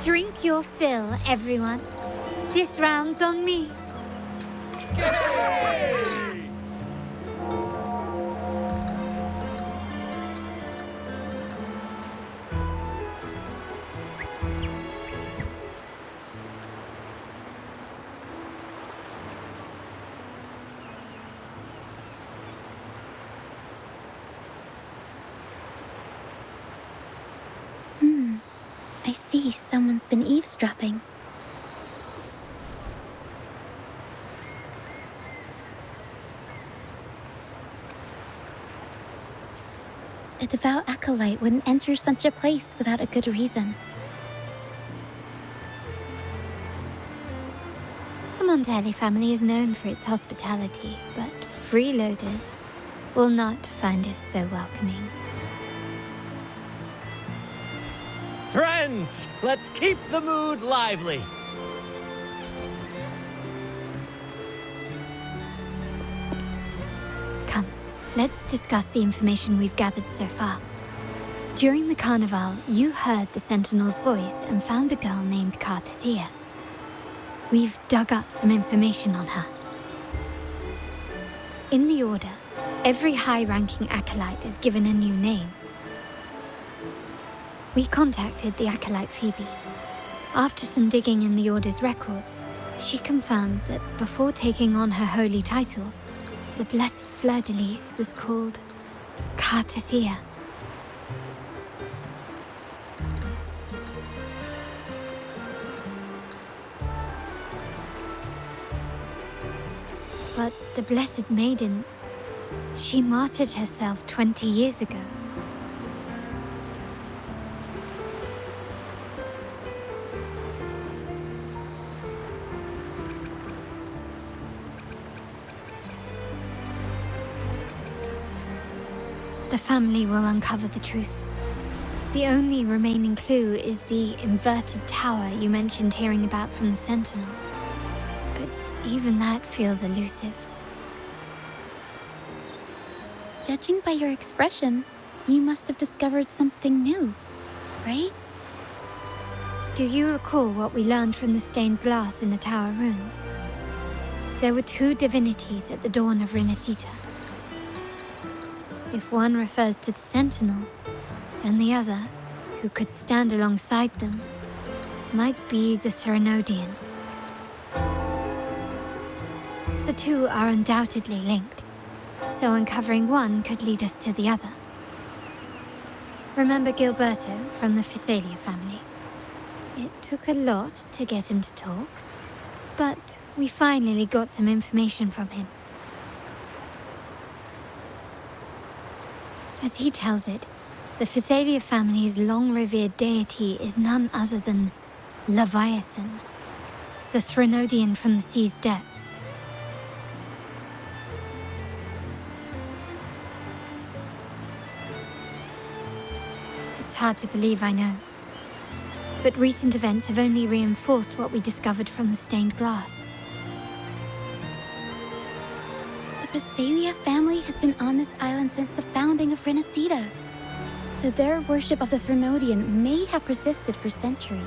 Drink your fill, everyone. This round's on me. I see someone's been eavesdropping. A devout acolyte wouldn't enter such a place without a good reason. The Montelli family is known for its hospitality, but freeloaders will not find us so welcoming. Friends, let's keep the mood lively. Come, let's discuss the information we've gathered so far. During the carnival, you heard the Sentinel's voice and found a girl named Cartathea. We've dug up some information on her. In the Order, every high-ranking acolyte is given a new name. We contacted the acolyte Phoebe. After some digging in the Order's records, she confirmed that before taking on her holy title, the Blessed Fleur-de-Lis was called Cartathea. But the Blessed Maiden, she martyred herself 20 years ago. The family will uncover the truth. The only remaining clue is the inverted tower you mentioned hearing about from the Sentinel. But even that feels elusive. Judging by your expression, you must have discovered something new, right? Do you recall what we learned from the stained glass in the tower ruins? There were two divinities at the dawn of Renacita. If one refers to the Sentinel, then the other, who could stand alongside them, might be the Threnodian. The two are undoubtedly linked, so uncovering one could lead us to the other. Remember Gilberto from the Physalia family? It took a lot to get him to talk, but we finally got some information from him. As he tells it, the Physalia family's long-revered deity is none other than Leviathan, the Threnodian from the sea's depths. It's hard to believe, I know. But recent events have only reinforced what we discovered from the stained glass. The Physalia family has been on this island since the founding of Renacita. So their worship of the Threnodian may have persisted for centuries.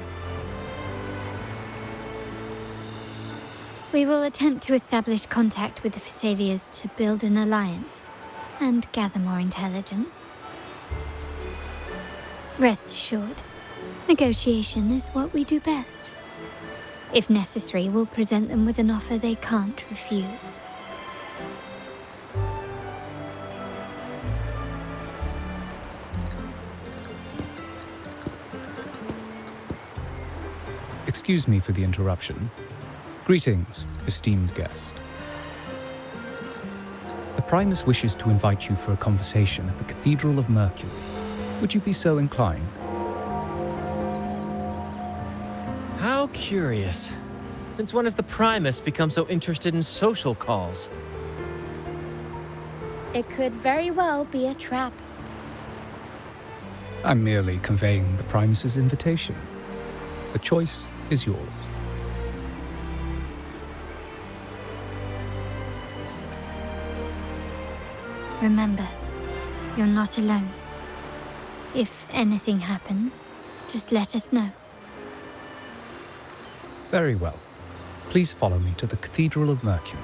We will attempt to establish contact with the Phasaelias to build an alliance and gather more intelligence. Rest assured, negotiation is what we do best. If necessary, we'll present them with an offer they can't refuse. Excuse me for the interruption. Greetings, esteemed guest. The Primus wishes to invite you for a conversation at the Cathedral of Mercury. Would you be so inclined? How curious. Since when has the Primus become so interested in social calls? It could very well be a trap. I'm merely conveying the Primus's invitation. The choice is yours. Remember, you're not alone. If anything happens, just let us know. Very well. Please follow me to the Cathedral of Mercury.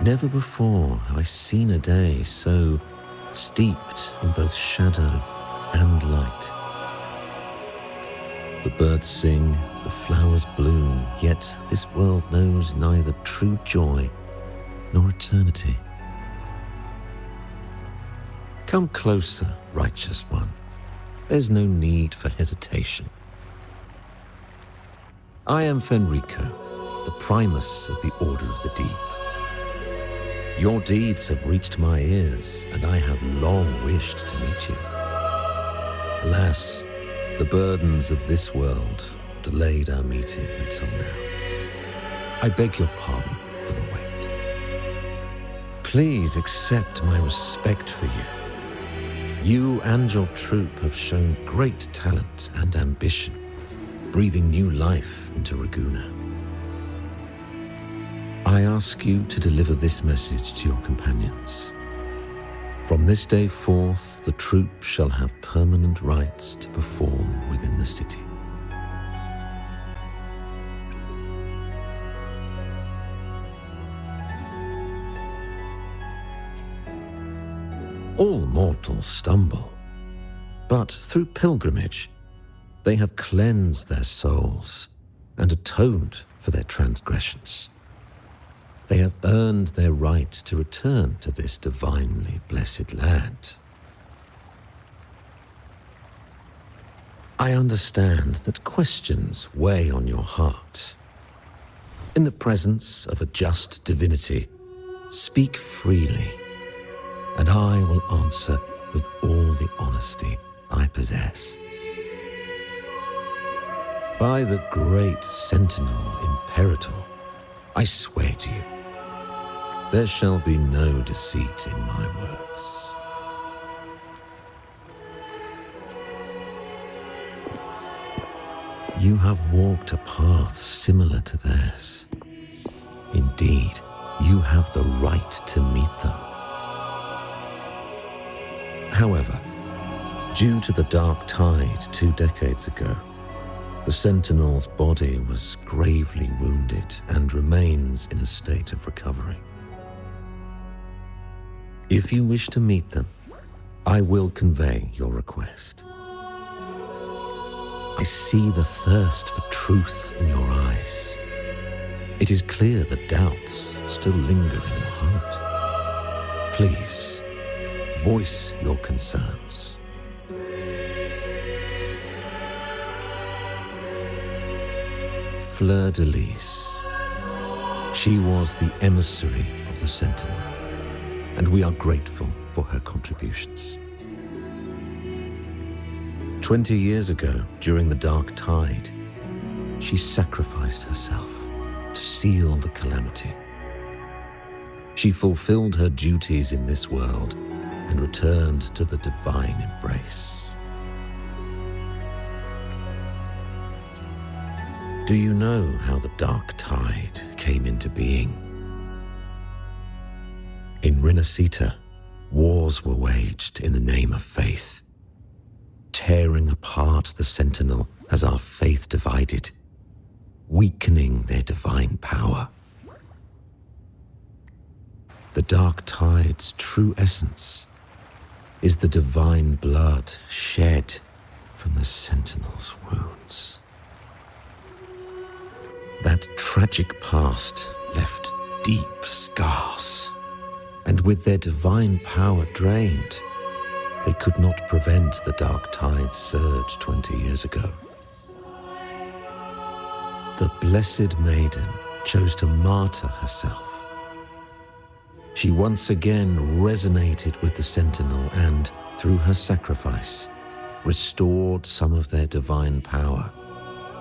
Never before have I seen a day so steeped in both shadow and light. The birds sing, the flowers bloom, yet this world knows neither true joy nor eternity. Come closer, righteous one. There's no need for hesitation. I am Fenrico, the Primus of the Order of the Deep. Your deeds have reached my ears, and I have long wished to meet you. Alas, the burdens of this world delayed our meeting until now. I beg your pardon for the wait. Please accept my respect for you. You and your troop have shown great talent and ambition, breathing new life into Raguna. I ask you to deliver this message to your companions. From this day forth, the troop shall have permanent rights to perform within the city. All mortals stumble, but through pilgrimage, they have cleansed their souls and atoned for their transgressions. They have earned their right to return to this divinely blessed land. I understand that questions weigh on your heart. In the presence of a just divinity, speak freely, and I will answer with all the honesty I possess. By the great Sentinel Imperator, I swear to you, there shall be no deceit in my words. You have walked a path similar to theirs. Indeed, you have the right to meet them. However, due to the dark tide 2 decades ago, the Sentinel's body was gravely wounded and remains in a state of recovery. If you wish to meet them, I will convey your request. I see the thirst for truth in your eyes. It is clear that doubts still linger in your heart. Please, voice your concerns. Fleur-de-Lis. She was the emissary of the Sentinel, and we are grateful for her contributions. 20 years ago, during the dark tide, she sacrificed herself to seal the calamity. She fulfilled her duties in this world and returned to the divine embrace. Do you know how the dark tide came into being? In Rinascita, wars were waged in the name of faith, tearing apart the Sentinel as our faith divided, weakening their divine power. The dark tide's true essence is the divine blood shed from the Sentinel's wounds. That tragic past left deep scars, and with their divine power drained, they could not prevent the dark tide's surge 20 years ago. The Blessed Maiden chose to martyr herself. She once again resonated with the Sentinel and, through her sacrifice, restored some of their divine power,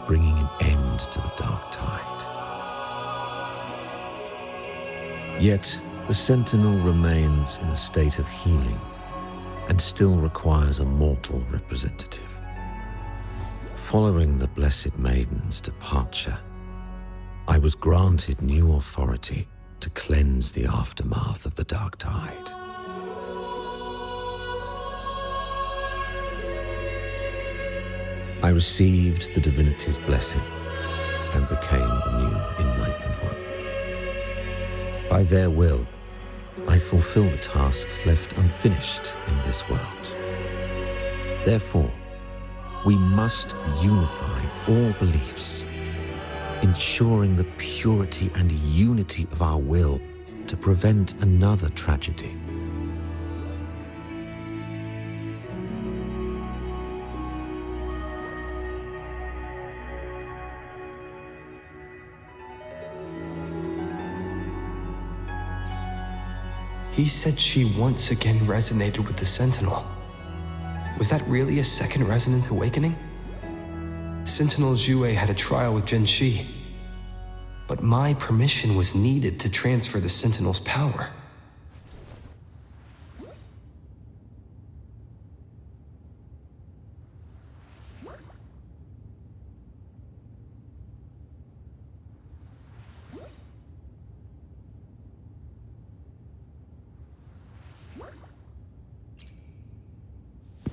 bringing an end to the dark tide. Yet, the Sentinel remains in a state of healing and still requires a mortal representative. Following the Blessed Maiden's departure, I was granted new authority to cleanse the aftermath of the dark tide. I received the divinity's blessing and became the new Enlightened One. By their will, I fulfill the tasks left unfinished in this world. Therefore, we must unify all beliefs, ensuring the purity and unity of our will to prevent another tragedy. He said she once again resonated with the Sentinel. Was that really a second resonance awakening? Sentinel Jue had a trial with Genshi, but my permission was needed to transfer the Sentinel's power.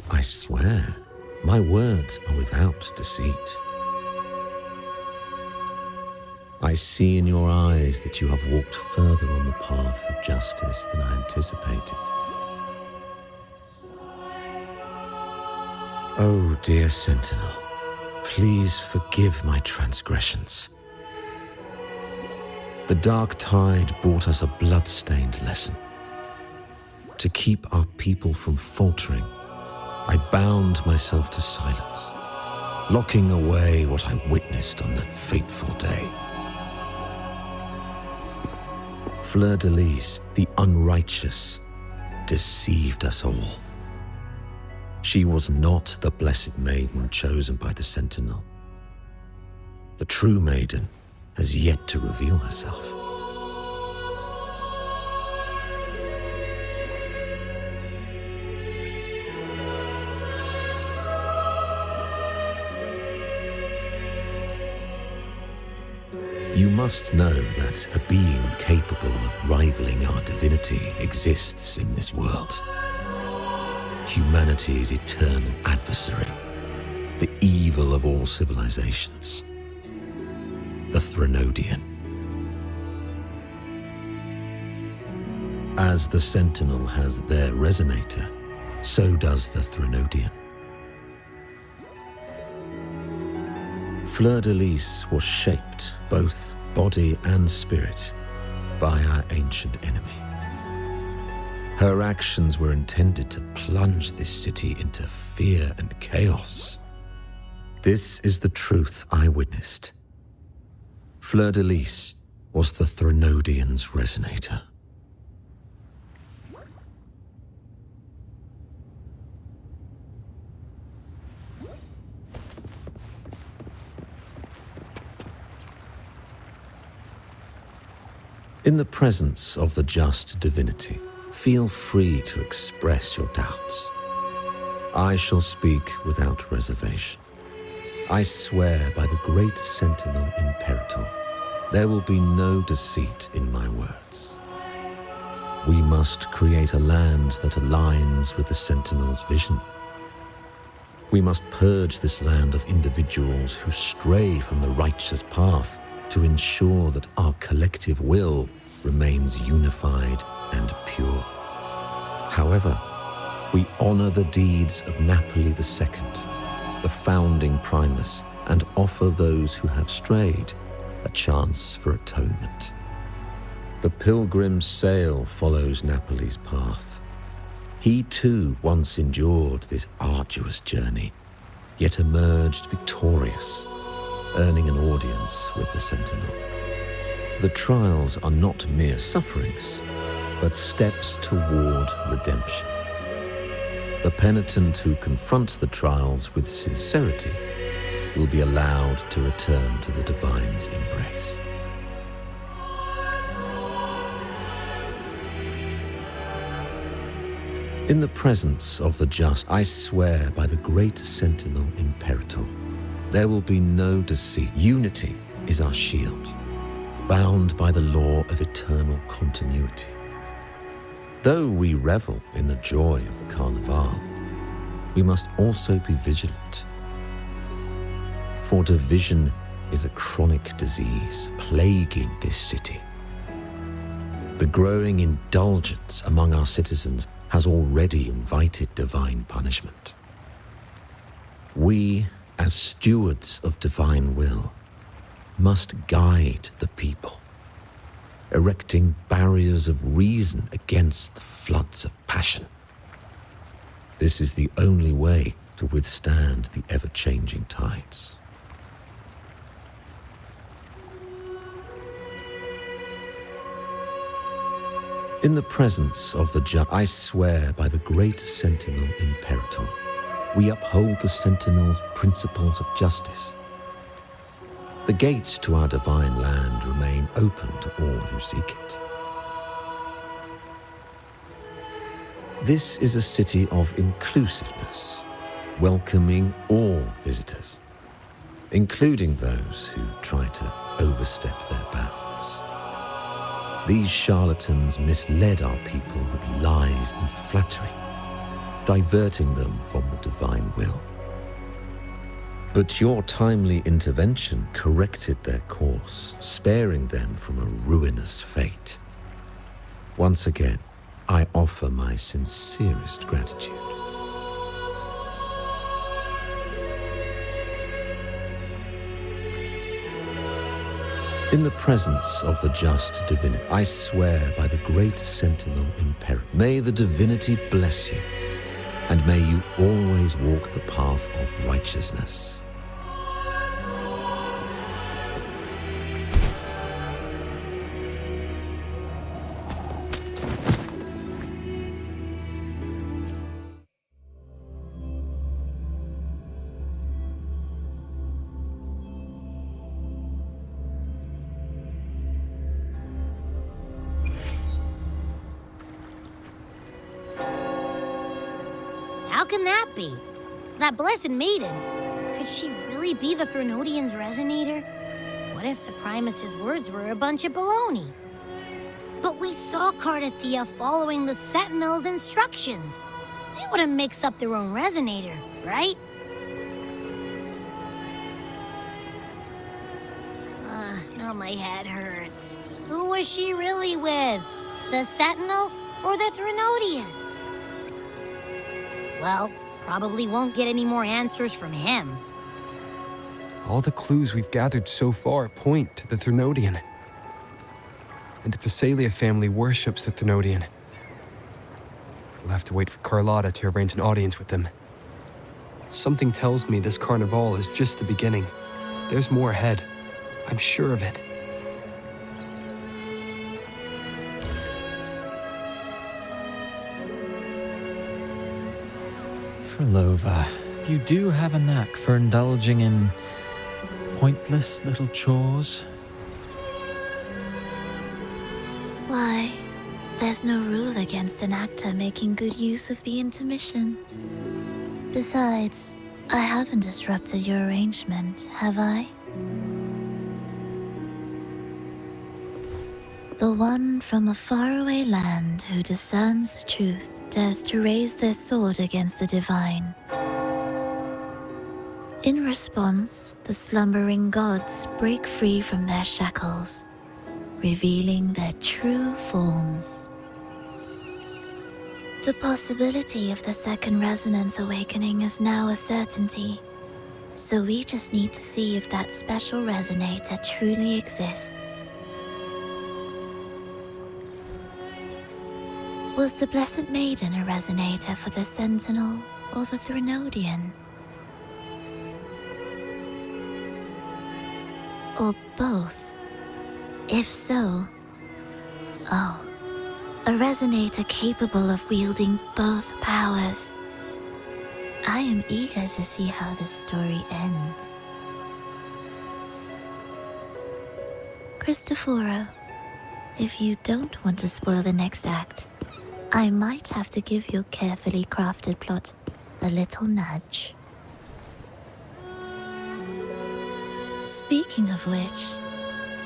I swear, my words are without deceit. I see in your eyes that you have walked further on the path of justice than I anticipated. Oh, dear Sentinel, please forgive my transgressions. The dark tide brought us a blood-stained lesson. To keep our people from faltering, I bound myself to silence, locking away what I witnessed on that fateful day. Fleur-de-Lis, the unrighteous, deceived us all. She was not the blessed maiden chosen by the Sentinel. The true maiden has yet to reveal herself. You must know that a being capable of rivaling our divinity exists in this world. Humanity's eternal adversary, the evil of all civilizations, the Threnodian. As the Sentinel has their resonator, so does the Threnodian. Fleur-de-Lis was shaped, both body and spirit, by our ancient enemy. Her actions were intended to plunge this city into fear and chaos. This is the truth I witnessed. Fleur-de-Lis was the Threnodian's resonator. In the presence of the just divinity, feel free to express your doubts. I shall speak without reservation. I swear by the great Sentinel Imperator, there will be no deceit in my words. We must create a land that aligns with the Sentinel's vision. We must purge this land of individuals who stray from the righteous path to ensure that our collective will remains unified and pure. However, we honor the deeds of Napoli II, the founding Primus, and offer those who have strayed a chance for atonement. The pilgrim's sail follows Napoli's path. He too once endured this arduous journey, yet emerged victorious, earning an audience with the Sentinel. The trials are not mere sufferings, but steps toward redemption. The penitent who confront the trials with sincerity will be allowed to return to the divine's embrace. In the presence of the just, I swear by the great Sentinel Imperator, there will be no deceit. Unity is our shield, bound by the law of eternal continuity. Though we revel in the joy of the Carnival, we must also be vigilant. For division is a chronic disease plaguing this city. The growing indulgence among our citizens has already invited divine punishment. We, as stewards of divine will, must guide the people, erecting barriers of reason against the floods of passion. This is the only way to withstand the ever-changing tides. In the presence of the just, I swear by the great Sentinel Imperator, we uphold the Sentinel's principles of justice. The gates to our divine land remain open to all who seek it. This is a city of inclusiveness, welcoming all visitors, including those who try to overstep their bounds. These charlatans misled our people with lies and flattery, diverting them from the divine will. But your timely intervention corrected their course, sparing them from a ruinous fate. Once again, I offer my sincerest gratitude. In the presence of the just divinity, I swear by the great sentinel imperator, may the divinity bless you, and may you always walk the path of righteousness. How can that be? That blessed maiden. Could she really be the Threnodian's resonator? What if the Primus's words were a bunch of baloney? But we saw Cardathea following the Sentinel's instructions. They wouldn't mix up their own resonator, right? Now my head hurts. Who was she really with? The Sentinel or the Threnodian? Well, probably won't get any more answers from him. All the clues we've gathered so far point to the Threnodian. And the Phasalia family worships the Threnodian. We'll have to wait for Carlotta to arrange an audience with them. Something tells me this carnival is just the beginning. There's more ahead. I'm sure of it. Frolova, you do have a knack for indulging in pointless little chores. Why, there's no rule against an actor making good use of the intermission. Besides, I haven't disrupted your arrangement, have I? The one from a faraway land who discerns the truth dares to raise their sword against the divine. In response, the slumbering gods break free from their shackles, revealing their true forms. The possibility of the second resonance awakening is now a certainty, so we just need to see if that special resonator truly exists. Was the Blessed Maiden a resonator for the Sentinel or the Threnodian? Or both? If so, a resonator capable of wielding both powers. I am eager to see how this story ends. Cristoforo, if you don't want to spoil the next act, I might have to give your carefully crafted plot a little nudge. Speaking of which,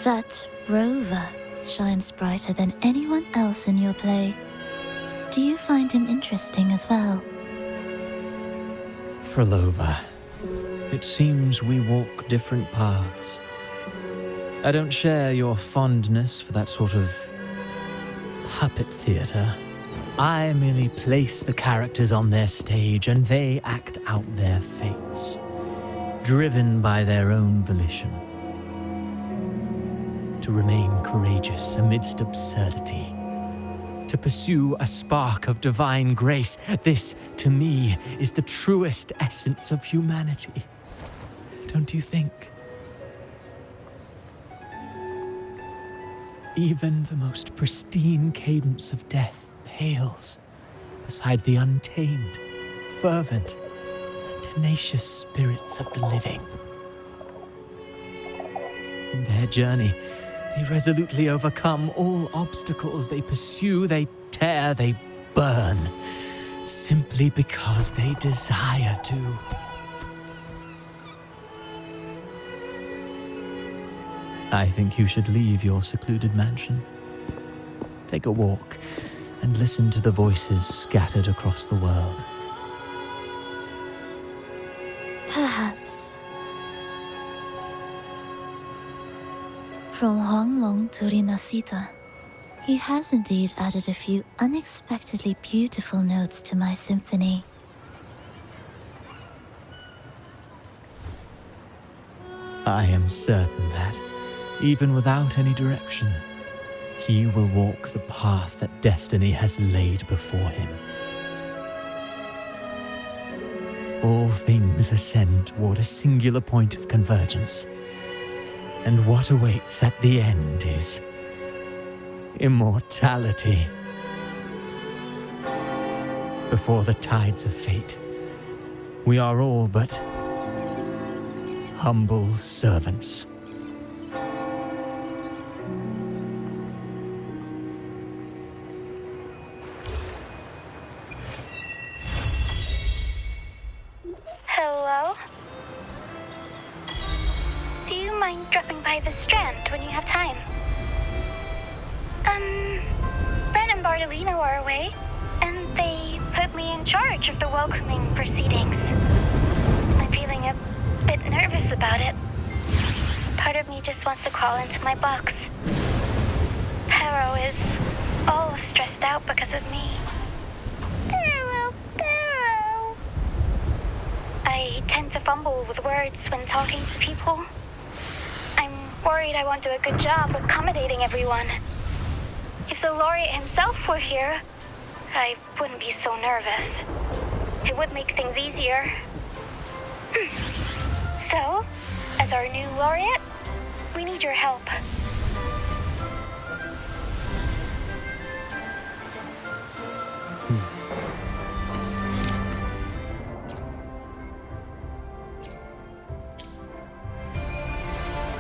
that rover shines brighter than anyone else in your play. Do you find him interesting as well? Frolova, it seems we walk different paths. I don't share your fondness for that sort of puppet theater. I merely place the characters on their stage and they act out their fates, driven by their own volition. To remain courageous amidst absurdity, to pursue a spark of divine grace, this, to me, is the truest essence of humanity. Don't you think? Even the most pristine cadence of death pales beside the untamed, fervent, and tenacious spirits of the living. In their journey, they resolutely overcome all obstacles. They pursue, they tear, they burn, simply because they desire to. I think you should leave your secluded mansion. Take a walk and listen to the voices scattered across the world. Perhaps. From Huanglong to Rinasita, he has indeed added a few unexpectedly beautiful notes to my symphony. I am certain that, Even without any direction, he will walk the path that destiny has laid before him. All things ascend toward a singular point of convergence, and what awaits at the end is immortality. Before the tides of fate, we are all but humble servants. Hello? Do you mind dropping by the Strand when you have time? Brent and Bartolino are away, and they put me in charge of the welcoming proceedings. I'm feeling a bit nervous about it. Part of me just wants to crawl into my box. Pero is all stressed out because of me. Pero. I tend to fumble with words when talking to people. I'm worried I won't do a good job accommodating everyone. If the laureate himself were here, I wouldn't be so nervous. It would make things easier. So, as our new laureate, we need your help.